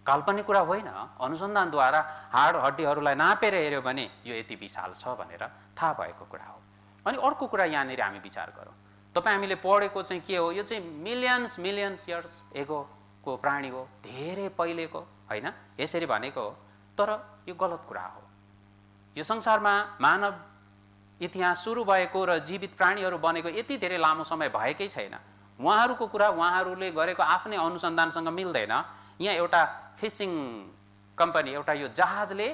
काल्पनिक कुरा होइन, अनुसन्धानद्वारा हाड हड्डीहरूलाई नापेर हेऱ्यो भने यो यति विशाल छ भनेर थाहा भएको कुरा हो। अनि अर्को कुरा यहाँनिर हामी विचार गरौँ। तपाईँ हामीले पढेको चाहिँ के हो? यो चाहिँ मिलियन्स इयर्स एगोको प्राणी हो, धेरै पहिलेको होइन, यसरी भनेको हो। तर यो गलत कुरा हो। यो संसारमा मानव इतिहास सुरु भएको र जीवित प्राणीहरू बनेको यति धेरै लामो समय भएकै छैन। उहाँहरूको कुरा उहाँहरूले गरेको आफ्नै अनुसन्धानसँग मिल्दैन। यहाँ एउटा फिसिङ कम्पनी, एउटा यो जहाजले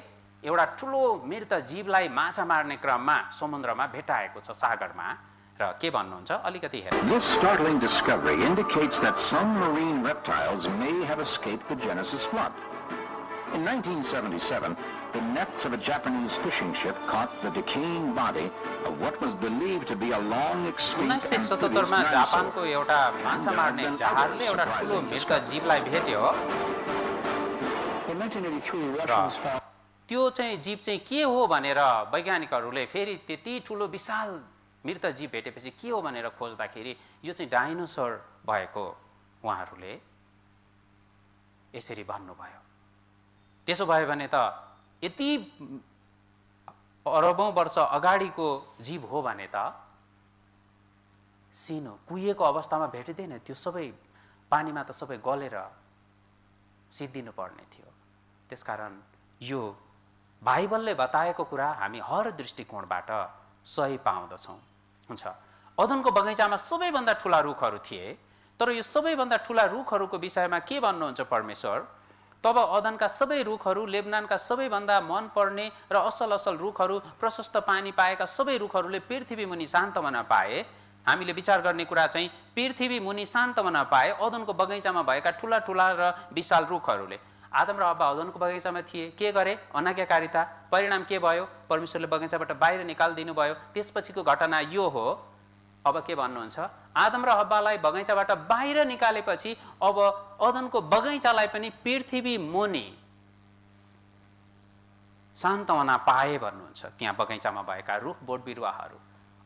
एउटा ठुलो मृत जीवलाई माछा मार्ने क्रममा समुद्रमा भेटाएको छ, सागरमा। र के भन्नुहुन्छ अलिकति हेरौँ। This startling discovery indicates that some marine reptiles may have escaped the Genesis flood. In 1977, the nets of a Japanese fishing ship caught the decaying body of what was believed to be a long extinct amphibious 1977 मा dinosaur. जापानको एउटा माछा मार्ने जहाजले एउटा ठुलो मृत जीवलाई भेट्यो। In 1983, Russians found त्यो चाहिँ जीव चाहिँ के हो भनेर वैज्ञानिकहरूले फेरि त्यति ठुलो विशाल मृत जीव भेटेपछि के हो भनेर खोज्दाखेरि यो चाहिँ डाइनोसर भएको उहाँहरूले यसरी भन्नुभयो। त्यसो भयो भने त यति अरबौं वर्ष अगाडिको जीव हो भने त सिनो कुहिएको अवस्थामा भेटिँदैन, त्यो सबै पानीमा त सबै गलेर सिद्धिनु पर्ने थियो। त्यसकारण यो बाइबलले बताएको कुरा हामी हर दृष्टिकोणबाट सही पाउँदछौँ। हुन्छ, अदनको बगैँचामा सबैभन्दा ठुला रुखहरू थिए, तर यो सबैभन्दा ठुला रुखहरूको विषयमा के भन्नुहुन्छ परमेश्वर? तब अदनका सबै रुखहरू, लेबनानका सबैभन्दा मनपर्ने र असल असल रुखहरू, प्रशस्त पानी पाएका सबै रुखहरूले पृथ्वी मुनि सान्तवना पाए। हामीले विचार गर्ने कुरा चाहिँ पृथ्वी मुनि सान्तवना पाए अदनको बगैँचामा भएका ठुला ठुला र विशाल रुखहरूले। आदम र हव्वा अदनको बगैँचामा थिए, के गरे? अनाज्ञाकारिता। परिणाम के भयो? परमेश्वरले बगैँचाबाट बाहिर निकालिदिनु भयो। त्यसपछिको घटना यो हो। अब के भन्नुहुन्छ? आदम र हव्वालाई बगैँचाबाट बाहिर निकालेपछि अब अदनको बगैँचालाई पनि पृथ्वी मुनि सान्तवना पाए भन्नुहुन्छ। त्यहाँ बगैँचामा भएका रुख बोट बिरुवाहरू,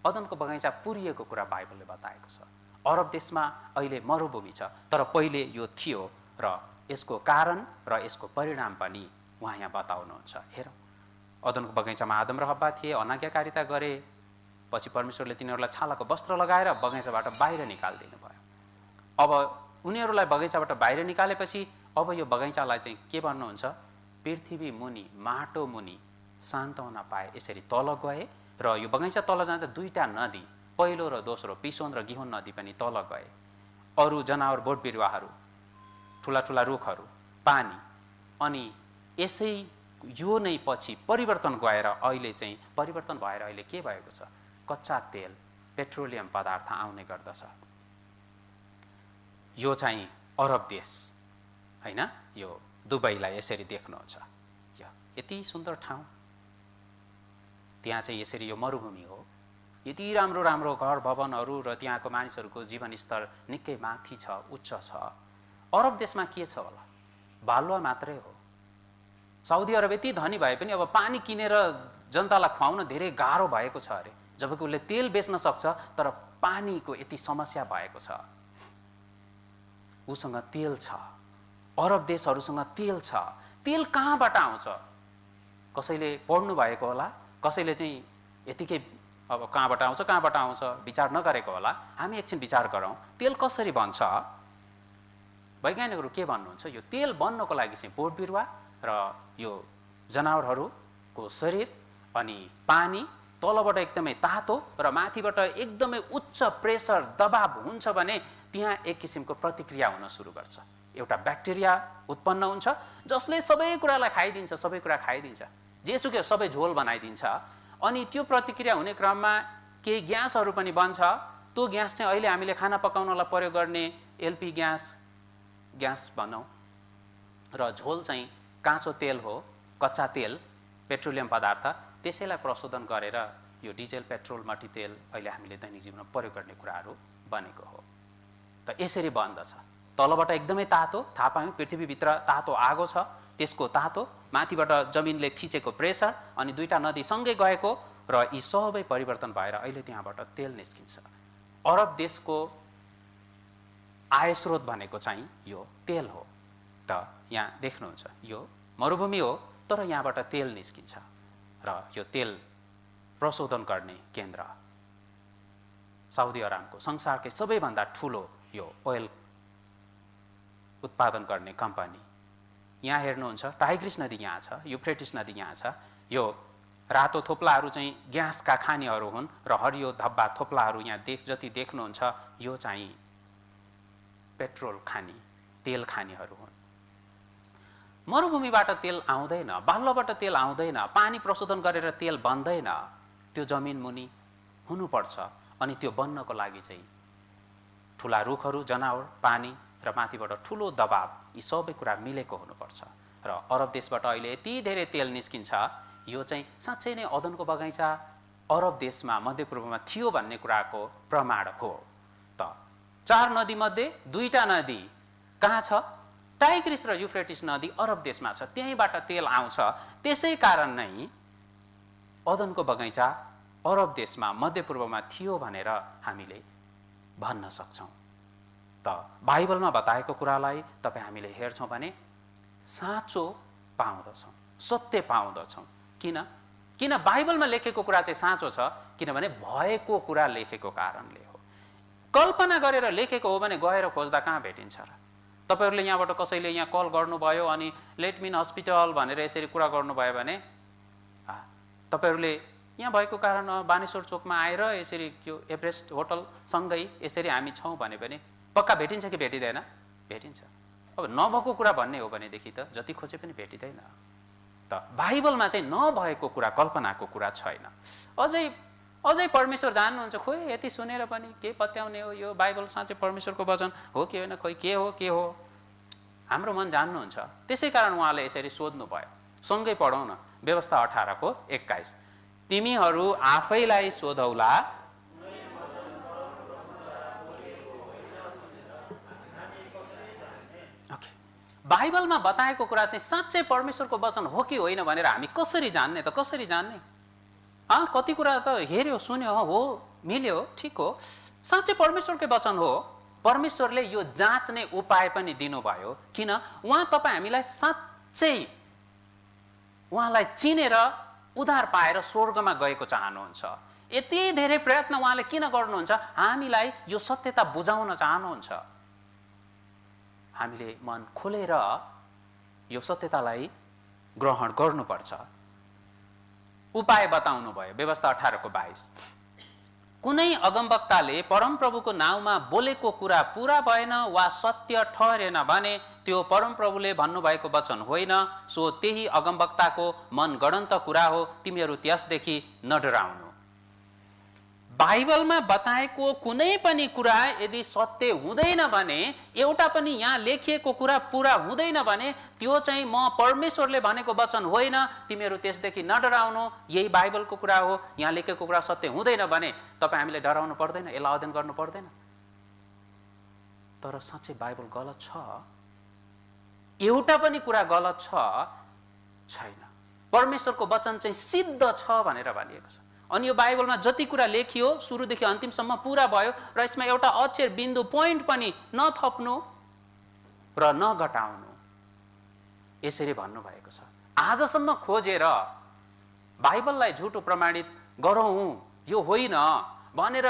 अदनको बगैँचा पुरिएको कुरा बाइबलले बताएको छ। अरब देशमा अहिले मरुभूमि छ, तर पहिले यो थियो र यसको कारण र यसको परिणाम पनि उहाँ यहाँ बताउनुहुन्छ। हेरौँ, अदनको बगैँचामा आदम र हव्वा थिए, अनाज्ञाकारिता गरे, पछि परमेश्वरले तिनीहरूलाई छालाको वस्त्र लगाएर बगैँचाबाट बाहिर निकालिदिनु भयो। अब उनीहरूलाई बगैँचाबाट बाहिर निकालेपछि अब यो बगैँचालाई चाहिँ के भन्नुहुन्छ? पृथ्वी मुनि, माटो मुनि सान्तवना पाए। यसरी तल गए र यो बगैँचा तल जाँदा 2टा नदी, पहिलो र दोस्रो, पिसोन र गिहोन नदी पनि तल गए। अरू जनावर, बोट बिरुवाहरू, ठुला ठुला रुखहरू, पानी, अनि यसै यो नै पछि परिवर्तन गएर अहिले चाहिँ परिवर्तन भएर अहिले के भएको छ? कच्चा तेल, पेट्रोलियम पदार्थ आउने गर्दछ। यो चाहिँ अरब देश होइन, यो दुबईलाई यसरी देख्नुहुन्छ। यो यति सुन्दर ठाउँ, त्यहाँ चाहिँ यसरी यो मरुभूमि हो। यति राम्रो राम्रो घर भवनहरू र त्यहाँको मानिसहरूको जीवनस्तर निकै माथि छ, उच्च छ। अरब देशमा के छ होला? बालुवा मात्रै हो। साउदी अरब यति धनी भए पनि अब पानी किनेर जनतालाई खुवाउन धेरै गाह्रो भएको छ अरे, जबकि उसले तेल बेच्न सक्छ तर पानीको यति समस्या भएको छ। उसँग तेल छ, अरब देशहरूसँग तेल छ। तेल कहाँबाट आउँछ? कसैले पढ्नु भएको होला, कसैले चाहिँ यतिकै अब कहाँबाट आउँछ विचार नगरेको होला। हामी एकछिन विचार गरौँ, तेल कसरी बन्छ? वैज्ञानिकहरू के भन्नुहुन्छ? यो तेल बन्नको लागि चाहिँ बोट बिरुवा र यो जनावरहरूको शरीर अनि पानी तलबाट एकदमै तातो र माथिबाट एकदमै उच्च प्रेसर दबाव हुन्छ भने त्यहाँ एक किसिमको प्रतिक्रिया हुन सुरु गर्छ। एउटा ब्याक्टेरिया उत्पन्न हुन्छ जसले सबै कुरालाई खाइदिन्छ, सबै कुरा खाइदिन्छ, जेसुकै सबै झोल बनाइदिन्छ। अनि त्यो प्रतिक्रिया हुने क्रममा केही ग्यासहरू पनि बन्छ। त्यो ग्यास चाहिँ अहिले हामीले खाना पकाउनलाई प्रयोग गर्ने एलपी ग्यास भनौँ, र झोल चाहिँ काँचो तेल हो, कच्चा तेल, पेट्रोलियम पदार्थ। त्यसैलाई प्रशोधन गरेर यो डिजेल, पेट्रोल, मट्टी तेल अहिले हामीले दैनिक जीवनमा प्रयोग गर्ने कुराहरू बनेको हो। त यसरी बन्दछ। तलबाट एकदमै तातो, थाहा पायौँ पृथ्वीभित्र तातो आगो छ, त्यसको तातो माथिबाट जमिनले थिचेको प्रेसर अनि दुईटा नदी सँगै गएको र यी सबै परिवर्तन भएर अहिले त्यहाँबाट तेल निस्किन्छ। अरब देशको आय स्रोत भनेको चाहिँ यो तेल हो। त यहाँ देख्नुहुन्छ यो मरुभूमि हो तर यहाँबाट तेल निस्किन्छ र यो तेल प्रशोधन गर्ने केन्द्र साउदी अरामको संसारकै सबैभन्दा ठुलो यो ओइल उत्पादन गर्ने कम्पनी। यहाँ हेर्नुहुन्छ टाइग्रिस नदी यहाँ छ, युफ्रेटिस नदी यहाँ छ। यो रातो थोप्लाहरू चाहिँ ग्यासका खानीहरू हुन् र हरियो धब्बा थोप्लाहरू यहाँ जति देख्नुहुन्छ यो चाहिँ पेट्रोल खानी, तेल खानीहरू हुन्। मरुभूमिबाट तेल आउँदैन, बालुवाबाट तेल आउँदैन, पानी प्रशोधन गरेर तेल बन्दैन। त्यो जमिन मुनि हुनुपर्छ अनि त्यो बन्नको लागि चाहिँ ठुला रुखहरू, जनावर, पानी र माथिबाट ठुलो दबाव, यी सबै कुरा मिलेको हुनुपर्छ। र अरब देशबाट अहिले यति धेरै तेल निस्किन्छ, यो चाहिँ साँच्चै नै अदनको बगैँचा अरब देशमा, मध्यपूर्वमा थियो भन्ने कुराको प्रमाण हो। त 4 नदीमध्ये 2टा नदी कहाँ छ? टाइग्रिस र युफ्रेटिस नदी अरब देशमा छ, त्यहीँबाट तेल आउँछ। त्यसै कारण नै अदनको बगैँचा अरब देशमा, मध्यपूर्वमा थियो भनेर हामीले भन्न सक्छौँ। त बाइबलमा बताएको कुरालाई तपाईँ हामीले हेर्छौँ भने साँचो पाउँदछौँ, सत्य पाउँदछौँ। किन बाइबलमा लेखेको कुरा चाहिँ साँचो छ? किनभने भएको कुरा लेखेको कारणले हो। कल्पना गरेर लेखेको हो भने गएर खोज्दा कहाँ भेटिन्छ र? तपाईँहरूले यहाँबाट कसैले यहाँ कल गर्नुभयो अनि लेटमिन हस्पिटल भनेर यसरी कुरा गर्नुभयो भने तपाईँहरूले यहाँ भएको कारण बानेश्वर चोकमा आएर यसरी यो एभरेस्ट होटलसँगै यसरी हामी छौँ भने पनि पक्का भेटिन्छ कि भेटिँदैन? भेटिन्छ। अब नभएको कुरा भन्ने हो भनेदेखि त जति खोजे पनि भेटिँदैन। त बाइबलमा चाहिँ नभएको कुरा, कल्पनाको कुरा छैन। अझै परमेश्वर जान्नुहुन्छ, खोइ यति सुनेर पनि के पत्याउने हो? यो बाइबल साँच्चै परमेश्वरको वचन हो कि होइन? खोइ के हो? हाम्रो मन जान्नुहुन्छ। त्यसै कारण उहाँले यसरी सोध्नु भयो। सँगै पढौँ न, व्यवस्था 18 को 21। तिमीहरू आफैलाई सोधौला, बाइबलमा बताएको कुरा चाहिँ साँच्चै परमेश्वरको वचन हो कि होइन भनेर हामी कसरी जान्ने त? कसरी जान्ने? कति कुरा त हेऱ्यो, सुन्यो, हो, मिल्यो, ठिक हो, साँच्चै परमेश्वरकै वचन हो। परमेश्वरले यो जाँच्ने उपाय पनि दिनुभयो। किन? उहाँ तपाईँ हामीलाई साँच्चै उहाँलाई चिनेर उद्धार पाएर स्वर्गमा गएको चाहनुहुन्छ। यति धेरै प्रयत्न उहाँले किन गर्नुहुन्छ? हामीलाई यो सत्यता बुझाउन चाहनुहुन्छ। हामीले मन खोलेर यो सत्यतालाई ग्रहण गर्नुपर्छ। उपाय बताउनु भयो व्यवस्था 18 को 22। कुनै अगमवक्ताले परमप्रभुको नाउँमा बोलेको कुरा पूरा भएन वा सत्य ठहरेन भने त्यो परमप्रभुले भन्नुभएको वचन होइन, सो त्यही अगमवक्ताको मनगढन्त कुरा हो, तिमीहरू त्यसदेखि नडराउनु। बाइबलमा बताएको कुनै पनि कुरा यदि सत्य हुँदैन भने, एउटा पनि यहाँ लेखिएको कुरा पूरा हुँदैन भने त्यो चाहिँ म परमेश्वरले भनेको वचन होइन, तिमीहरू त्यसदेखि नडराउनु, यही बाइबलको कुरा हो, यहाँ लेखेको कुरा सत्य हुँदैन भने तपाईँ हामीले डराउनु पर्दैन, यसलाई अध्ययन गर्नु पर्दैन। तर साँच्चै बाइबल गलत छ? एउटा पनि कुरा गलत छैन। परमेश्वरको वचन चाहिँ सिद्ध छ भनेर भनिएको छ। अनि यो बाइबलमा जति कुरा लेखियो सुरुदेखि अन्तिमसम्म पुरा भयो र यसमा एउटा अक्षर बिन्दु पोइन्ट पनि नथप्नु र नघटाउनु, यसरी भन्नुभएको छ। आजसम्म खोजेर बाइबललाई झुटो प्रमाणित गरौँ, यो होइन भनेर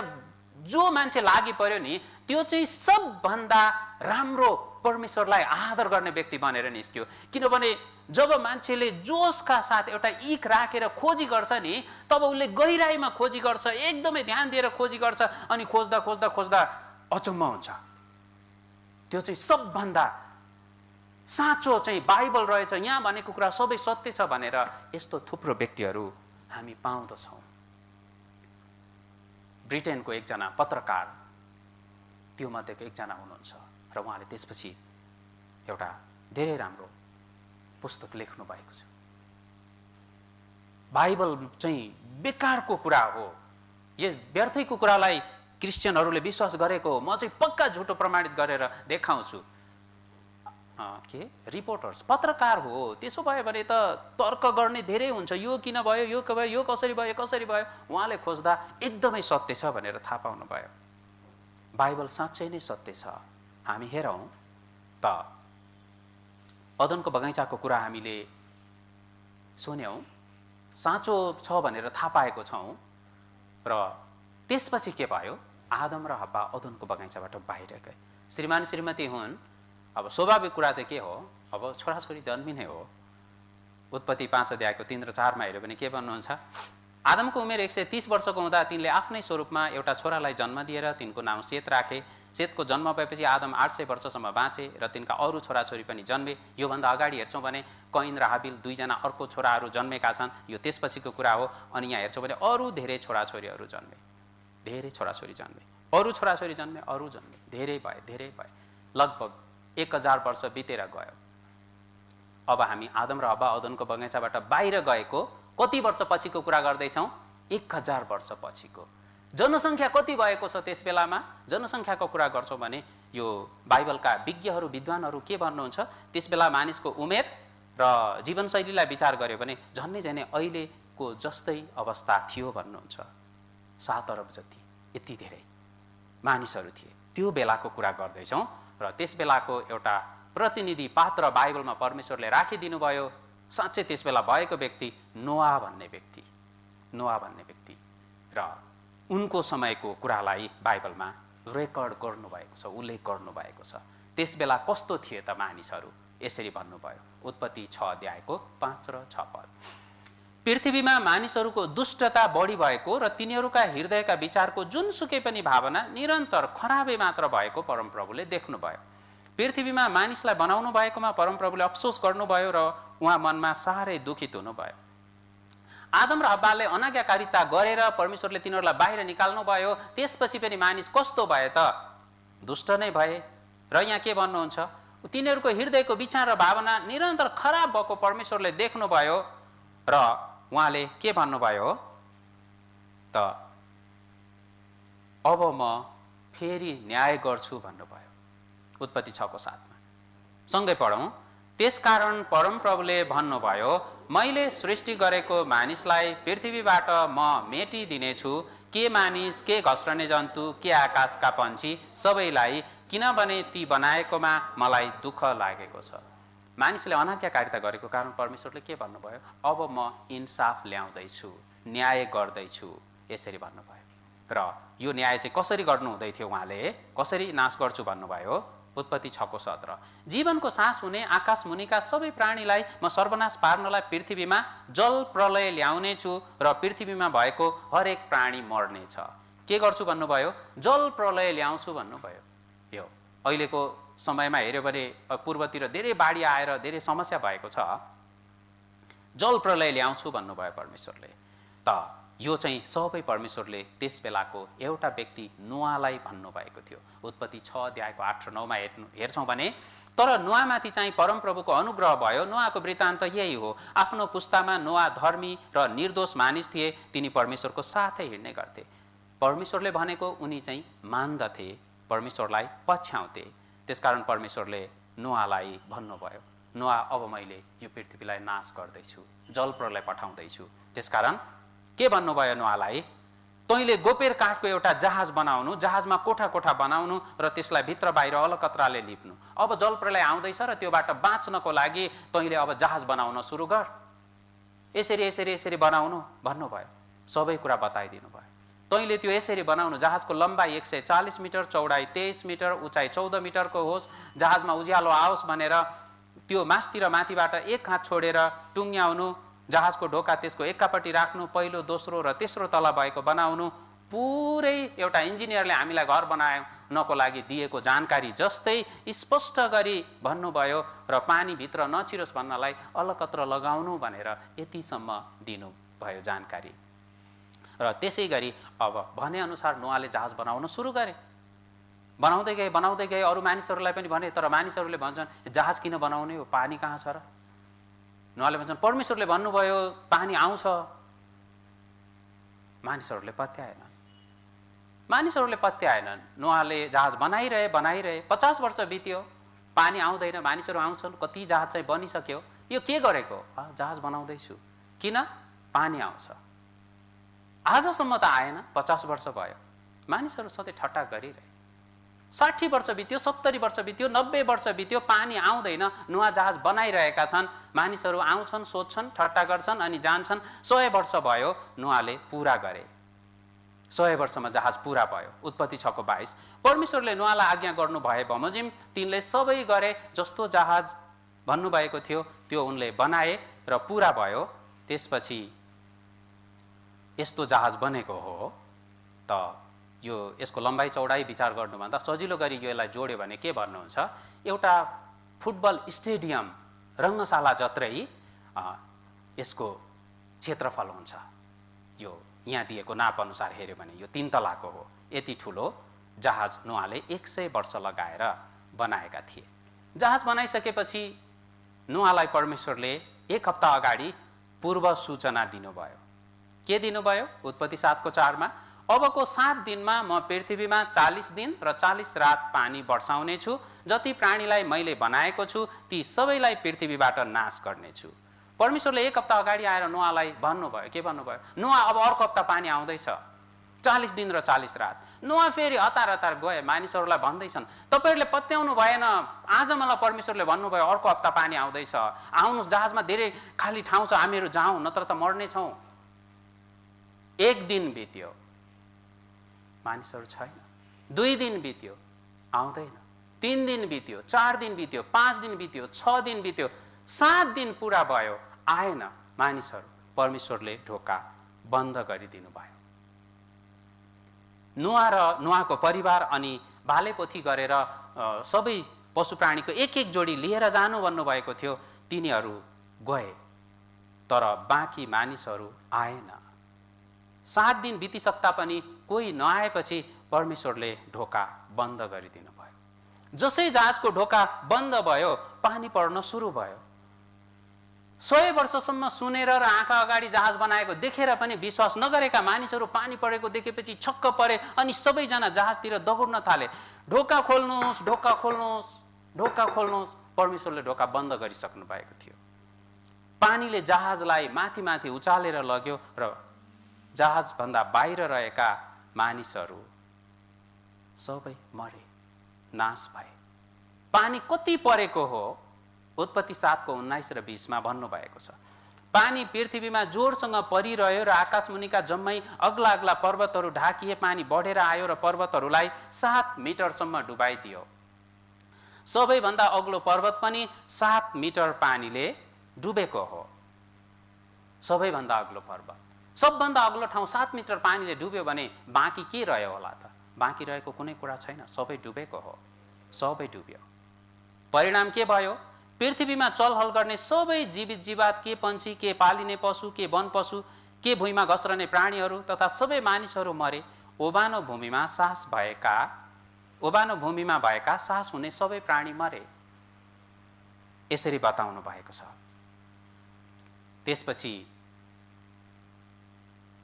जो मान्छे लागि पर्यो नि, त्यो चाहिँ सबभन्दा राम्रो परमेश्वरलाई आदर गर्ने व्यक्ति बनेर निस्क्यो। किनभने जब मान्छेले जोसका साथ एउटा इख राखेर खोजी गर्छ नि, तब उसले गहिराईमा खोजी गर्छ, एकदमै ध्यान दिएर खोजी गर्छ, अनि खोज्दा खोज्दा खोज्दा अचम्म हुन्छ। त्यो चाहिँ सबभन्दा साँचो चाहिँ बाइबल रहेछ, यहाँ भनेको कुरा सबै सत्य छ भनेर यस्तो थुप्रो व्यक्तिहरू हामी पाउँदछौँ। ब्रिटेनको एकजना पत्रकार त्यो मध्येको एकजना हुनुहुन्छ र उहाँले त्यसपछि एउटा धेरै राम्रो पुस्तक लेख्नु भएको छ। बाइबल चाहिँ बेकारको कुरा हो, यस व्यर्थैको कुरालाई क्रिस्चियनहरूले विश्वास गरेको हो, म चाहिँ पक्का झुटो प्रमाणित गरेर देखाउँछु। के रिपोर्टर्स, पत्रकार हो, त्यसो भयो भने त तर्क गर्ने धेरै हुन्छ, यो किन भयो, यो के भयो, यो कसरी भयो, कसरी भयो। उहाँले खोज्दा एकदमै सत्य छ भनेर थाहा पाउनु भयो। बाइबल साँच्चै नै सत्य छ। हामी हेरौँ त अदनको बगैँचाको कुरा हामीले सुन्यौँ, साँचो छ भनेर थाहा पाएको छौँ, र त्यसपछि के भयो, आदम र हव्वा अदनको बगैँचाबाट बाहिर गए। श्रीमान श्रीमती हुन्, अब स्वाभाविक कुरा चाहिँ के हो, अब छोराछोरी जन्मिने हो। उत्पत्ति 5 अध्यायको 3 र 4 हेऱ्यो भने के भन्नुहुन्छ, आदमको उमेर 130 वर्षको हुँदा तिनले आफ्नै स्वरूपमा एउटा छोरालाई जन्म दिएर तिनको नाम सेत राखे। सेतको जन्म भएपछि आदम 800 वर्षसम्म बाँचे र तिनका अरू छोराछोरी पनि जन्मे। योभन्दा अगाडि हेर्छौँ भने कैन र हाबिल दुईजना अर्को छोराहरू जन्मेका छन्, यो त्यसपछिको कुरा हो। अनि यहाँ हेर्छौँ भने अरू धेरै छोराछोरीहरू जन्मे, धेरै छोराछोरी जन्मे, अरू छोराछोरी जन्मे, अरू जन्मे, धेरै भए, लगभग 1000 वर्ष बितेर गयो। अब हामी आदम र हव्वा अदनको बगैँचाबाट बाहिर गएको कति वर्ष पछिको कुरा गर्दैछौँ, 1000 वर्ष पछिको। जनसङ्ख्या कति भएको छ त्यस बेलामा, जनसङ्ख्याको कुरा गर्छौँ भने यो बाइबलका विज्ञहरू विद्वानहरू के भन्नुहुन्छ, त्यस बेला मानिसको उमेर र जीवनशैलीलाई विचार गर्यो भने झन्नै झन्नै अहिलेको जस्तै अवस्था थियो भन्नुहुन्छ। 7 अरब जति, यति धेरै मानिसहरू थिए, त्यो बेलाको कुरा गर्दैछौँ। र त्यस बेलाको एउटा प्रतिनिधि पात्र बाइबलमा परमेश्वरले राखिदिनु भयो। साँच्चै त्यस बेला भएको व्यक्ति नोआ भन्ने व्यक्ति, र उनको समयको कुरालाई बाइबलमा रेकर्ड गर्नुभएको छ, उल्लेख गर्नुभएको छ। त्यस बेला कस्तो थिए त मानिसहरू, यसरी भन्नुभयो उत्पत्ति 6 अध्यायको 5 र 6 पद। पृथ्वीमा मानिसहरूको दुष्टता बढी भएको र तिनीहरूका हृदयका विचारको जुनसुकै पनि भावना निरन्तर खराबे मात्र भएको परमप्रभुले देख्नुभयो। पृथ्वीमा मानिसलाई बनाउनु भएकोमा परमप्रभुले अफसोस गर्नुभयो र उहाँ मनमा साह्रै दुखित हुनुभयो। आदम र हव्वाले अनाज्ञाकारिता गरेर परमेश्वरले तिनीहरूलाई बाहिर निकाल्नुभयो। त्यसपछि पनि मानिस कस्तो भए त, दुष्ट नै भए। र यहाँ के भन्नुहुन्छ, तिनीहरूको हृदयको विचार र भावना निरन्तर खराब भएको परमेश्वरले देख्नुभयो र उहाँले के भन्नुभयो त, अब म फेरि न्याय गर्छु भन्नुभयो उत्पत्ति 6:7। सँगै पढौँ, त्यसकारण परमप्रभुले भन्नुभयो, मैले सृष्टि गरेको मानिसलाई पृथ्वीबाट म मेटिदिनेछु, के मानिस, के घस्रने जन्तु, के आकाशका पन्छी, सबैलाई, किनभने ती बनाएकोमा मलाई दुःख लागेको छ। मानिसले अनाज्ञाकारिता गरेको कारण परमेश्वरले के भन्नुभयो, अब म इन्साफ ल्याउँदैछु, न्याय गर्दैछु, यसरी भन्नुभयो। र यो न्याय चाहिँ कसरी गर्नु हुँदै थियो, उहाँले कसरी नाश गर्छु भन्नुभयो उत्पत्ति 6:17। जीवनको सास हुने आकाश मुनिका सबै प्राणीलाई म सर्वनाश पार्नलाई पृथ्वीमा जल प्रलय ल्याउने छु र पृथ्वीमा भएको हरेक प्राणी मर्नेछ। के गर्छु भन्नुभयो, जल प्रलय ल्याउँछु भन्नुभयो। यो अहिलेको समयमा हेऱ्यो भने पूर्वतिर धेरै बाढी आएर धेरै समस्या भएको छ, जल प्रलय ल्याउँछु भन्नुभयो परमेश्वरले। त यो चाहिँ सबै परमेश्वरले त्यस बेलाको एउटा व्यक्ति नोआलाई भन्नुभएको थियो। उत्पत्ति 6 अध्यायको 8 र 9 हेर्छौँ भने, तर नोआमाथि चाहिँ परमप्रभुको अनुग्रह भयो। नोआको वृत्तान्त यही हो। आफ्नो पुस्तामा नोआ धर्मी र निर्दोष मानिस थिए, तिनी परमेश्वरको साथै हिँड्ने गर्थे। परमेश्वरले भनेको उनी चाहिँ मान्दथे, परमेश्वरलाई पछ्याउँथे। त्यसकारण परमेश्वरले नोआलाई भन्नुभयो, नोआ अब मैले यो पृथ्वीलाई नाश गर्दैछु, जलप्रलय पठाउँदैछु। त्यसकारण के भन्नुभयो नोआलाई? तैँले गोपेर काठको एउटा जहाज बनाउनु, जहाजमा कोठा कोठा बनाउनु र त्यसलाई भित्र बाहिर अलकत्राले लिप्नु। अब जलप्रलय आउँदैछ र त्योबाट बाँच्नको लागि तैँले अब जहाज बनाउन सुरु गर, यसरी यसरी यसरी बनाउनु भन्नुभयो। सबै कुरा बताइदिनु भयो। तैँले त्यो यसरी बनाउनु, जहाजको लम्बाइ 140 मिटर, चौडाइ 23 मिटर, उचाइ 14 मिटरको होस्, जहाजमा उज्यालो आओस् भनेर त्यो मास्तिर माथिबाट एक हात छोडेर टुङ्ग्याउनु, जहाजको ढोका त्यसको एकापट्टि राख्नु, पहिलो दोस्रो र तेस्रो तला भएको बनाउनु। पुरै एउटा इन्जिनियरले हामीलाई घर बनाउनको लागि दिएको जानकारी जस्तै स्पष्ट गरी भन्नुभयो र पानीभित्र नछिरोस् भन्नलाई अलकत्र लगाउनु भनेर यतिसम्म दिनुभयो जानकारी। र त्यसै गरी अब भनेअनुसार नोआले जहाज बनाउन सुरु गरे। बनाउँदै गए। अरू मानिसहरूलाई पनि भने, तर मानिसहरूले भन्छन् जहाज किन बनाउने हो, पानी कहाँ छ र? नोआले भन्छन् परमेश्वरले भन्नुभयो पानी आउँछ। मानिसहरूले पत्याएनन्। नोआले जहाज बनाइरहे 50 वर्ष बित्यो, पानी आउँदैन, मानिसहरू आउँछन्, कति जहाज चाहिँ बनिसक्यो। यो के गरेको? जहाज बनाउँदैछु। किन? पानी आउँछ। आजसम्म त आएन, 50 वर्ष भयो। मानिसहरू सधैँ ठट्टा गरिरहे। 60 वर्ष बित्यो, 70 वर्ष बित्यो, 90 वर्ष बित्यो, पानी आउँदैन। नोआ जहाज बनाइरहेका छन्, मानिसहरू आउँछन्, सोध्छन्, ठट्टा गर्छन् अनि जान्छन्। 100 वर्ष भयो, नोआले पुरा गरे। 100 वर्षमा जहाज पुरा भयो। उत्पत्ति 6:22। परमेश्वरले नोआलाई आज्ञा गर्नु भए बमोजिम तिनले सबै गरे, जस्तो जहाज भन्नुभएको थियो त्यो उनले बनाए र पुरा भयो। त्यसपछि यस्तो जहाज बनेको हो त यसको लम्बाइ चौडाइ विचार गर्नुभन्दा सजिलो गरी यसलाई जोड्यो भने के भन्नुहुन्छ? एउटा फुटबल स्टेडियम, रङ्गशाला जत्रै यसको क्षेत्रफल हुन्छ। यो यहाँ दिएको नाप अनुसार हेऱ्यो भने यो 3 तलाको हो। यति ठुलो जहाज नोआले 100 वर्ष लगाएर बनाएका थिए। जहाज बनाइसकेपछि नोआलाई परमेश्वरले 1 हप्ता अगाडि पूर्व सूचना दिनुभयो। के दिनुभयो? उत्पत्ति 7:4 अबको 7 दिनमा म पृथ्वीमा 40 दिन र 40 रात पानी बर्साउने छु। जति प्राणीलाई मैले बनाएको छु ती सबैलाई पृथ्वीबाट नाश गर्नेछु। परमेश्वरले 1 हप्ता अगाडि आएर नोआलाई भन्नुभयो। के भन्नुभयो? नोआ अब अर्को हप्ता पानी आउँदैछ, 40 दिन र 40 रात। नोआ फेरि हतार गए, मानिसहरूलाई भन्दैछन् तपाईँहरूले पत्याउनु भएन, आज मलाई परमेश्वरले भन्नुभयो अर्को हप्ता पानी आउँदैछ, आउनुहोस्, जहाजमा धेरै खाली ठाउँ छ, हामीहरू जाउँ, नत्र त मर्नेछौँ। 1 दिन बित्यो, मानिसहरू छैन। 2 दिन बित्यो, आउँदैन। 3 दिन बित्यो, 4 दिन बित्यो, 5 दिन बित्यो, 6 दिन बित्यो, 7 दिन पुरा भयो, आएन मानिसहरू। परमेश्वरले ढोका बन्द गरिदिनु भयो। नोआ र नोआको परिवार अनि भालेपोथी गरेर सबै पशु प्राणीको एक जोडी लिएर जानु भन्नुभएको थियो। तिनीहरू गए, तर बाँकी मानिसहरू आएन। 7 दिन बितिसक्दा पनि कोही नआएपछि परमेश्वरले ढोका बन्द गरिदिनु भयो। जसै जहाजको ढोका बन्द भयो, पानी पर्न सुरु भयो। 100 वर्षसम्म सुनेर र आँखा अगाडि जहाज बनाएको देखेर पनि विश्वास नगरेका मानिसहरू पानी परेको देखेपछि छक्क परे अनि सबैजना जहाजतिर दौड्न थाले। ढोका खोल्नुहोस्, ढोका खोल्नुहोस्, ढोका खोल्नुहोस्। परमेश्वरले ढोका बन्द गरिसक्नु भएको थियो। पानीले जहाजलाई माथि माथि उचालेर लग्यो र जहाजभन्दा बाहिर रहेका मानिसहरू सबै मरे, नाश भए। पानी कति परेको हो? उत्पत्ति 7:19 र 20 भन्नुभएको छ। पानी पृथ्वीमा जोडसँग परिरह्यो र आकाशमुनिका जम्मै अग्ला अग्ला पर्वतहरू ढाकिए। पानी बढेर आयो र पर्वतहरूलाई 7 मिटरसम्म डुबाइदियो। सबैभन्दा अग्लो पर्वत पनि 7 मिटर पानीले डुबेको हो। सबैभन्दा अग्लो पर्वत, सबभन्दा अग्लो ठाउँ 7 मिटर पानीले डुब्यो भने बाँकी के रह्यो होला त? बाँकी रहेको कुनै कुरा छैन, सबै डुबेको हो, सबै डुब्यो। परिणाम के भयो? पृथ्वीमा चलहल गर्ने सबै जीवित जीवात, के पंक्षी, के पालिने पशु, के वन पशु, के भुइँमा घस्रने प्राणीहरू तथा सबै मानिसहरू मरे। ओबानो भूमिमा भएका सास हुने सबै प्राणी मरे। यसरी बताउनु भएको छ। त्यसपछि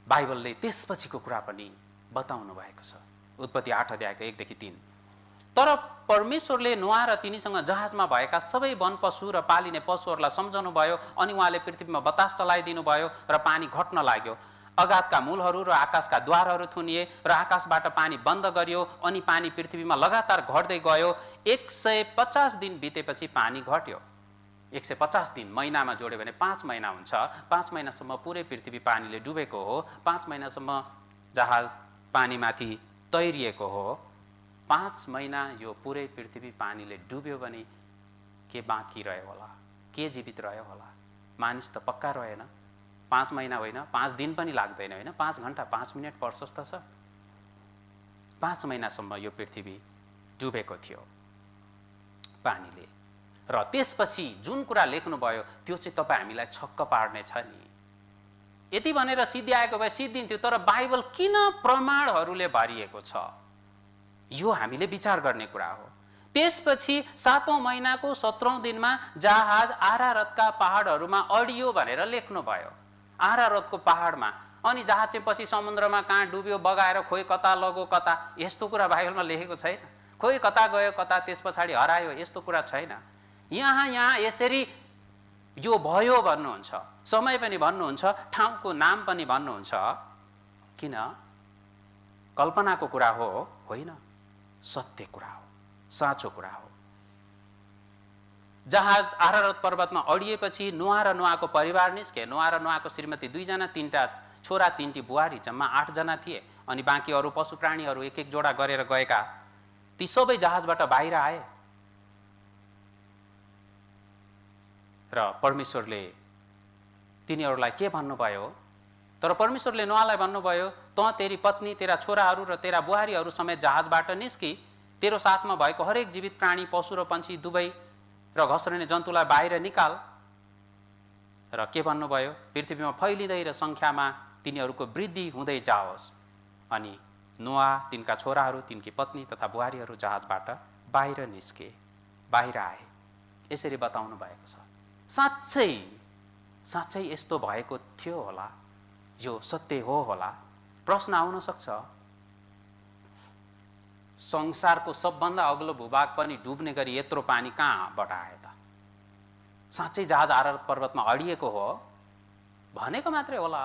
बाइबलले त्यसपछिको कुरा पनि बताउनु भएको छ। उत्पत्ति 8:1-3। तर परमेश्वरले नोआ र तिनीसँग जहाजमा भएका सबै वन पशु र पालिने पशुहरूलाई सम्झाउनु भयो अनि उहाँले पृथ्वीमा बतास चलाइदिनु भयो र पानी घट्न लाग्यो। अगाधका मूलहरू र आकाशका द्वारहरू थुनिए र आकाशबाट पानी बन्द गरियो अनि पानी पृथ्वीमा लगातार घट्दै गयो। 150 दिन बितेपछि पानी घट्यो। 150 दिन महिनामा जोड्यो भने 5 महिना हुन्छ। 5 महिनासम्म पुरै पृथ्वी पानीले डुबेको हो। 5 महिनासम्म जहाज पानीमाथि तैरिएको हो। 5 महिना यो पुरै पृथ्वी पानीले डुब्यो भने के बाँकी रह्यो होला, के जीवित रह्यो होला? मानिस त पक्का रहेन। 5 महिना होइन, 5 दिन पनि लाग्दैन होइन, 5 घन्टा 5 मिनट प्रशस्त छ। 5 महिनासम्म यो पृथ्वी डुबेको थियो पानीले। र त्यसपछि जुन कुरा लेख्नुभयो त्यो चाहिँ तपाईँ हामीलाई छक्क पार्ने छ नि। यति भनेर सिद्ध्याएको भए सिद्धिन्थ्यो, तर बाइबल किन प्रमाणहरूले भरिएको छ यो हामीले विचार गर्ने कुरा हो। त्यसपछि 7औं महिनाको 17औं दिनमा जहाज आरारतका पहाडहरूमा अडियो भनेर लेख्नुभयो। आरारतको पहाडमा। अनि जहाज चाहिँ पछि समुद्रमा कहाँ डुब्यो बगाएर खोइ कता लगो कता, यस्तो कुरा बाइबलमा लेखेको छैन। खोइ कता गयो कता, त्यस पछाडि हरायो, यस्तो कुरा छैन। यहाँ यसरी यो भयो भन्नुहुन्छ, समय पनि भन्नुहुन्छ, ठाउँको नाम पनि भन्नुहुन्छ। किन? कल्पनाको कुरा हो? होइन, सत्य कुरा हो, साँचो कुरा हो। जहाज आरारत पर्वतमा अडिएपछि नोआ र नोआको परिवार निस्के। नोआ र नोआको श्रीमती 2 जना, 3टा छोरा 3टी बुहारी, जम्मा 8 जना थिए। अनि बाँकी अरू पशु प्राणीहरू एक एक जोडा गरेर गएका ती सबै जहाजबाट बाहिर आए। र परमेश्वरले तिनीहरूलाई के भन्नुभयो? तर परमेश्वरले नोआलाई भन्नुभयो, तँ तेरी पत्नी, तेरा छोराहरू र तेरा बुहारीहरू समेत जहाजबाट निस्की, तेरो साथमा भएको हरेक जीवित प्राणी, पशु र पन्छी दुवै र घस्रने जन्तुलाई बाहिर निकाल। र के भन्नुभयो? पृथ्वीमा फैलिँदै र सङ्ख्यामा तिनीहरूको वृद्धि हुँदै जाओस्। अनि नोआ, तिनका छोराहरू, तिनकी पत्नी तथा बुहारीहरू जहाजबाट बाहिर निस्के, बाहिर आए। यसरी बताउनु भएको छ। साँच्चै यस्तो भएको थियो होला? यो सत्य हो होला? प्रश्न आउन सक्छ। संसारको सबभन्दा अग्लो भूभाग पनि डुब्ने गरी यत्रो पानी कहाँबाट आयो त? साँच्चै जहाज आरारत पर्वतमा अडिएको हो भनेको मात्रै होला?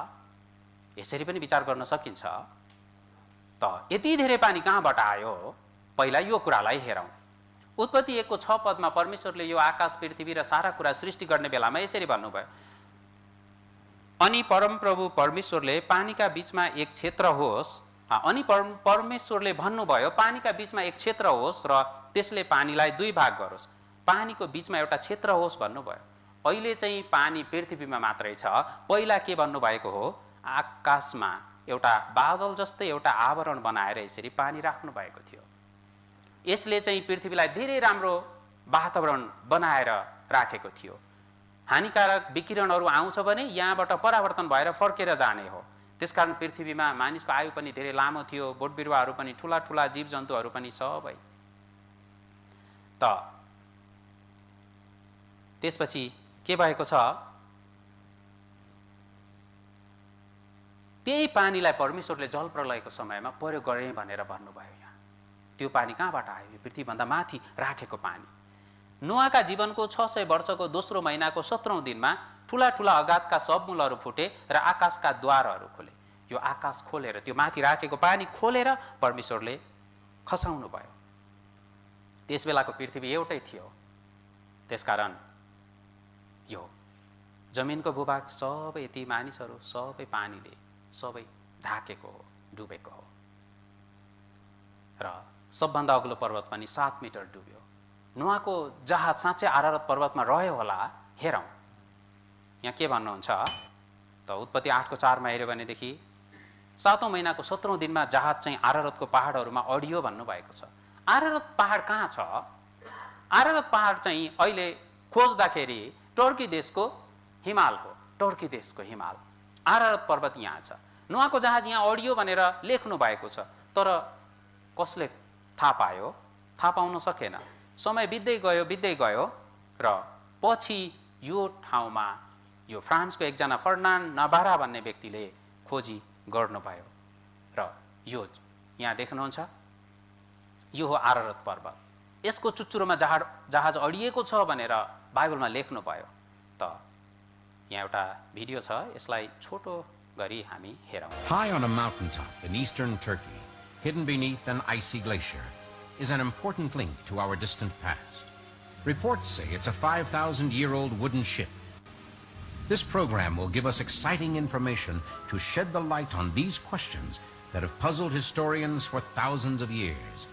यसरी पनि विचार गर्न सकिन्छ। त यति धेरै पानी कहाँबाट आयो? पहिला यो कुरालाई हेरौँ। उत्पत्ति 1को 6 पदमा परमेश्वरले यो आकाश, पृथ्वी र सारा कुरा सृष्टि गर्ने बेलामा यसरी भन्नुभयो, अनि परमप्रभु परमेश्वरले पानीका बीचमा एक क्षेत्र होस्। अनि परमेश्वरले भन्नुभयो पानीका बीचमा एक क्षेत्र होस् र त्यसले पानीलाई 2 भाग गरोस्। पानीको बीचमा एउटा क्षेत्र होस् भन्नुभयो। अहिले चाहिँ पानी पृथ्वीमा मात्रै छ। पहिला के भन्नुभएको हो? आकाशमा एउटा बादल जस्तै एउटा आवरण बनाएर यसरी पानी राख्नु भएको थियो। यसले चाहिँ पृथ्वीलाई धेरै राम्रो वातावरण बनाएर राखेको थियो। हानिकारक विकिरणहरू आउँछ भने यहाँबाट परावर्तन भएर फर्केर जाने हो। त्यसकारण पृथ्वीमा मानिसको आयु पनि धेरै लामो थियो। बोट बिरुवाहरू पनि, ठुला ठुला जीवजन्तुहरू पनि सबै। त त्यसपछि के भएको छ? त्यही पानीलाई परमेश्वरले जल प्रलयको समयमा प्रयोग गरे भनेर भन्नुभयो। यहाँ त्यो पानी कहाँबाट आयो? पृथ्वीभन्दा माथि राखेको पानी। नोआका जीवनको 600 वर्षको दोस्रो महिनाको 17औं दिनमा ठुला ठुला अगाधका सब मूलहरू फुटे र आकाशका द्वारहरू खोले। यो आकाश खोलेर, त्यो माथि राखेको पानी खोलेर परमेश्वरले खसाउनु भयो। त्यस बेलाको पृथ्वी एउटै थियो। त्यसकारण यो जमिनको भूभाग सबै, यति मानिसहरू सबै पानीले सबै ढाकेको हो, डुबेको हो। र सबभन्दा अग्लो पर्वत पनि 7 मिटर डुब्यो। नोआको जहाज साँच्चै आरारत पर्वतमा रह्यो होला? हेरौँ यहाँ के भन्नुहुन्छ त। उत्पत्ति 8को 4मा हेऱ्यो भनेदेखि 7औं महिनाको 17औं दिनमा जहाज चाहिँ आरारतको पहाडहरूमा अडियो भन्नुभएको छ। आरारत पहाड कहाँ छ? आरारत पहाड चाहिँ अहिले खोज्दाखेरि टर्की देशको हिमाल हो। टर्की देशको हिमाल। आरारत पर्वत यहाँ छ। नोआको जहाज यहाँ अडियो भनेर लेख्नु भएको छ। तर कसले थाहा पायो? थाहा पाउन सकेन। समय बित्दै गयो र पछि यो ठाउँमा यो फ्रान्सको एकजना फर्नान्ड नभारा भन्ने व्यक्तिले खोजी गर्नुभयो। र यो यहाँ देख्नुहुन्छ, यो हो आरारत पर्वत। यसको चुच्चुरोमा जहाज अडिएको छ भनेर बाइबलमा लेख्नु भयो। त यहाँ एउटा भिडियो छ, यसलाई छोटो गरी हामी हेरौँ। High on a mountaintop in eastern Turkey, hidden beneath an icy glacier, is an important link to our distant past. Reports say it's a 5,000-year-old wooden ship. This program will give us exciting information to shed the light on these questions that have puzzled historians for thousands of years.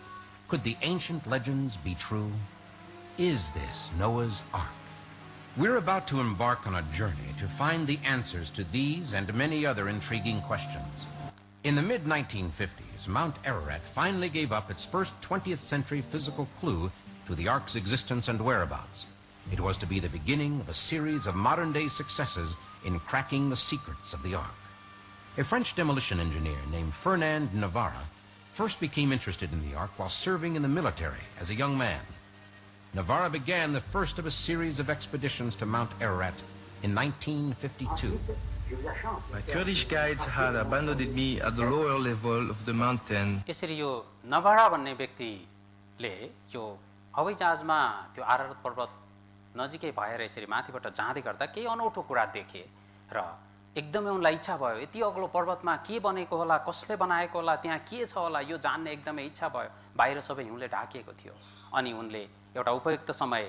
Could the ancient legends be true? Is this Noah's Ark? We're about to embark on a journey to find the answers to these and many other intriguing questions. In the mid-1950s, Mount Ararat finally gave up its first 20th century physical clue to the Ark's existence and whereabouts. It was to be the beginning of a series of modern-day successes in cracking the secrets of the Ark. A French demolition engineer named Fernand Navarra first became interested in the Ark while serving in the military as a young man. Navarra began the first of a series of expeditions to Mount Ararat in 1952. My Kurdish guides had abandoned me at the lower level of the mountain. यसरी यो नभारा भन्ने व्यक्तिले यो हवाई जहाजमा त्यो आरारत पर्वत नजिकै भएर यसरी माथिबाट जाँदै गर्दा केही अनौठो कुरा देखे र एकदमै उनलाई इच्छा भयो, यति अग्लो पर्वतमा के बनेको होला, कसले बनाएको होला, त्यहाँ के छ होला, यो जान्ने एकदमै इच्छा भयो। बाहिर सबै हिउँले ढाकिएको थियो। अनि उनले एउटा उपयुक्त समय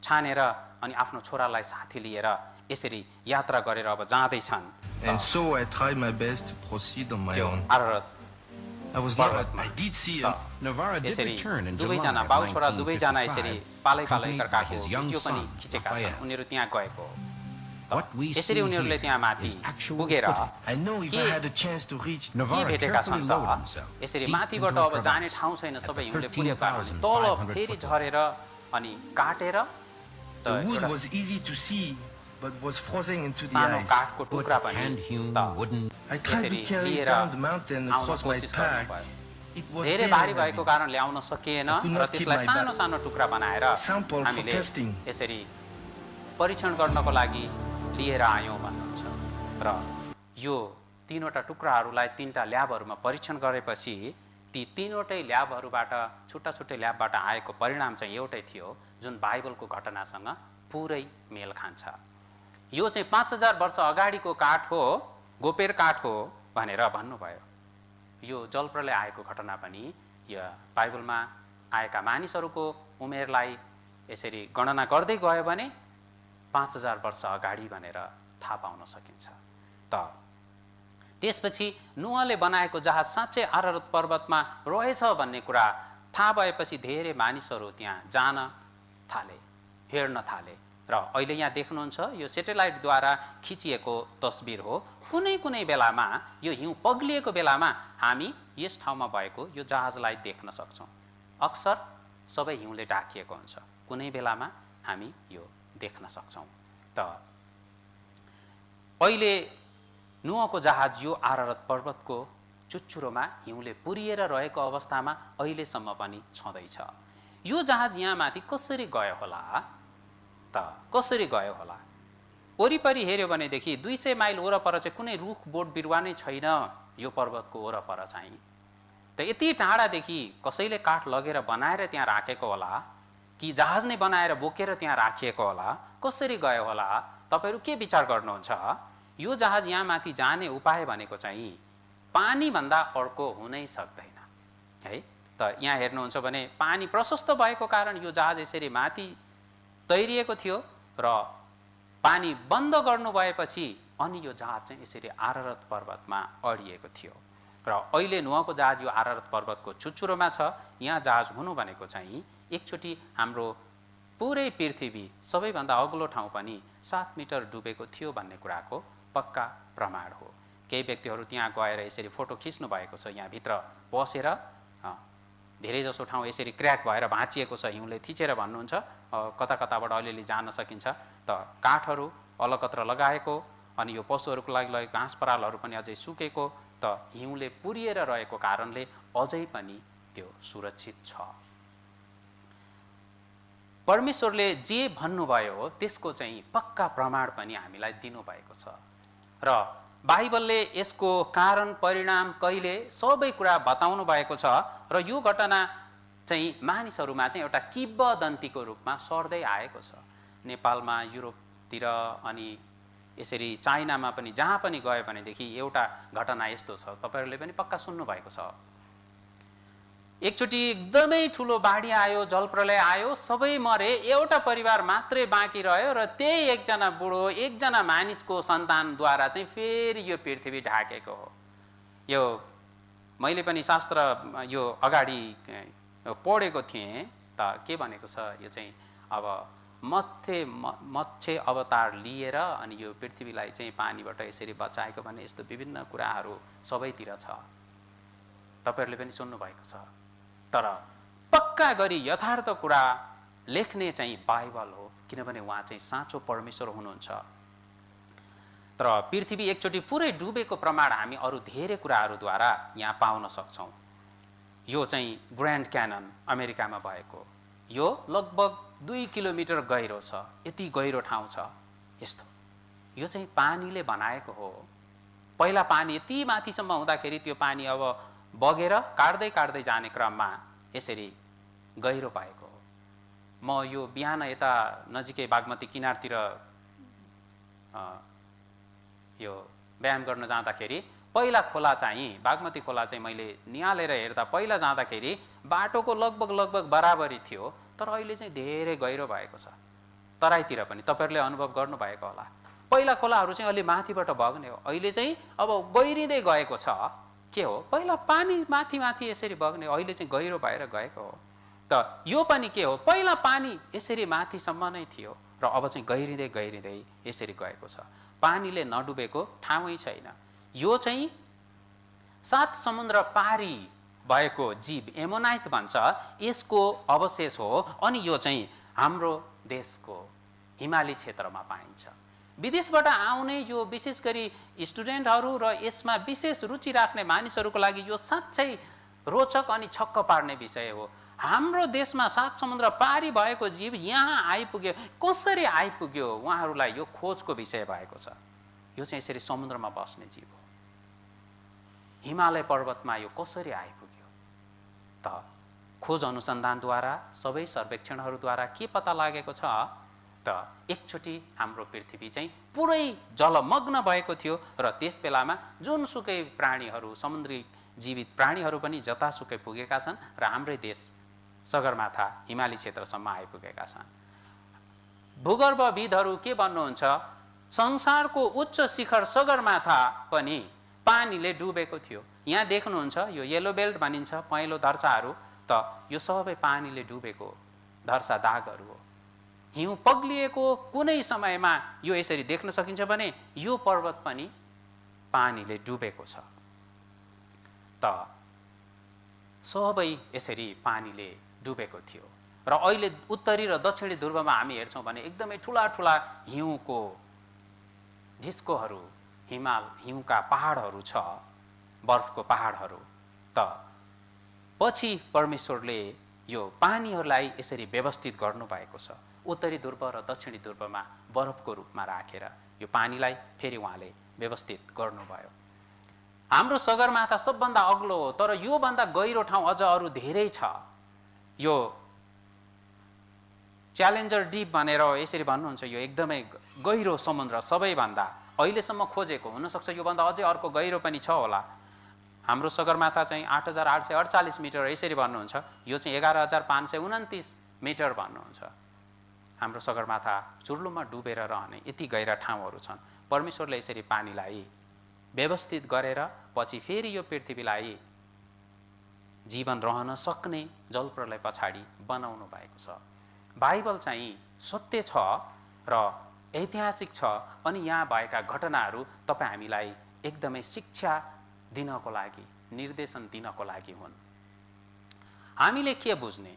छानेर अनि आफ्नो छोरालाई साथी लिएर यसरी यात्रा गरेर अब जाँदैछन्। And so I tried my best to proceed on my own. I was not, I did see him. Navarra did return in July of दुवैजना बाउ छोरा दुवैजना यसरी 1955, पालै accompanied by कर्काको his young video पनि son, खिचेका छन्। Raphael. उनीहरू त्यहाँ गएको। What we see यसरी उनीहरूले त्यहाँ here माथि is actual पुगेर footage. I know if I had a chance to reach के Navarra भेटेका carefully छन् lowered त himself यसरी deep माथिबाट into a अब जाने crevasse ठाउँ छैन, at सबै the हिउँले पुगेको कारण 13,500 तल फेरि foot झरेर अनि काटेर the wood was easy to see, but was frozen into the सानो ice. काठको टुक्रा पनि hand-hewn wooden. I tried to यसरी carry it लिएर down the mountain आउन across my कोसिस pack. गर्नुभयो। It was धेरै very भारी heavy. भएको कारण ल्याउन सकिएन could र not keep त्यसलाई my सानो back. सानो टुक्रा बनाएर Sample for हामीले testing. यसरी परीक्षण गर्नको लागि लिएर आयौँ भन्नुहुन्छ। र यो तीनवटा टुक्राहरूलाई तीनटा ल्याबहरूमा परीक्षण गरेपछि ती तीनवटै ल्याबहरूबाट छुट्टा छुट्टै ल्याबबाट आएको परिणाम चाहिँ एउटै थियो, जुन बाइबलको घटनासँग पुरै मेल खान्छ। यो चाहिँ 5000 वर्ष अगाडिको काठ हो, गोपेर काठ हो भनेर भन्नुभयो। यो जलप्रलय आएको घटना पनि यो बाइबलमा आएका मानिसहरूको उमेरलाई यसरी गणना गर्दै गयो भने 5000 वर्ष अगाडि भनेर थाहा पाउन सकिन्छ। त त्यसपछि नुहले बनाएको जहाज साँच्चै आरारत पर्वतमा रहेछ भन्ने कुरा थाहा भएपछि धेरै मानिसहरू त्यहाँ जान थाले, हेर्न थाले। र अहिले यहाँ देख्नुहुन्छ यो सेटेलाइटद्वारा खिचिएको तस्बिर हो। कुनै कुनै बेलामा यो हिउँ पग्लिएको बेलामा हामी यस ठाउँमा भएको यो जहाजलाई देख्न सक्छौँ। अक्सर सबै हिउँले ढाकिएको हुन्छ, कुनै बेलामा हामी यो देख्न सक्छौँ। त अहिले नुहको जहाज यो आरारत पर्वतको चुच्चुरोमा हिउँले पुरिएर रहेको अवस्थामा अहिलेसम्म पनि छँदैछ। यो जहाज यहाँ माथि कसरी गयो होला त? कसरी गयो होला? वरिपरि हेऱ्यो भनेदेखि 200 माइल वरपर चाहिँ कुनै रुख बोट बिरुवा नै छैन यो पर्वतको वरपर चाहिँ। त यति टाढादेखि कसैले काठ लगेर बनाएर त्यहाँ राखेको होला कि जहाज नै बनाएर बोकेर त्यहाँ राखिएको होला? कसरी गयो होला? तपाईहरु के विचार गर्नुहुन्छ? यो जहाज यहाँ माथि जाने उपाय भनेको चाहिँ पानी भन्दा अर्को हुनै सक्दैन है। त यहाँ हेर्नुहुन्छ भने पानी प्रशस्त भएको कारण यो जहाज यसरी माथि तैरिएको थियो र पानी बन्द गर्नु भएपछि अनि यो जहाज चाहिँ यसरी आरारत पर्वतमा अडिएको थियो। र अहिले नुहको जहाज यो आरारत पर्वतको चुच्चुरोमा छ। यहाँ जहाज हुनु भनेको चाहिँ एकचोटि हाम्रो पुरै पृथ्वी सबैभन्दा अग्लो ठाउँ पनि 7 मिटर डुबेको थियो भन्ने कुराको पक्का प्रमाण हो। केही व्यक्तिहरू त्यहाँ गएर यसरी फोटो खिच्नु भएको छ। यहाँ भित्र पसेर धेरै जसो ठाउँ यसरी क्र्याक भएर भाँचिएको छ, हिउँले थिचेर भन्नुहुन्छ। कता कताबाट अलिअलि जान सकिन्छ। त काठहरू अलकत्र लगाएको अनि यो पशुहरूको लागि लगेको घाँस परालहरू पनि अझै सुकेको, त हिउँले पुरिएर रहेको कारणले अझै पनि त्यो सुरक्षित छ। परमेश्वरले जे भन्नुभयो त्यसको चाहिँ पक्का प्रमाण पनि हामीलाई दिनुभएको छ र बाइबलले यसको कारण परिणाम कहिले सबै कुरा बताउनु भएको छ। र यो घटना चाहिँ मानिसहरूमा चाहिँ एउटा किंवदन्तीको रूपमा सर्दै आएको छ। नेपालमा, युरोपतिर अनि यसरी चाइनामा पनि जहाँ पनि गयो भनेदेखि एउटा घटना यस्तो छ, तपाईहरूले पनि पक्का सुन्नुभएको छ। एकचोटि एकदमै ठुलो बाढी आयो, जलप्रलय आयो, सबै मरे, एउटा परिवार मात्रै बाँकी रह्यो र त्यही एकजना बुढो, एकजना मानिसको सन्तानद्वारा चाहिँ फेरि यो पृथ्वी ढाकेको हो। यो मैले पनि शास्त्र यो अगाडि पढेको थिएँ त के भनेको छ, यो चाहिँ अब मत्स्य अवतार लिएर अनि यो पृथ्वीलाई चाहिँ पानीबाट यसरी बचाएको भन्ने यस्तो विभिन्न कुराहरू सबैतिर छ, तपाईहरूले पनि सुन्नुभएको छ। तर पक्का गरी यथार्थ कुरा लेख्ने चाहिँ बाइबल हो, किनभने उहाँ चाहिँ साँचो परमेश्वर हुनुहुन्छ। तर पृथ्वी एकचोटि पुरै डुबेको प्रमाण हामी अरू धेरै कुराहरूद्वारा यहाँ पाउन सक्छौँ। यो चाहिँ ग्रान्ड क्यानन अमेरिकामा भएको, यो लगभग 2 किलोमिटर गहिरो छ, यति गहिरो ठाउँ छ यस्तो। यो चाहिँ पानीले बनाएको हो। पहिला पानी यति माथिसम्म हुँदाखेरि त्यो पानी अब बगेर काट्दै काट्दै जाने क्रममा यसरी गहिरो भएको हो। म यो बिहान यता नजिकै बागमती किनारतिर यो व्यायाम गर्न जाँदाखेरि पहिला खोला चाहिँ बागमती खोला चाहिँ मैले निहालेर हेर्दा पहिला जाँदाखेरि बाटोको लगभग बराबरी थियो, तर अहिले चाहिँ धेरै गहिरो भएको छ। तराईतिर पनि तपाईहरूले अनुभव गर्नुभएको होला, पहिला खोलाहरू चाहिँ अलि माथिबाट बग्ने हो, अहिले चाहिँ अब गहिरिँदै गएको छ। के हो, पहिला पानी माथि माथि यसरी बग्ने, अहिले चाहिँ गहिरो भएर गएको हो। त यो पनि के हो, पहिला पानी यसरी माथिसम्म नै थियो र अब चाहिँ गहिरिँदै गहिरिँदै यसरी गएको छ। पानीले नडुबेको ठाउँै छैन। यो चाहिँ 7 समुद्र पारी भएको जीव एमोनाइट भन्छ, यसको अवशेष हो। अनि यो चाहिँ हाम्रो देशको हिमाली क्षेत्रमा पाइन्छ। विदेशबाट आउने यो विशेष गरी स्टुडेन्टहरू र यसमा विशेष रुचि राख्ने मानिसहरूको लागि यो साँच्चै रोचक अनि छक्क पार्ने विषय हो। हाम्रो देशमा 7 समुद्र पारी भएको जीव यहाँ आइपुग्यो, कसरी आइपुग्यो, उहाँहरूलाई यो खोजको विषय भएको छ। यो चाहिँ यसरी समुद्रमा बस्ने जीव हो। हिमालय पर्वतमा यो कसरी आइपुग्यो त खोज अनुसन्धानद्वारा, सबै सर्वेक्षणहरूद्वारा के पत्ता लागेको छ त एकचोटि हाम्रो पृथ्वी चाहिँ पुरै जलमग्न भएको थियो र त्यस बेलामा जुनसुकै प्राणीहरू, समुद्री जीवित प्राणीहरू पनि जतासुकै पुगेका छन् र हाम्रै देश सगरमाथा हिमाली क्षेत्रसम्म आइपुगेका छन्। भूगर्भविदहरू के भन्नुहुन्छ, संसारको उच्च शिखर सगरमाथा पनि पानीले डुबेको थियो। यहाँ देख्नुहुन्छ यो येलो बेल्ट भनिन्छ पहेँलो धर्साहरू, त यो सबै पानीले डुबेको धर्सा दागहरू हो। हिउँ पग्लिएको कुनै समयमा यो यसरी देख्न सकिन्छ भने यो पर्वत पनि पानीले डुबेको छ। त सबै यसरी पानीले डुबेको थियो र अहिले उत्तरी र दक्षिणी ध्रुवमा हामी हेर्छौँ भने एकदमै ठुला ठुला हिउँको ढिस्कोहरू, हिउँका पहाडहरू छ, बर्फको पहाडहरू। त पछि परमेश्वरले यो पानीहरूलाई यसरी व्यवस्थित गर्नुभएको छ। उत्तरी ध्रुव र दक्षिणी ध्रुवमा बरफको रूपमा राखेर यो पानीलाई फेरि उहाँले व्यवस्थित गर्नुभयो। हाम्रो सगरमाथा सबभन्दा अग्लो हो, तर योभन्दा गहिरो ठाउँ अझ अरू धेरै छ। यो च्यालेन्जर डिप भनेर यसरी भन्नुहुन्छ, यो एकदमै गहिरो समुद्र सबैभन्दा अहिलेसम्म खोजेको, हुनसक्छ योभन्दा अझै अर्को गहिरो पनि छ होला। हाम्रो सगरमाथा चाहिँ 8848 मिटर यसरी भन्नुहुन्छ, यो चाहिँ 11529 मिटर भन्नुहुन्छ। हाम्रो सगरमाथा चुर्लुममा डुबेर रहने यति गहिरा ठाउँहरू छन्। परमेश्वरले यसरी पानीलाई व्यवस्थित गरेर पछि फेरि यो पृथ्वीलाई जीवन रहन सक्ने जलप्रलय पछाडि बनाउनु भएको छ। बाइबल चाहिँ सत्य छ र ऐतिहासिक छ, अनि यहाँ भएका घटनाहरू तपाईँ हामीलाई एकदमै शिक्षा दिनको लागि, निर्देशन दिनको लागि हुन्। हामीले के बुझ्ने,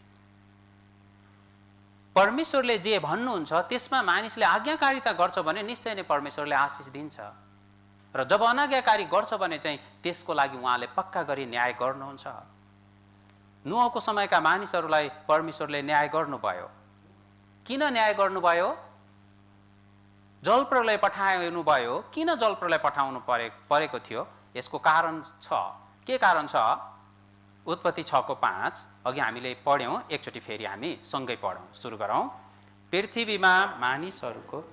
परमेश्वरले जे भन्नुहुन्छ त्यसमा मानिसले आज्ञाकारिता गर्छ भने निश्चय नै परमेश्वरले आशिष दिन्छ, र जब अनाज्ञाकारी गर्छ भने चाहिँ त्यसको लागि उहाँले पक्का गरी न्याय गर्नुहुन्छ। नोहको समयका मानिसहरूलाई परमेश्वरले न्याय गर्नुभयो। किन न्याय गर्नुभयो? जलप्रलय पठाउनुभयो। किन जलप्रलय पठाउनु परेको थियो? यसको कारण छ। के कारण छ? उत्पत्ति 6:5 अघि हामीले पढ्यौँ, एकचोटि फेरि हामी सँगै पढौँ, सुरु गरौँ। पृथ्वीमा मानिसहरूको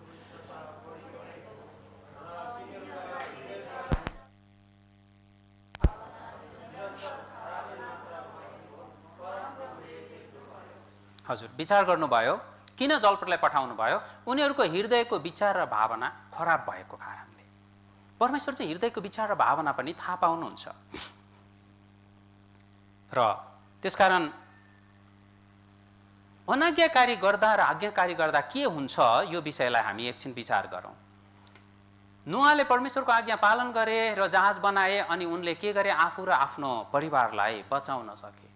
हजुर विचार गर्नुभयो किन जलप्रलय पठाउनु भयो? उनीहरूको हृदयको विचार र भावना खराब भएको कारणले। परमेश्वर चाहिँ हृदयको विचार र भावना पनि थाहा पाउनुहुन्छ र त्यसकारण अनाज्ञाकारी गर्दा र आज्ञाकारी गर्दा के हुन्छ यो विषयलाई हामी एकछिन विचार गरौँ। नोआले परमेश्वरको आज्ञा पालन गरे र जहाज बनाए अनि उनले के गरे? आफू र आफ्नो परिवारलाई बचाउन सके।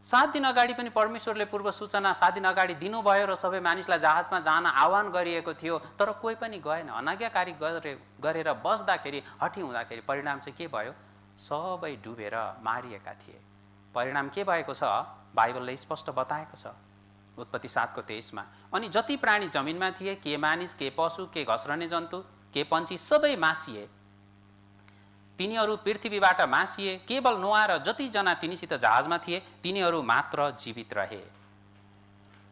7 दिन अगाडि पनि परमेश्वरले पूर्व सूचना 7 दिन अगाडि दिनुभयो र सबै मानिसलाई जहाजमा जान आह्वान गरिएको थियो, तर कोही पनि गएन। अनाज्ञाकारी गरेर बस्दाखेरि हठी हुँदाखेरि परिणाम चाहिँ के भयो? सबै डुबेर मारिएका थिए। परिणाम के भएको छ? बाइबलले स्पष्ट बताएको छ उत्पत्ति 7:23 अनि जति प्राणी जमिनमा थिए, के मानिस, के पशु, के घस्रने जन्तु, के पन्छी, सबै मासिए। तिनीहरू पृथ्वीबाट मासिए। केवल नोआ र जतिजना तिनीसित जहाजमा थिए तिनीहरू मात्र जीवित रहे।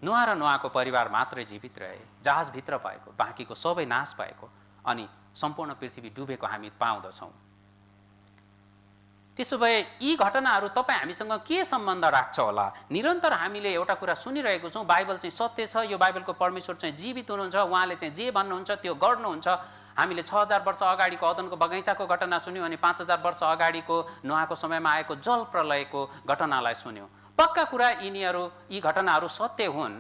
नोआ र नोआको परिवार मात्रै जीवित रहे। जहाजभित्र भएको, बाँकीको सबै नाश भएको अनि सम्पूर्ण पृथ्वी डुबेको हामी पाउँदछौँ। त्यसो भए यी घटनाहरू तपाईँ हामीसँग के सम्बन्ध राख्छ होला? निरन्तर हामीले एउटा कुरा सुनिरहेको छौँ, बाइबल चाहिँ सत्य छ, यो बाइबलको परमेश्वर चाहिँ जीवित हुनुहुन्छ, उहाँले चाहिँ जे भन्नुहुन्छ त्यो गर्नुहुन्छ। हामीले 6000 वर्ष अगाडिको अदनको बगैँचाको घटना सुन्यौँ अनि 5000 वर्ष अगाडिको नोआको समयमा आएको जल प्रलयको घटनालाई सुन्यौँ। पक्का कुरा यी घटनाहरू सत्य हुन्,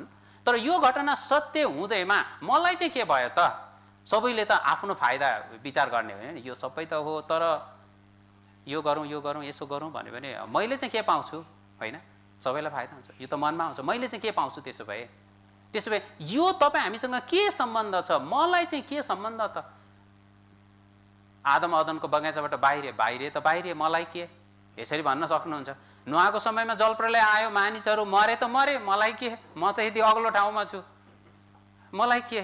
तर यो घटना सत्य हुँदैमा मलाई चाहिँ के भयो त? सबैले त आफ्नो फाइदा विचार गर्ने होइन, यो सबै त हो, तर यो गरौँ यसो गरौँ भन्यो भने मैले चाहिँ के पाउँछु? होइन, सबैलाई फाइदा हुन्छ, यो त मनमा आउँछ, मैले चाहिँ के पाउँछु? त्यसो भए यो तपाईँ हामीसँग के सम्बन्ध छ? मलाई चाहिँ के सम्बन्ध त? आदम अदनको बगैँचाबाट बाहिरिए त बाहिरिए, मलाई के? यसरी भन्न सक्नुहुन्छ। नोआको समयमा जलप्रलय आयो, मानिसहरू मरे त मरे, मलाई के? म त यति अग्लो ठाउँमा छु, मलाई के?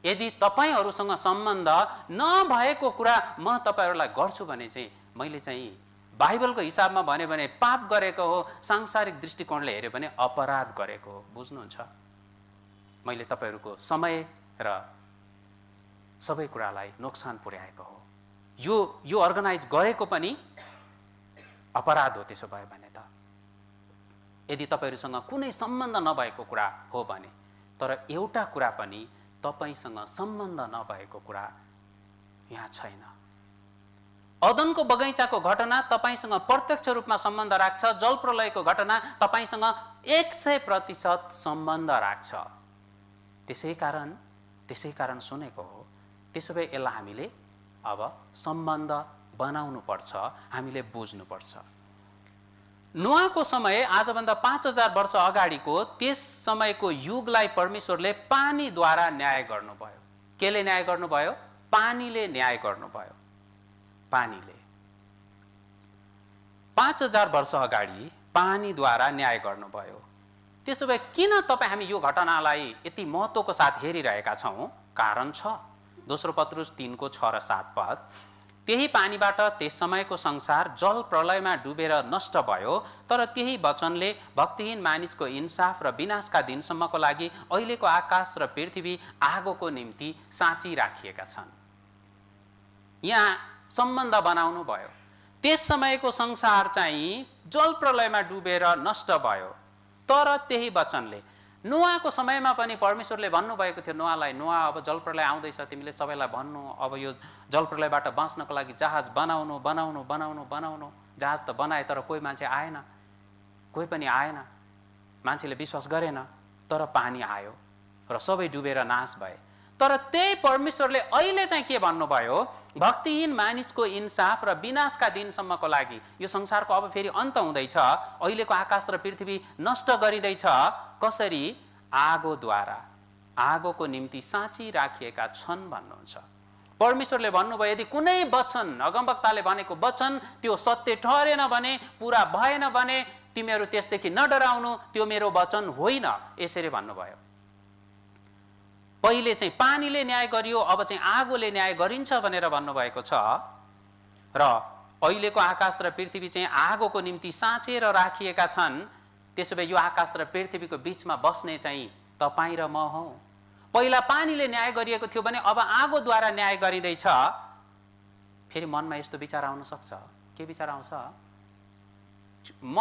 यदि तपाईँहरूसँग सम्बन्ध नभएको कुरा म तपाईँहरूलाई गर्छु भने चाहिँ मैले चाहिँ बाइबलको हिसाबमा भन्यो भने पाप गरेको हो, सांसारिक दृष्टिकोणले हेऱ्यो भने अपराध गरेको हो। बुझ्नुहुन्छ? मैले तपाईँहरूको समय र सबै कुरालाई नोक्सान पुर्याएको हो। यो अर्गनाइज गरेको पनि अपराध हो। त्यसो भयो भने त यदि तपाईँहरूसँग कुनै सम्बन्ध नभएको कुरा हो भने, तर एउटा कुरा पनि तपाईँसँग सम्बन्ध नभएको कुरा यहाँ छैन। अदनको बगैँचाको घटना तपाईँसँग प्रत्यक्ष रूपमा सम्बन्ध राख्छ, जलप्रलयको घटना तपाईँसँग 100% सम्बन्ध राख्छ। त्यसै कारण सुनेको हो। त्यसो भए यसलाई हामीले अब सम्बन्ध बनाउनु पर्छ, हामीले बुझ्नुपर्छ। नोआको समय आजभन्दा 5000 वर्ष अगाडिको त्यस समयको युगलाई परमेश्वरले पानीद्वारा न्याय गर्नुभयो। केले न्याय गर्नुभयो? पानीले न्याय गर्नुभयो। पानीले 5000 वर्ष अगाडि पानीद्वारा न्याय गर्नुभयो। त्यसो भए किन तपाईँ हामी यो घटनालाई यति महत्त्वको साथ हेरिरहेका छौँ? कारण छ। दोस्रो पत्रुस 3:6 र 7 पद, त्यही पानीबाट त्यस समयको संसार जल प्रलयमा डुबेर नष्ट भयो, तर त्यही वचनले भक्तिहीन मानिसको इन्साफ र विनाशका दिनसम्मको लागि अहिलेको आकाश र पृथ्वी आगोको निम्ति साँची राखिएका छन्। यहाँ सम्बन्ध बनाउनु भयो। त्यस समयको संसार चाहिँ जल प्रलयमा डुबेर नष्ट भयो, तर त्यही वचनले नोआको समयमा पनि परमेश्वरले भन्नुभएको थियो नोआलाई, नोआ अब जलप्रलय आउँदैछ, तिमीले सबैलाई भन्नु अब यो जलप्रलयबाट बाँच्नको लागि जहाज बनाउनु बनाउनु बनाउनु बनाउनु। जहाज त बनाए तर कोही मान्छे आएन, कोही पनि आएन, मान्छेले विश्वास गरेन, तर पानी आयो र सबै डुबेर नाश भए। तर त्यही परमेश्वरले अहिले चाहिँ के भन्नुभयो? भक्तिहीन मानिसको इन्साफ र विनाशका दिनसम्मको लागि यो संसारको अब फेरि अन्त हुँदैछ, अहिलेको आकाश र पृथ्वी नष्ट गरिँदैछ। कसरी? आगोद्वारा, आगोको निम्ति साँची राखिएका छन् भन्नुहुन्छ। परमेश्वरले भन्नुभयो यदि कुनै वचन, अगमवक्ताले भनेको वचन त्यो सत्य ठहरेन भने, पुरा भएन भने तिमीहरू त्यसदेखि नडराउनु, त्यो मेरो वचन होइन, यसरी भन्नुभयो। पहिले चाहिँ पानीले न्याय गरियो, अब चाहिँ आगोले न्याय गरिन्छ भनेर भन्नुभएको छ। र अहिलेको आकाश र पृथ्वी चाहिँ आगोको निम्ति साँचेर राखिएका छन्, त्यसो भए यो आकाश र पृथ्वीको बीचमा बस्ने चाहिँ तपाईँ र म हौ। पहिला पानीले न्याय गरिएको थियो भने अब आगोद्वारा न्याय गरिँदैछ। फेरि मनमा यस्तो विचार आउन सक्छ, के विचार आउँछ? म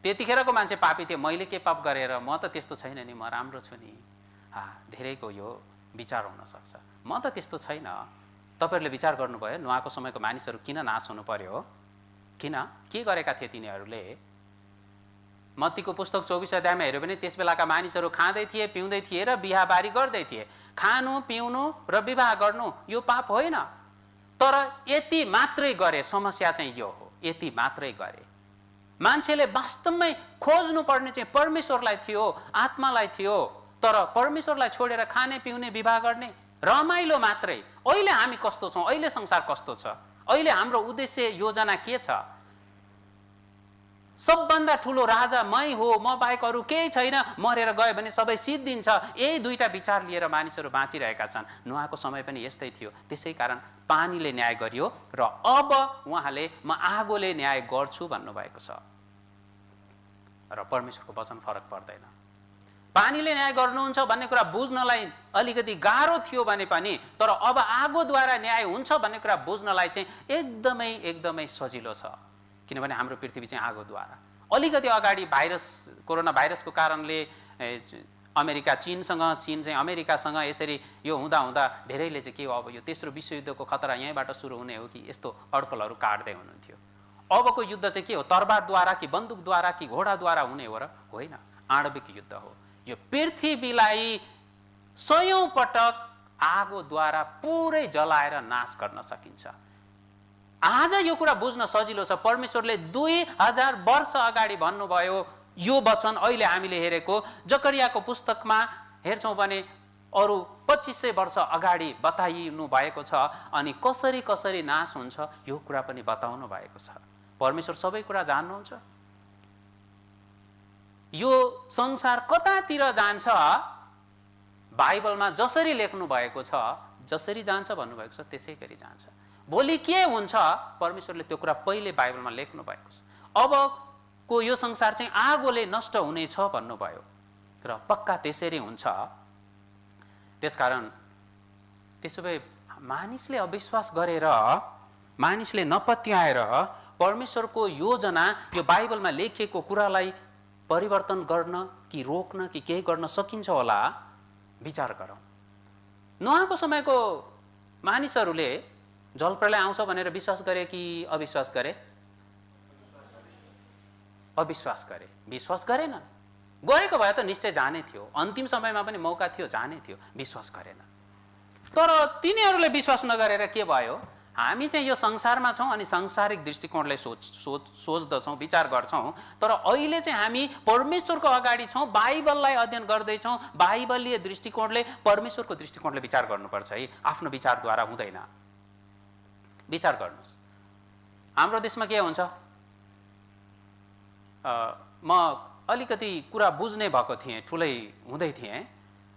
त्यतिखेरको मान्छे पापी थिएँ, मैले के पाप गरेर, म त त्यस्तो छैन नि, म राम्रो छु नि। धेरैको यो विचार हुन सक्छ, म त त्यस्तो छैन। तपाईहरुले विचार गर्नुभयो नुहाको समयको मानिसहरू किन नाश हुनु पर्यो? किन? के गरेका थिए तिनीहरूले? मत्तीको पुस्तक 24 अध्यायमा हेर्यो भने त्यस बेलाका मानिसहरू खाँदै थिए, पिउँदै थिए र बिहाबारी गर्दै थिए। खानु, पिउनु र विवाह गर्नु यो पाप होइन, तर यति मात्रै गरे। समस्या चाहिँ यो हो, यति मात्रै गरे। मान्छेले वास्तवमै खोज्नु पर्ने चाहिँ परमेश्वरलाई थियो, आत्मालाई थियो, तर परमेश्वरलाई छोडेर खाने, पिउने, विवाह गर्ने रमाइलो मात्रै। अहिले हामी कस्तो छौँ? अहिले संसार कस्तो छ? अहिले हाम्रो उद्देश्य, योजना के छ? सबभन्दा ठुलो राजा मै हो, म बाहेक अरू केही छैन, मरेर गयो भने सबै सिद्धिन्छ। यही दुईटा विचार लिएर मानिसहरू बाँचिरहेका छन्। नुहाको समय पनि यस्तै थियो। त्यसै कारण पानीले न्याय गरियो र अब उहाँले म आगोले न्याय गर्छु भन्नुभएको छ। र परमेश्वरको वचन फरक पर्दैन। पानीले न्याय गर्नुहुन्छ भन्ने कुरा बुझ्नलाई अलिकति गाह्रो थियो भने पनि, तर अब आगोद्वारा न्याय हुन्छ भन्ने कुरा बुझ्नलाई चाहिँ एकदमै एकदमै सजिलो छ। किनभने हाम्रो पृथ्वी चाहिँ आगोद्वारा। अलिकति अगाडि कोरोना भाइरसको कारणले अमेरिका चीनसँग, चीन चाहिँ अमेरिकासँग यसरी यो हुँदा धेरैले चाहिँ के हो, अब यो तेस्रो विश्वयुद्धको खतरा यहीँबाट सुरु हुने हो कि, यस्तो अड्कलहरू काट्दै हुनुहुन्थ्यो। अबको युद्ध चाहिँ के हो? तरबारद्वारा कि बन्दुकद्वारा कि घोडाद्वारा हुने हो र? होइन, आणविक युद्ध हो। यो पृथ्वीलाई सयौं पटक आगोद्वारा पुरै जलाएर नाश गर्न सकिन्छ। आज यो कुरा बुझ्न सजिलो छ। परमेश्वरले 2000 वर्ष अगाडि भन्नुभयो यो वचन। अहिले हामीले हेरेको जकरियाको पुस्तकमा हेर्छौँ भने अरू 2500 वर्ष अगाडि बताइनु भएको छ। अनि कसरी कसरी नाश हुन्छ यो कुरा पनि बताउनु भएको छ। परमेश्वर सबै कुरा जान्नुहुन्छ। यो संसार कतातिर जान्छ बाइबलमा जसरी लेख्नु भएको छ, जसरी जान्छ भन्नुभएको छ त्यसै गरी जान्छ। भोलि के हुन्छ परमेश्वरले त्यो कुरा पहिले बाइबलमा लेख्नु भएको छ। अबको यो संसार चाहिँ आगोले नष्ट हुनेछ भन्नुभयो र पक्का त्यसरी हुन्छ। त्यसकारण त्यसो भए मानिसले अविश्वास गरेर, मानिसले नपत्याएर परमेश्वरको योजना, यो बाइबलमा लेखिएको कुरालाई परिवर्तन गर्न कि रोक्न कि केही गर्न सकिन्छ होला? विचार गरौँ। नुहाको समयको मानिसहरूले जलप्रलय आउँछ भनेर विश्वास गरे कि अविश्वास गरे? अविश्वास गरे। विश्वास गरेनन्। गरेको भए त निश्चय जाने थियो, अन्तिम समयमा पनि मौका थियो, जाने थियो। विश्वास गरेन। तर तिनीहरूले विश्वास नगरेर के भयो? हामी चाहिँ यो संसारमा छौँ अनि सांसारिक दृष्टिकोणले सोच्दछौँ, विचार गर्छौँ। तर अहिले चाहिँ हामी परमेश्वरको अगाडि छौँ, बाइबललाई अध्ययन गर्दैछौँ। बाइबलीय दृष्टिकोणले, परमेश्वरको दृष्टिकोणले विचार गर्नुपर्छ है, आफ्नो विचारद्वारा हुँदैन। विचार गर्नुहोस्, हाम्रो देशमा के हुन्छ? म अलिकति कुरा बुझ्ने भएको थिएँ, ठुलै हुँदै थिएँ,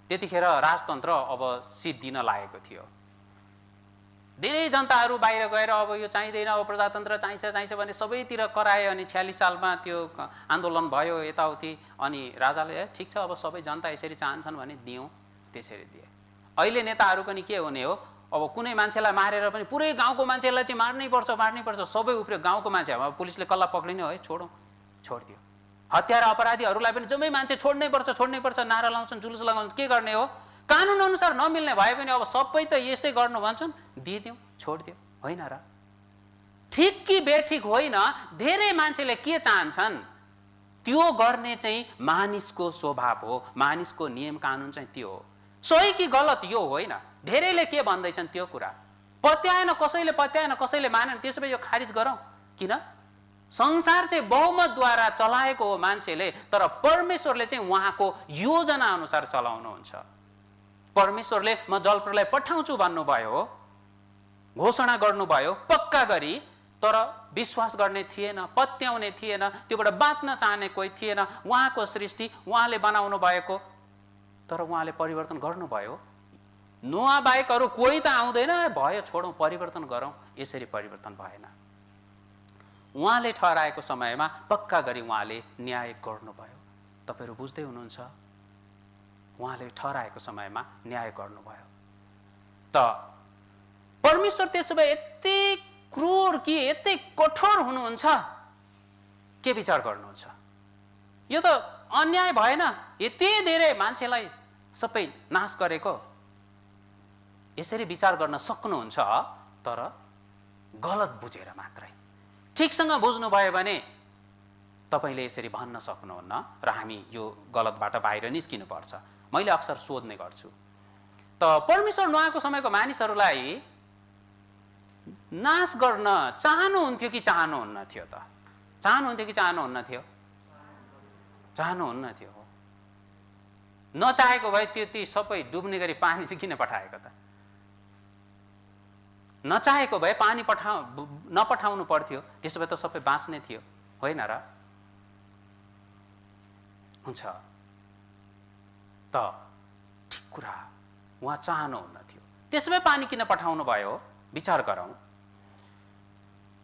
त्यतिखेर राजतन्त्र अब सिद्धिन लागेको थियो। धेरै जनताहरू बाहिर गएर अब यो चाहिँदैन, अब प्रजातन्त्र चाहिन्छ भने सबैतिर कराए। अनि 46 सालमा त्यो आन्दोलन भयो यताउति। अनि राजाले ठिक छ, अब सबै जनता यसरी चाहन्छन् भने दियौँ, त्यसरी दिए। अहिले नेताहरू पनि के हुने हो? अब कुनै मान्छेलाई मारेर पनि पुरै गाउँको मान्छेलाई चाहिँ मार्नै पर्छ, सबै उफ्रियो। गाउँको मान्छे अब पुलिसले कसलाई पक्रिने हो? है, छोडिदियो। हत्यारा अपराधीहरूलाई पनि जम्मै मान्छे छोड्नै पर्छ नारा लाउँछन्, जुलुस लगाउँछन्। के गर्ने हो? कानुन अनुसार नमिल्ने भए पनि अब सबै त यसै गर्नु भन्छन्, दिइदिउँ, छोडिदियो। होइन र? ठिक कि बेठिक होइन, धेरै मान्छेले के चाहन्छन् त्यो गर्ने चाहिँ मानिसको स्वभाव हो, मानिसको नियम कानुन चाहिँ त्यो हो। सही कि गलत यो होइन। धेरैले के भन्दैछन् त्यो कुरा पत्याएन, कसैले मानेन। त्यसो भए यो खारिज गरौँ किन? संसार चाहिँ बहुमतद्वारा चलाएको हो मान्छेले, तर परमेश्वरले चाहिँ उहाँको योजना अनुसार चलाउनुहुन्छ। परमेश्वरले म जलप्रलय पठाउँछु भन्नुभयो, घोषणा गर्नुभयो पक्का गरी, तर विश्वास गर्ने थिएन, पत्याउने थिएन, त्योबाट बाँच्न चाहने कोही थिएन। उहाँको सृष्टि उहाँले बनाउनु भएको, तर उहाँले परिवर्तन गर्नुभयो। नुहा बाहेक अरू कोही त आउँदैन, भयो छोडौँ, परिवर्तन गरौँ। यसरी परिवर्तन भएन। उहाँले ठहराएको समयमा पक्का गरी उहाँले न्याय गर्नुभयो। तपाईहरु बुझ्दै हुनुहुन्छ? उहाँले ठहराएको समयमा न्याय गर्नुभयो। त परमेश्वर त्यसो भए यति क्रूर कि यति कठोर हुनुहुन्छ के विचार गर्नुहुन्छ? यो त अन्याय भएन? यति धेरै मान्छेलाई सबै नाश गरेको। यसरी विचार गर्न सक्नुहुन्छ, तर गलत बुझेर मात्रै। ठिकसँग बुझ्नुभयो भने तपाईले यसरी भन्न सक्नुहुन्न र हामी यो गलतबाट बाहिर निस्किनु पर्छ। मैले अक्सर सोध्ने गर्छु, त परमेश्वर नोआको समयको मानिसहरूलाई नाश गर्न चाहनुहुन्थ्यो कि चाहनुहुन्न थियो त? चाहनुहुन्थ्यो कि चाहनुहुन्न थियो? चाहनुहुन्न थियो। नचाहेको भए त्यो सबै डुब्ने गरी पानी चाहिँ किन पठाएको त? नचाहेको भए पानी नपठाउनु पर्थ्यो, त्यसो भए त सबै बाँच्ने थियो, होइन र? हुन्छ त ठिक कुरा, उहाँ चाहनुहुन्न थियो। त्यसो भए पानी किन पठाउनु भयो? विचार गरौँ।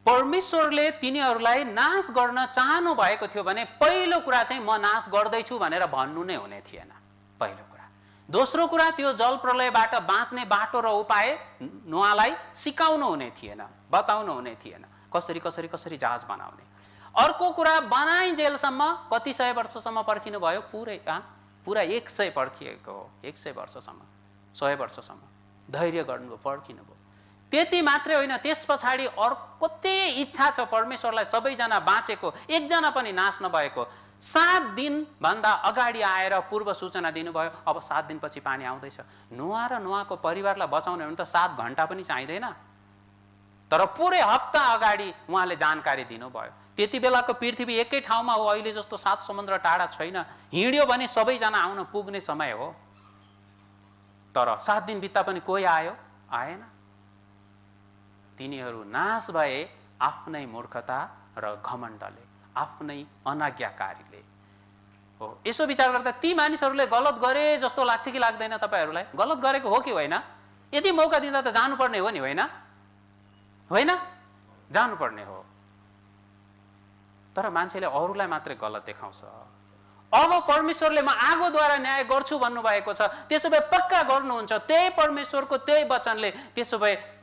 परमेश्वरले तिनीहरूलाई नाश गर्न चाहनु भएको थियो भने पहिलो कुरा चाहिँ म नाश गर्दैछु भनेर भन्नु नै हुने थिएन, पहिलो कुरा। दोस्रो कुरा, त्यो जल प्रलयबाट बाँच्ने बाटो र उपाय नोआलाई सिकाउनु हुने थिएन, बताउनु हुने थिएन, कसरी कसरी कसरी जहाज बनाउने। अर्को कुरा, बनाइन्जेलसम्म कति सय वर्षसम्म पर्खिनु भयो? पुरा 100 पर्खिएको हो, 100 वर्षसम्म, 100 वर्षसम्म धैर्य गर्नुभयो, पर्खिनु भयो। त्यति मात्रै होइन, त्यस पछाडि अर्को कति इच्छा छ परमेश्वरलाई सबैजना बाँचेको, एकजना पनि नाश नभएको। 7 दिनभन्दा अगाडि आएर पूर्व सूचना दिनुभयो, अब 7 दिनपछि पानी आउँदैछ। नोआ र नोआको परिवारलाई बचाउने हो भने त 7 घण्टा पनि चाहिँदैन, तर पुरै हप्ता अगाडि उहाँले जानकारी दिनुभयो। त्यति बेलाको पृथ्वी एकै ठाउँमा हो, अहिले जस्तो 7 समुद्र टाढा छैन। हिँड्यो भने सबैजना आउन पुग्ने समय हो, तर 7 दिन बित्दा पनि कोही आयो? आएन। तिनीहरू नाश भए आफ्नै मूर्खता र घमण्डले, आफ्नै अनाज्ञाकारीले हो। यसो विचार गर्दा ती मानिसहरूले गलत गरे जस्तो लाग्छ कि लाग्दैन तपाईहरूलाई? गलत गरेको हो कि होइन? यदि मौका दिँदा त जानुपर्ने हो नि, होइन? होइन, जानुपर्ने हो। तर मान्छेले अरूलाई मात्रै गलत देखाउँछ। अब परमेश्वरले म आगोद्वारा न्याय गर्छु भन्नुभएको छ, त्यसो भए पक्का गर्नुहुन्छ। त्यही परमेश्वरको त्यही वचनले त्यसो भए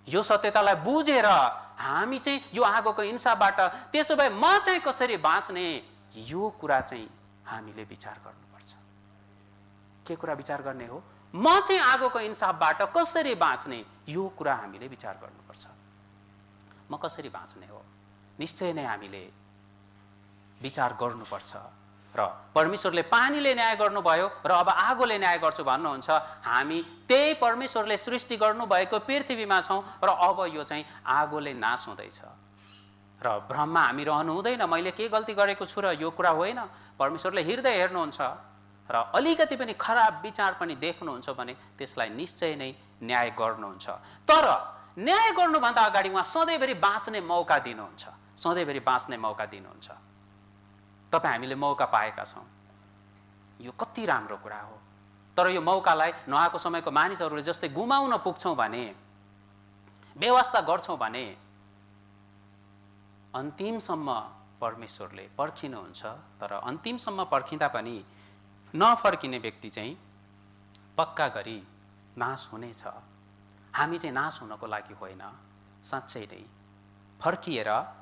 यो सत्यतालाई बुझेर हामी चाहिँ यो आगोको इन्साफबाट त्यसो भए म चाहिँ कसरी बाँच्ने, यो कुरा चाहिँ हामीले विचार गर्नुपर्छ। के कुरा विचार गर्ने हो? म चाहिँ आगोको इन्साफबाट कसरी बाँच्ने, यो कुरा हामीले विचार गर्नुपर्छ। म कसरी बाँच्ने हो, निश्चय नै हामीले विचार गर्नुपर्छ। र परमेश्वरले पानीले न्याय गर्नुभयो र अब आगोले न्याय गर्छु भन्नुहुन्छ। हामी त्यही परमेश्वरले सृष्टि गर्नुभएको पृथ्वीमा छौँ र अब यो चाहिँ आगोले नाश हुँदैछ र भ्रममा हामी रहनु हुँदैन। मैले के गल्ती गरेको छु र यो कुरा होइन। परमेश्वरले हृदय हेर्नुहुन्छ र अलिकति पनि खराब विचार पनि देख्नुहुन्छ भने त्यसलाई निश्चय नै न्याय गर्नुहुन्छ। तर न्याय गर्नुभन्दा अगाडि उहाँ सधैँभरि बाँच्ने मौका दिनुहुन्छ, सधैँभरि बाँच्ने मौका दिनुहुन्छ। तपाईँ हामीले मौका पाएका छौँ, यो कति राम्रो कुरा हो। तर यो मौकालाई नोआको समयको मानिसहरूले जस्तै गुमाउन पुग्छौँ भने, व्यवस्था गर्छौँ भने अन्तिमसम्म परमेश्वरले पर्खिनुहुन्छ। तर अन्तिमसम्म पर्खिँदा पनि नफर्किने व्यक्ति चाहिँ पक्का गरी नाश हुनेछ। हामी चाहिँ नाश हुनको लागि होइन, साँच्चै नै फर्किएर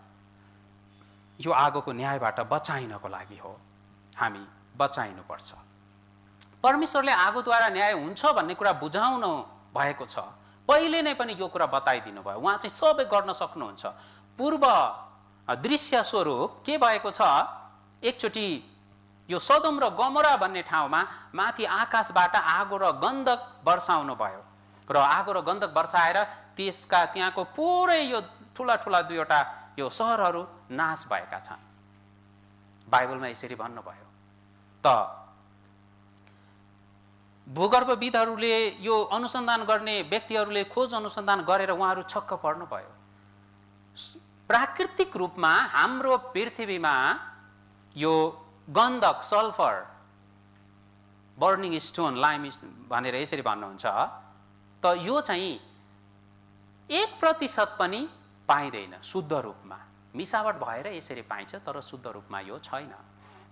यो आगोको न्यायबाट बचाइनको लागि हो। हामी बचाइनुपर्छ। परमेश्वरले आगोद्वारा न्याय हुन्छ भन्ने कुरा बुझाउनु भएको छ, पहिले नै पनि यो कुरा बताइदिनु भयो। उहाँ चाहिँ सबै गर्न सक्नुहुन्छ। पूर्व दृश्य स्वरूप के भएको छ, एकचोटि यो सदोम र गमोरा भन्ने ठाउँमा माथि आकाशबाट आगो र गन्धक वर्षाउनु भयो र आगो र गन्धक वर्षाएर त्यसका त्यहाँको पुरै यो ठुला ठुला 2वटा यो सहरहरू नाश भएका छन्। बाइबलमा यसरी भन्नुभयो। त भूगर्भविदहरूले यो अनुसन्धान गर्ने व्यक्तिहरूले खोज अनुसन्धान गरेर उहाँहरू छक्क पर्नुभयो। प्राकृतिक रूपमा हाम्रो पृथ्वीमा यो गन्धक, सल्फर, बर्निङ स्टोन, लाइम भनेर यसरी भन्नुहुन्छ, त यो चाहिँ 1% पनि पाइँदैन शुद्ध रूपमा मिसावट भएर यसरी पाइन्छ, तर शुद्ध रूपमा यो छैन।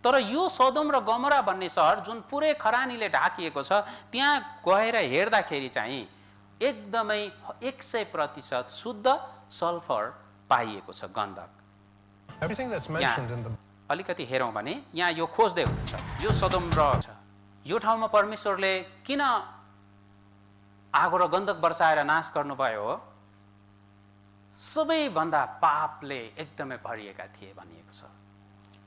तर यो सदोम र गमोरा भन्ने सहर जुन पुरै खरानीले ढाकिएको छ, त्यहाँ गएर हेर्दाखेरि चाहिँ एकदमै 100% शुद्ध सल्फर पाइएको छ, गन्धक। अलिकति हेरौँ भने यहाँ यो खोज्दै हुन्छ, यो सदोम र यो ठाउँमा परमेश्वरले किन आगो र गन्धक बर्साएर नाश गर्नुभयो हो? सबैभन्दा पापले एकदमै भरिएका थिए भनिएको छ।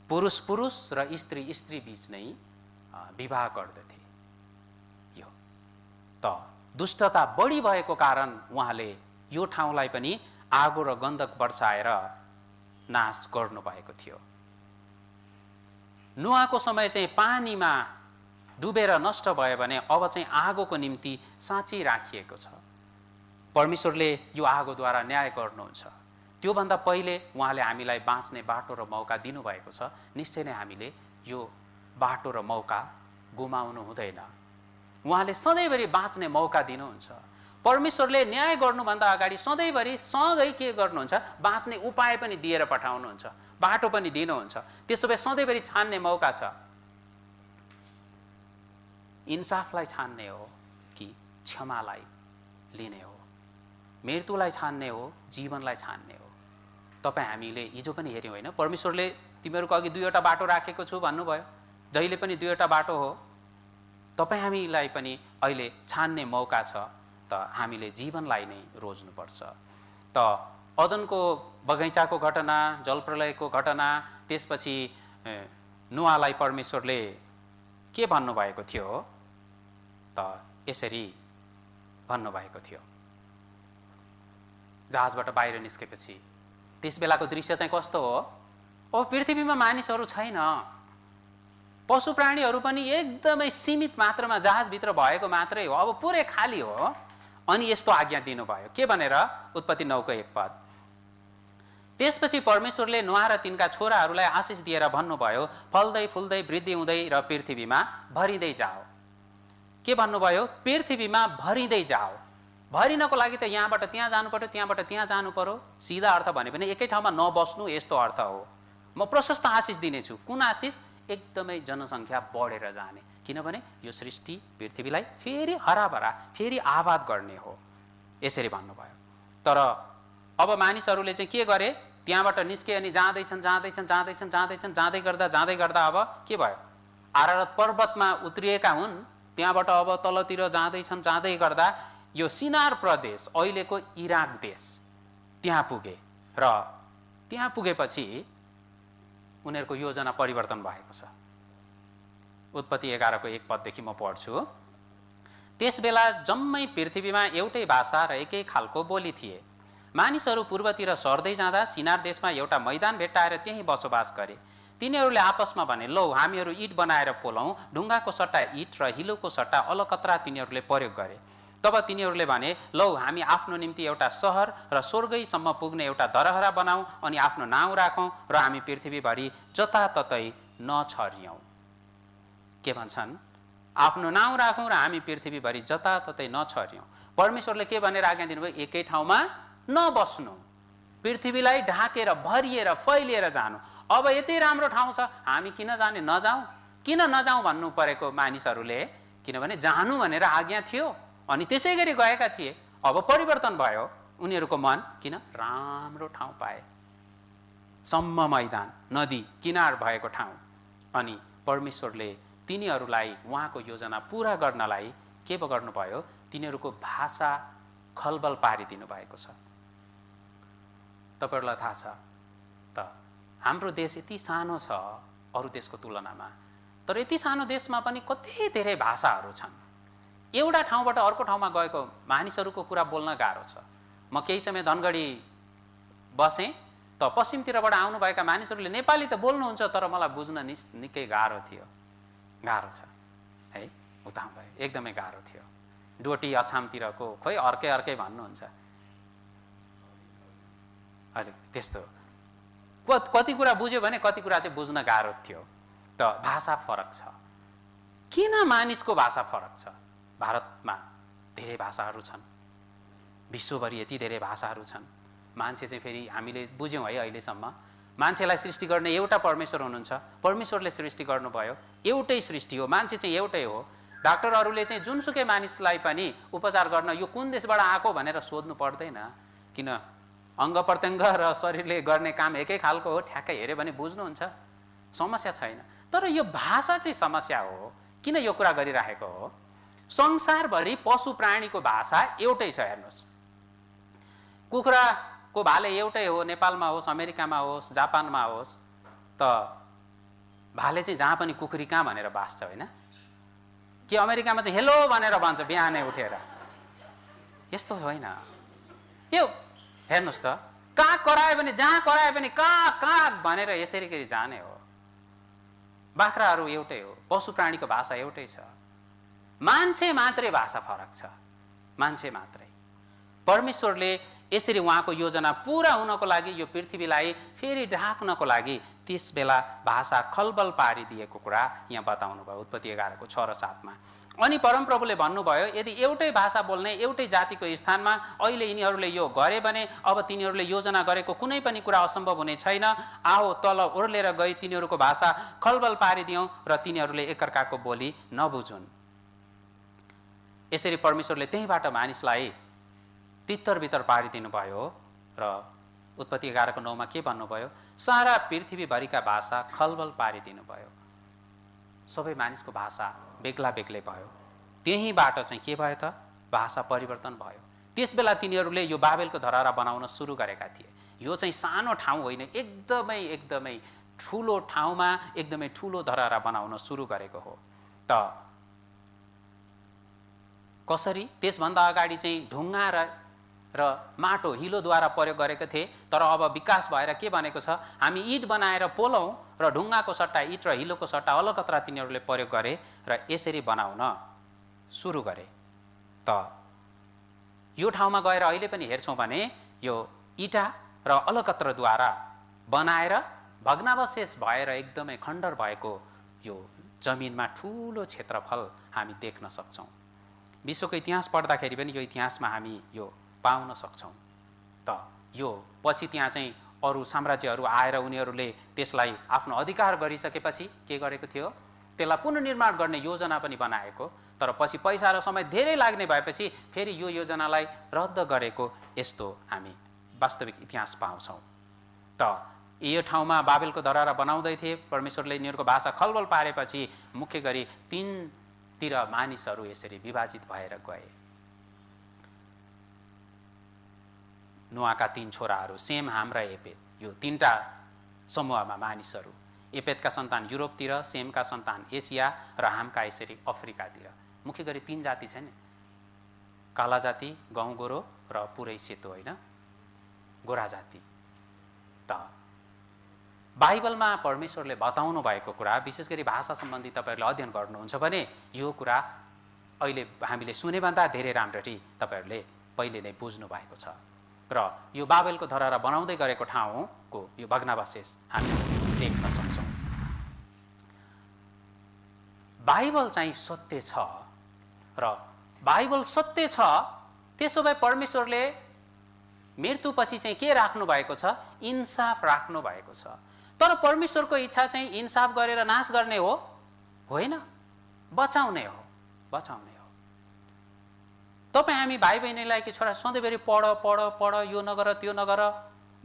पुरुष पुरुष र स्त्री स्त्री बीच नै विवाह गर्दथे। यो त दुष्टता बढी भएको कारण उहाँले यो ठाउँलाई पनि आगो र गन्धक बर्साएर नाश गर्नुभएको थियो। नोआको समय चाहिँ पानीमा डुबेर नष्ट भयो भने अब चाहिँ आगोको निम्ति साँच्चै राखिएको छ। परमेश्वरले यो आगोद्वारा न्याय गर्नुहुन्छ। त्योभन्दा पहिले उहाँले हामीलाई बाँच्ने बाटो र मौका दिनुभएको छ। निश्चय नै हामीले यो बाटो र मौका गुमाउनु हुँदैन। उहाँले सधैँभरि बाँच्ने मौका दिनुहुन्छ। परमेश्वरले न्याय गर्नुभन्दा अगाडि सधैँभरि सँगै के गर्नुहुन्छ? बाँच्ने उपाय पनि दिएर पठाउनुहुन्छ, बाटो पनि दिनुहुन्छ। त्यसो भए सधैँभरि छान्ने मौका छ। इन्साफलाई छान्ने हो कि क्षमालाई लिने हो? मृत्युलाई छान्ने हो, जीवनलाई छान्ने हो? तपाईँ हामीले हिजो पनि हेऱ्यौँ होइन? परमेश्वरले तिमीहरूको अघि 2वटा बाटो राखेको छु भन्नुभयो। जहिले पनि 2वटा बाटो हो। तपाईँ हामीलाई पनि अहिले छान्ने मौका छ। त हामीले जीवनलाई नै रोज्नुपर्छ। त अदनको बगैँचाको घटना, जलप्रलयको घटना, त्यसपछि नोआलाई परमेश्वरले के भन्नुभएको थियो? त यसरी भन्नुभएको थियो। जहाजबाट बाहिर निस्केपछि त्यस बेलाको दृश्य चाहिँ कस्तो हो? अब पृथ्वीमा मानिसहरू छैन, पशु प्राणीहरू पनि एकदमै सीमित मात्रामा जहाजभित्र भएको मात्रै हो। अब पुरै खाली हो। अनि यस्तो आज्ञा दिनुभयो के भनेर? उत्पत्ति 9को 1 पद। त्यसपछि परमेश्वरले नोआ र तिनका छोराहरूलाई आशिष दिएर भन्नुभयो, फल्दै फुल्दै वृद्धि हुँदै र पृथ्वीमा भरिँदै जाओ। के भन्नुभयो? पृथ्वीमा भरिँदै जाओ। भरिनको लागि त यहाँबाट त्यहाँ जानु पर्यो, त्यहाँबाट त्यहाँ जानु पर्यो। सिधा अर्थ भने पनि एकै ठाउँमा नबस्नु, यस्तो अर्थ हो। म प्रशस्त आशिष दिनेछु। कुन आशिष? एकदमै जनसङ्ख्या बढेर जाने। किनभने यो सृष्टि पृथ्वीलाई फेरि हराभरा, फेरि आबाद गर्ने हो। यसरी भन्नुभयो। तर अब मानिसहरूले चाहिँ के गरे? त्यहाँबाट निस्के अनि जाँदैछन् जाँदैछन् जाँदैछन् जाँदैछन् जाँदै गर्दा अब के भयो? आरारत पर्वतमा उत्रिएका हुन्। त्यहाँबाट अब तलतिर जाँदैछन्, जाँदै गर्दा यो सिनार प्रदेश, अहिलेको इराक देश, त्यहाँ पुगे। र त्यहाँ पुगेपछि उनीहरूको योजना परिवर्तन भएको छ। उत्पत्ति 11को 1 पददेखि म पढ्छु। त्यस बेला जम्मै पृथ्वीमा एउटै भाषा र एकै खालको बोली थिए। मानिसहरू पूर्वतिर सर्दै जाँदा सिनार देशमा एउटा मैदान भेट्टाएर त्यहीँ बसोबास गरे। तिनीहरूले आपसमा भने, लौ हामीहरू इट बनाएर पोलौँ। ढुङ्गाको सट्टा इट र हिलोको सट्टा अलकत्रा तिनीहरूले प्रयोग गरे। तब तिनीहरूले भने, लौ हामी आफ्नो निम्ति एउटा सहर र स्वर्गैसम्म पुग्ने एउटा धरहरा बनाऊ अनि आफ्नो नाउँ राखौँ र हामी पृथ्वीभरि जताततै नछरियौँ। के भन्छन्? आफ्नो नाउँ राखौँ र हामी पृथ्वीभरि जताततै नछरियौँ। परमेश्वरले के भनेर आज्ञा दिनुभयो? एकै ठाउँमा नबस्नु, पृथ्वीलाई ढाकेर भरिएर फैलिएर जानु। अब यति राम्रो ठाउँ छ, हामी किन जाने? नजाउँ। किन नजाउँ भन्नु परेको मानिसहरूले? किनभने जानु भनेर आज्ञा थियो अनि त्यसै गरी गएका थिए। अब परिवर्तन भयो उनीहरूको मन। किन? राम्रो ठाउँ पाए, सम्म मैदान, नदी किनार भएको ठाउँ। अनि परमेश्वरले तिनीहरूलाई उहाँको योजना पुरा गर्नलाई के गर्नुभयो? तिनीहरूको भाषा खलबल पारिदिनु भएको छ। तपाईँहरूलाई थाहा छ त हाम्रो देश यति सानो छ अरू देशको तुलनामा, तर यति सानो देशमा पनि कति धेरै भाषाहरू छन्। एउटा ठाउँबाट अर्को ठाउँमा गएको मानिसहरूको कुरा बोल्न गाह्रो छ। म केही समय धनगढी बसेँ त पश्चिमतिरबाट आउनुभएका मानिसहरूले नेपाली त बोल्नुहुन्छ, तर मलाई बुझ्न निकै गाह्रो थियो। गाह्रो छ है, उता भयो एकदमै गाह्रो थियो। डोटी अछामतिरको खोइ अर्कै अर्कै भन्नुहुन्छ। अलिक त्यस्तो कति कुरा बुझ्यो भने कति कुरा चाहिँ बुझ्न गाह्रो थियो। त भाषा फरक छ। किन मानिसको भाषा फरक छ? भारतमा धेरै भाषाहरू छन्, विश्वभरि यति धेरै भाषाहरू छन्। मान्छे चाहिँ फेरि हामीले बुझ्यौँ है अहिलेसम्म मान्छेलाई सृष्टि गर्ने एउटा परमेश्वर हुनुहुन्छ, परमेश्वरले सृष्टि गर्नुभयो, एउटै सृष्टि हो, मान्छे चाहिँ एउटै हो। डाक्टरहरूले चाहिँ जुनसुकै मानिसलाई पनि उपचार गर्न यो कुन देशबाट आएको भनेर सोध्नु पर्दैन, किन अङ्ग प्रत्यङ्ग र शरीरले गर्ने काम एकै खालको हो, ठ्याक्कै हेऱ्यो भने बुझ्नुहुन्छ, समस्या छैन। तर यो भाषा चाहिँ समस्या हो। किन यो कुरा गरिराखेको हो? संसारभरि पशु प्राणीको भाषा एउटै छ। हेर्नुहोस्, कुखुराको भाले एउटै हो, नेपालमा होस्, अमेरिकामा होस्, जापानमा होस्, त भाले चाहिँ जहाँ पनि कुखुरी कहाँ भनेर बाँच्छ होइन? कि अमेरिकामा चाहिँ हेलो भनेर भन्छ बिहानै उठेर? यस्तो होइन। यो हेर्नुहोस् त, कहाँ करायो भने जहाँ करायो भने कहाँ कहाँ भनेर यसरी गरी जाने हो। बाख्राहरू एउटै हो, पशु प्राणीको भाषा एउटै छ। मान्छे मात्रै भाषा फरक छ, मान्छे मात्रै। परमेश्वरले यसरी उहाँको योजना पुरा हुनको लागि, यो पृथ्वीलाई फेरि ढाक्नको लागि त्यस बेला भाषा खलबल पारिदिएको कुरा यहाँ बताउनु भयो उत्पत्ति 11 को 6 र 7 मा। अनि परमप्रभुले भन्नुभयो, यदि एउटै भाषा बोल्ने एउटै जातिको स्थानमा अहिले यिनीहरूले यो गरे भने अब तिनीहरूले योजना गरेको कुनै पनि कुरा असम्भव हुने छैन। आओ तल ओर्लेर गई तिनीहरूको भाषा खलबल पारिदियौँ र तिनीहरूले एकअर्काको बोली नबुझुन्। यसरी परमेश्वरले त्यहीबाट मानिसलाई तित्तर-बित्तर पारिदिनु भयो र उत्पत्ति 11 को 9 मा के भन्नुभयो? सारा पृथ्वीभरिका भाषा खलबल पारिदिनु भयो। सबै मानिसको भाषा बेग्ला बेग्लै भयो। त्यहीबाट चाहिँ के भयो त? भाषा परिवर्तन भयो। त्यसबेला तिनीहरूले यो बाबेलको धरहरा बनाउन सुरु गरेका थिए। यो चाहिँ सानो ठाउँ होइन, एकदमै एकदमै ठुलो ठाउँमा एकदमै ठुलो धरहरा बनाउन सुरु गरेको हो। त कसरी? त्यसभन्दा अगाडि चाहिँ ढुङ्गा र माटो हिलोद्वारा प्रयोग गरेका थिए, तर अब विकास भएर के भनेको छ? हामी इट बनाएर पोलौँ र ढुङ्गाको सट्टा इट र हिलोको सट्टा अलकत्रा तिनीहरूले प्रयोग गरे र यसरी बनाउन सुरु गरे। त यो ठाउँमा गएर अहिले पनि हेर्छौँ भने यो इटा र अलकत्रद्वारा बनाएर भग्नावशेष भएर एकदमै खण्डर भएको यो जमिनमा ठुलो क्षेत्रफल हामी देख्न सक्छौँ। विश्वको इतिहास पढ्दाखेरि पनि यो इतिहासमा हामी यो पाउन सक्छौँ। त यो पछि त्यहाँ चाहिँ अरू साम्राज्यहरू आएर उनीहरूले त्यसलाई आफ्नो अधिकार गरिसकेपछि के गरेको थियो? त्यसलाई पुनर्निर्माण गर्ने योजना पनि बनाएको, तर पछि पैसा र समय धेरै लाग्ने भएपछि फेरि यो योजनालाई रद्द गरेको यस्तो हामी वास्तविक इतिहास पाउँछौँ। त यो ठाउँमा बाबेलको धरहरा बनाउँदै थिए, परमेश्वरले यिनीहरूको भाषा खलबल पारेपछि मुख्य गरी तीनतिर मानिसहरू यसरी विभाजित भएर गए। नोआका 3 छोराहरू सेम, हाम र एपेद, यो 3टा समूहमा मानिसहरू। एपेदका सन्तान युरोपतिर, सेमका सन्तान एसिया र हामका यसरी अफ्रिकातिर। मुख्य गरी 3 जाति छन्, काला जाति, गहुँ गोरो र पुरै सेतो होइन, गोरा जाति। त बाइबलमा परमेश्वरले बताउनु भएको कुरा, विशेष गरी भाषा सम्बन्धी तपाईँहरूले अध्ययन गर्नुहुन्छ भने यो कुरा अहिले हामीले सुनेभन्दा धेरै राम्ररी तपाईँहरूले पहिले नै बुझ्नु भएको छ। र यो बाबेलको धरहरा बनाउँदै गरेको ठाउँको यो भग्नावशेष हामी देख्न सक्छौँ। बाइबल चाहिँ सत्य छ र बाइबल सत्य छ, त्यसो भए परमेश्वरले मृत्युपछि चाहिँ के राख्नु भएको छ? इन्साफ राख्नु भएको छ। तर परमेश्वरको इच्छा चाहिँ इन्साफ गरेर नाश गर्ने हो? होइन, बचाउने हो, बचाउने हो। तपाईँ हामी भाइ बहिनीलाई कि छोरा सधैँभरि पढ पढ पढ, यो नगर त्यो नगर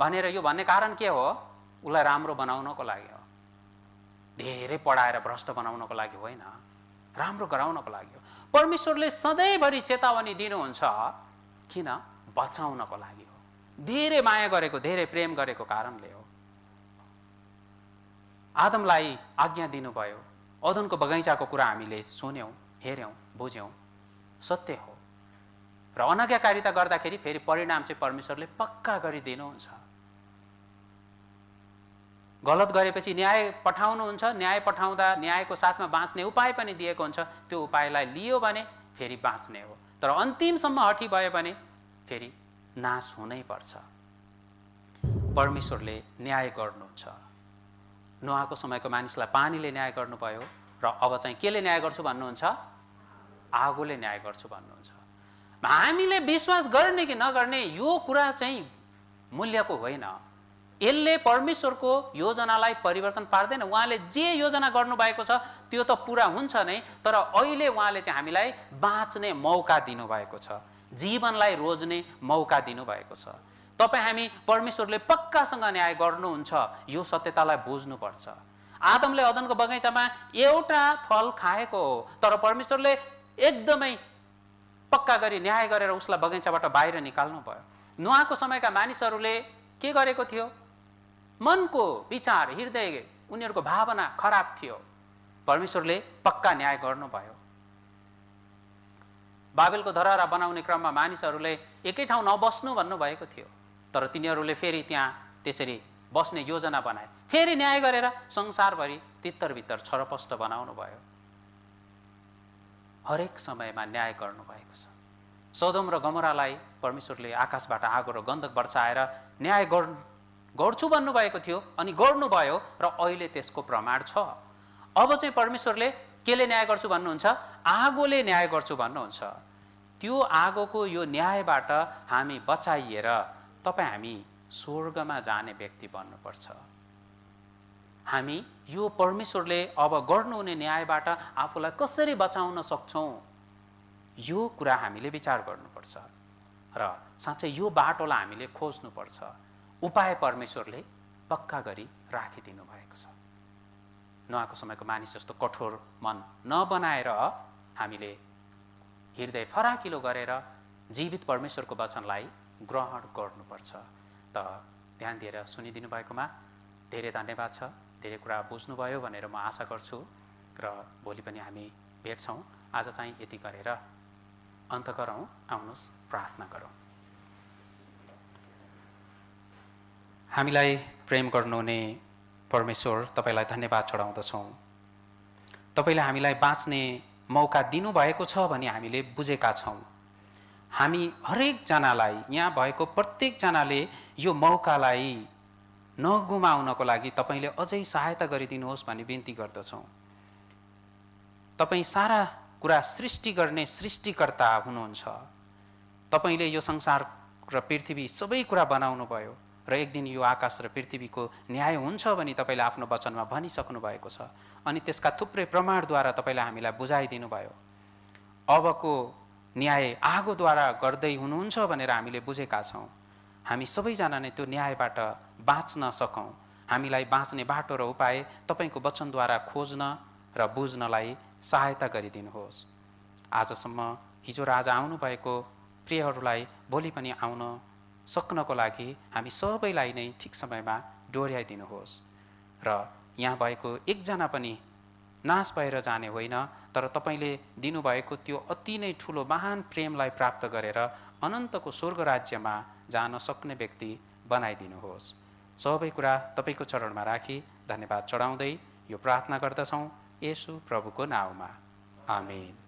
भनेर यो भन्ने कारण के हो? उसलाई राम्रो बनाउनको लागि हो। धेरै पढाएर भ्रष्ट बनाउनको लागि होइन, राम्रो गराउनको लागि हो। परमेश्वरले सधैँभरि चेतावनी दिनुहुन्छ, किन? बचाउनको लागि हो। धेरै माया गरेको, धेरै प्रेम गरेको कारणले हो। आदमलाई आज्ञा दिनुभयो, अदनको बगैँचाको कुरा हामीले सुन्यौँ, हेऱ्यौँ, बुझ्यौँ, सत्य हो। र अनाज्ञाकारिता गर्दाखेरि फेरि परिणाम चाहिँ परमेश्वरले पक्का गरिदिनुहुन्छ। गलत गरेपछि न्याय पठाउनुहुन्छ, न्याय पठाउँदा न्यायको साथमा बाँच्ने उपाय पनि दिएको हुन्छ, त्यो उपायलाई लियो भने फेरि बाँच्ने हो। तर अन्तिमसम्म हठी भयो भने फेरि नाश हुनै पर्छ। परमेश्वरले न्याय गर्नुहुन्छ। नोआको समयको मानिसलाई पानीले न्याय गर्नुभयो र अब चाहिँ केले न्याय गर्छु भन्नुहुन्छ? आगोले न्याय गर्छु भन्नुहुन्छ। हामीले विश्वास गर्ने कि नगर्ने यो कुरा चाहिँ मूल्यको होइन, यसले परमेश्वरको योजनालाई परिवर्तन पार्दैन। उहाँले जे योजना गर्नुभएको छ त्यो त पुरा हुन्छ नै, तर अहिले उहाँले चाहिँ हामीलाई बाँच्ने मौका दिनुभएको छ, जीवनलाई रोज्ने मौका दिनुभएको छ। तपाईँ हामी परमेश्वरले पक्कासँग न्याय गर्नुहुन्छ, यो सत्यतालाई बुझ्नुपर्छ। आदमले अदनको बगैँचामा एउटा फल खाएको हो, तर परमेश्वरले एकदमै पक्का गरी न्याय गरेर उसलाई बगैँचाबाट बाहिर निकाल्नु भयो। नोआको समयका मानिसहरूले के गरेको थियो? मनको विचार, हृदय, उनीहरूको भावना खराब थियो। परमेश्वरले पक्का न्याय गर्नुभयो। बाबेलको धरहरा बनाउने क्रममा मानिसहरूले एकै ठाउँ नबस्नु भन्नुभएको थियो, तर तिनीहरूले फेरि त्यहाँ त्यसरी बस्ने योजना बनाए, फेरि न्याय गरेर संसारभरि तित्तर-बित्तर छरपष्ट बनाउनु भयो। हरेक समयमा न्याय गर्नुभएको छ। सोदोम र गमोरालाई परमेश्वरले आकाशबाट आगो र गन्धक बर्साएर न्याय गर्छु भन्नुभएको थियो, अनि गर्नुभयो र अहिले त्यसको प्रमाण छ। अब चाहिँ परमेश्वरले केले न्याय गर्छु भन्नुहुन्छ? आगोले न्याय गर्छु भन्नुहुन्छ। त्यो आगोको यो न्यायबाट हामी बचाइएर हामी स्वर्गमा जाने व्यक्ति बन्नुपर्छ। हामी यो परमेश्वरले अब गर्नुहुने न्यायबाट आफूलाई कसरी बचाउन सक्छौँ, यो कुरा हामीले विचार गर्नुपर्छ र साँच्चै यो बाटोलाई हामीले खोज्नुपर्छ। उपाय परमेश्वरले पक्का गरी राखिदिनु भएको छ। नोआको समयको मानिस जस्तो कठोर मन नबनाएर हामीले हृदय फराकिलो गरेर जीवित परमेश्वरको वचनलाई ग्रहण गर्नुपर्छ। त ध्यान दिएर सुनिदिनु भएकोमा धेरै धन्यवाद छ। धेरै कुरा बुझ्नुभयो भनेर म आशा गर्छु र भोलि पनि हामी भेट्छौँ। आज चाहिँ यति गरेर अन्त गरौँ। आउनुहोस् प्रार्थना गरौँ। हामीलाई प्रेम गर्नुहुने परमेश्वर, तपाईँलाई धन्यवाद चढाउँदछौँ। तपाईँले हामीलाई बाँच्ने मौका दिनुभएको छ भनी हामीले बुझेका छौँ। हामी हरेकजनालाई, यहाँ भएको प्रत्येकजनाले यो मौकालाई नगुमाउनको लागि तपाईँले अझै सहायता गरिदिनुहोस् भनी बिन्ती गर्दछौँ। तपाईँ सारा कुरा सृष्टि गर्ने सृष्टिकर्ता हुनुहुन्छ। तपाईँले यो संसार र पृथ्वी सबै कुरा बनाउनु भयो र एक दिन यो आकाश र पृथ्वीको न्याय हुन्छ भनी तपाईँले आफ्नो वचनमा भनिसक्नु भएको छ, अनि त्यसका थुप्रै प्रमाणद्वारा तपाईँले हामीलाई बुझाइदिनु भयो। अबको न्याय आगोद्वारा गर्दै हुनुहुन्छ भनेर हामीले बुझेका छौँ। हामी सबैजना नै त्यो न्यायबाट बाँच्न सकौँ। हामीलाई बाँच्ने बाटो र उपाय तपाईँको वचनद्वारा खोज्न र बुझ्नलाई सहायता गरिदिनुहोस्। आजसम्म हिजो र आज आउनुभएको प्रियहरूलाई भोलि पनि आउन सक्नको लागि हामी सबैलाई नै ठिक समयमा डोर्याइदिनुहोस् र यहाँ भएको एकजना पनि नाश भएर जाने होइन, तर तपाईँले दिनुभएको त्यो अति नै ठुलो महान प्रेमलाई प्राप्त गरेर अनन्तको स्वर्ग राज्यमा जान सक्ने व्यक्ति बनाइदिनुहोस्। सबै कुरा तपाईँको चरणमा राखी धन्यवाद चढाउँदै यो प्रार्थना गर्दछौँ, येशू प्रभुको नाउँमा, आमेन।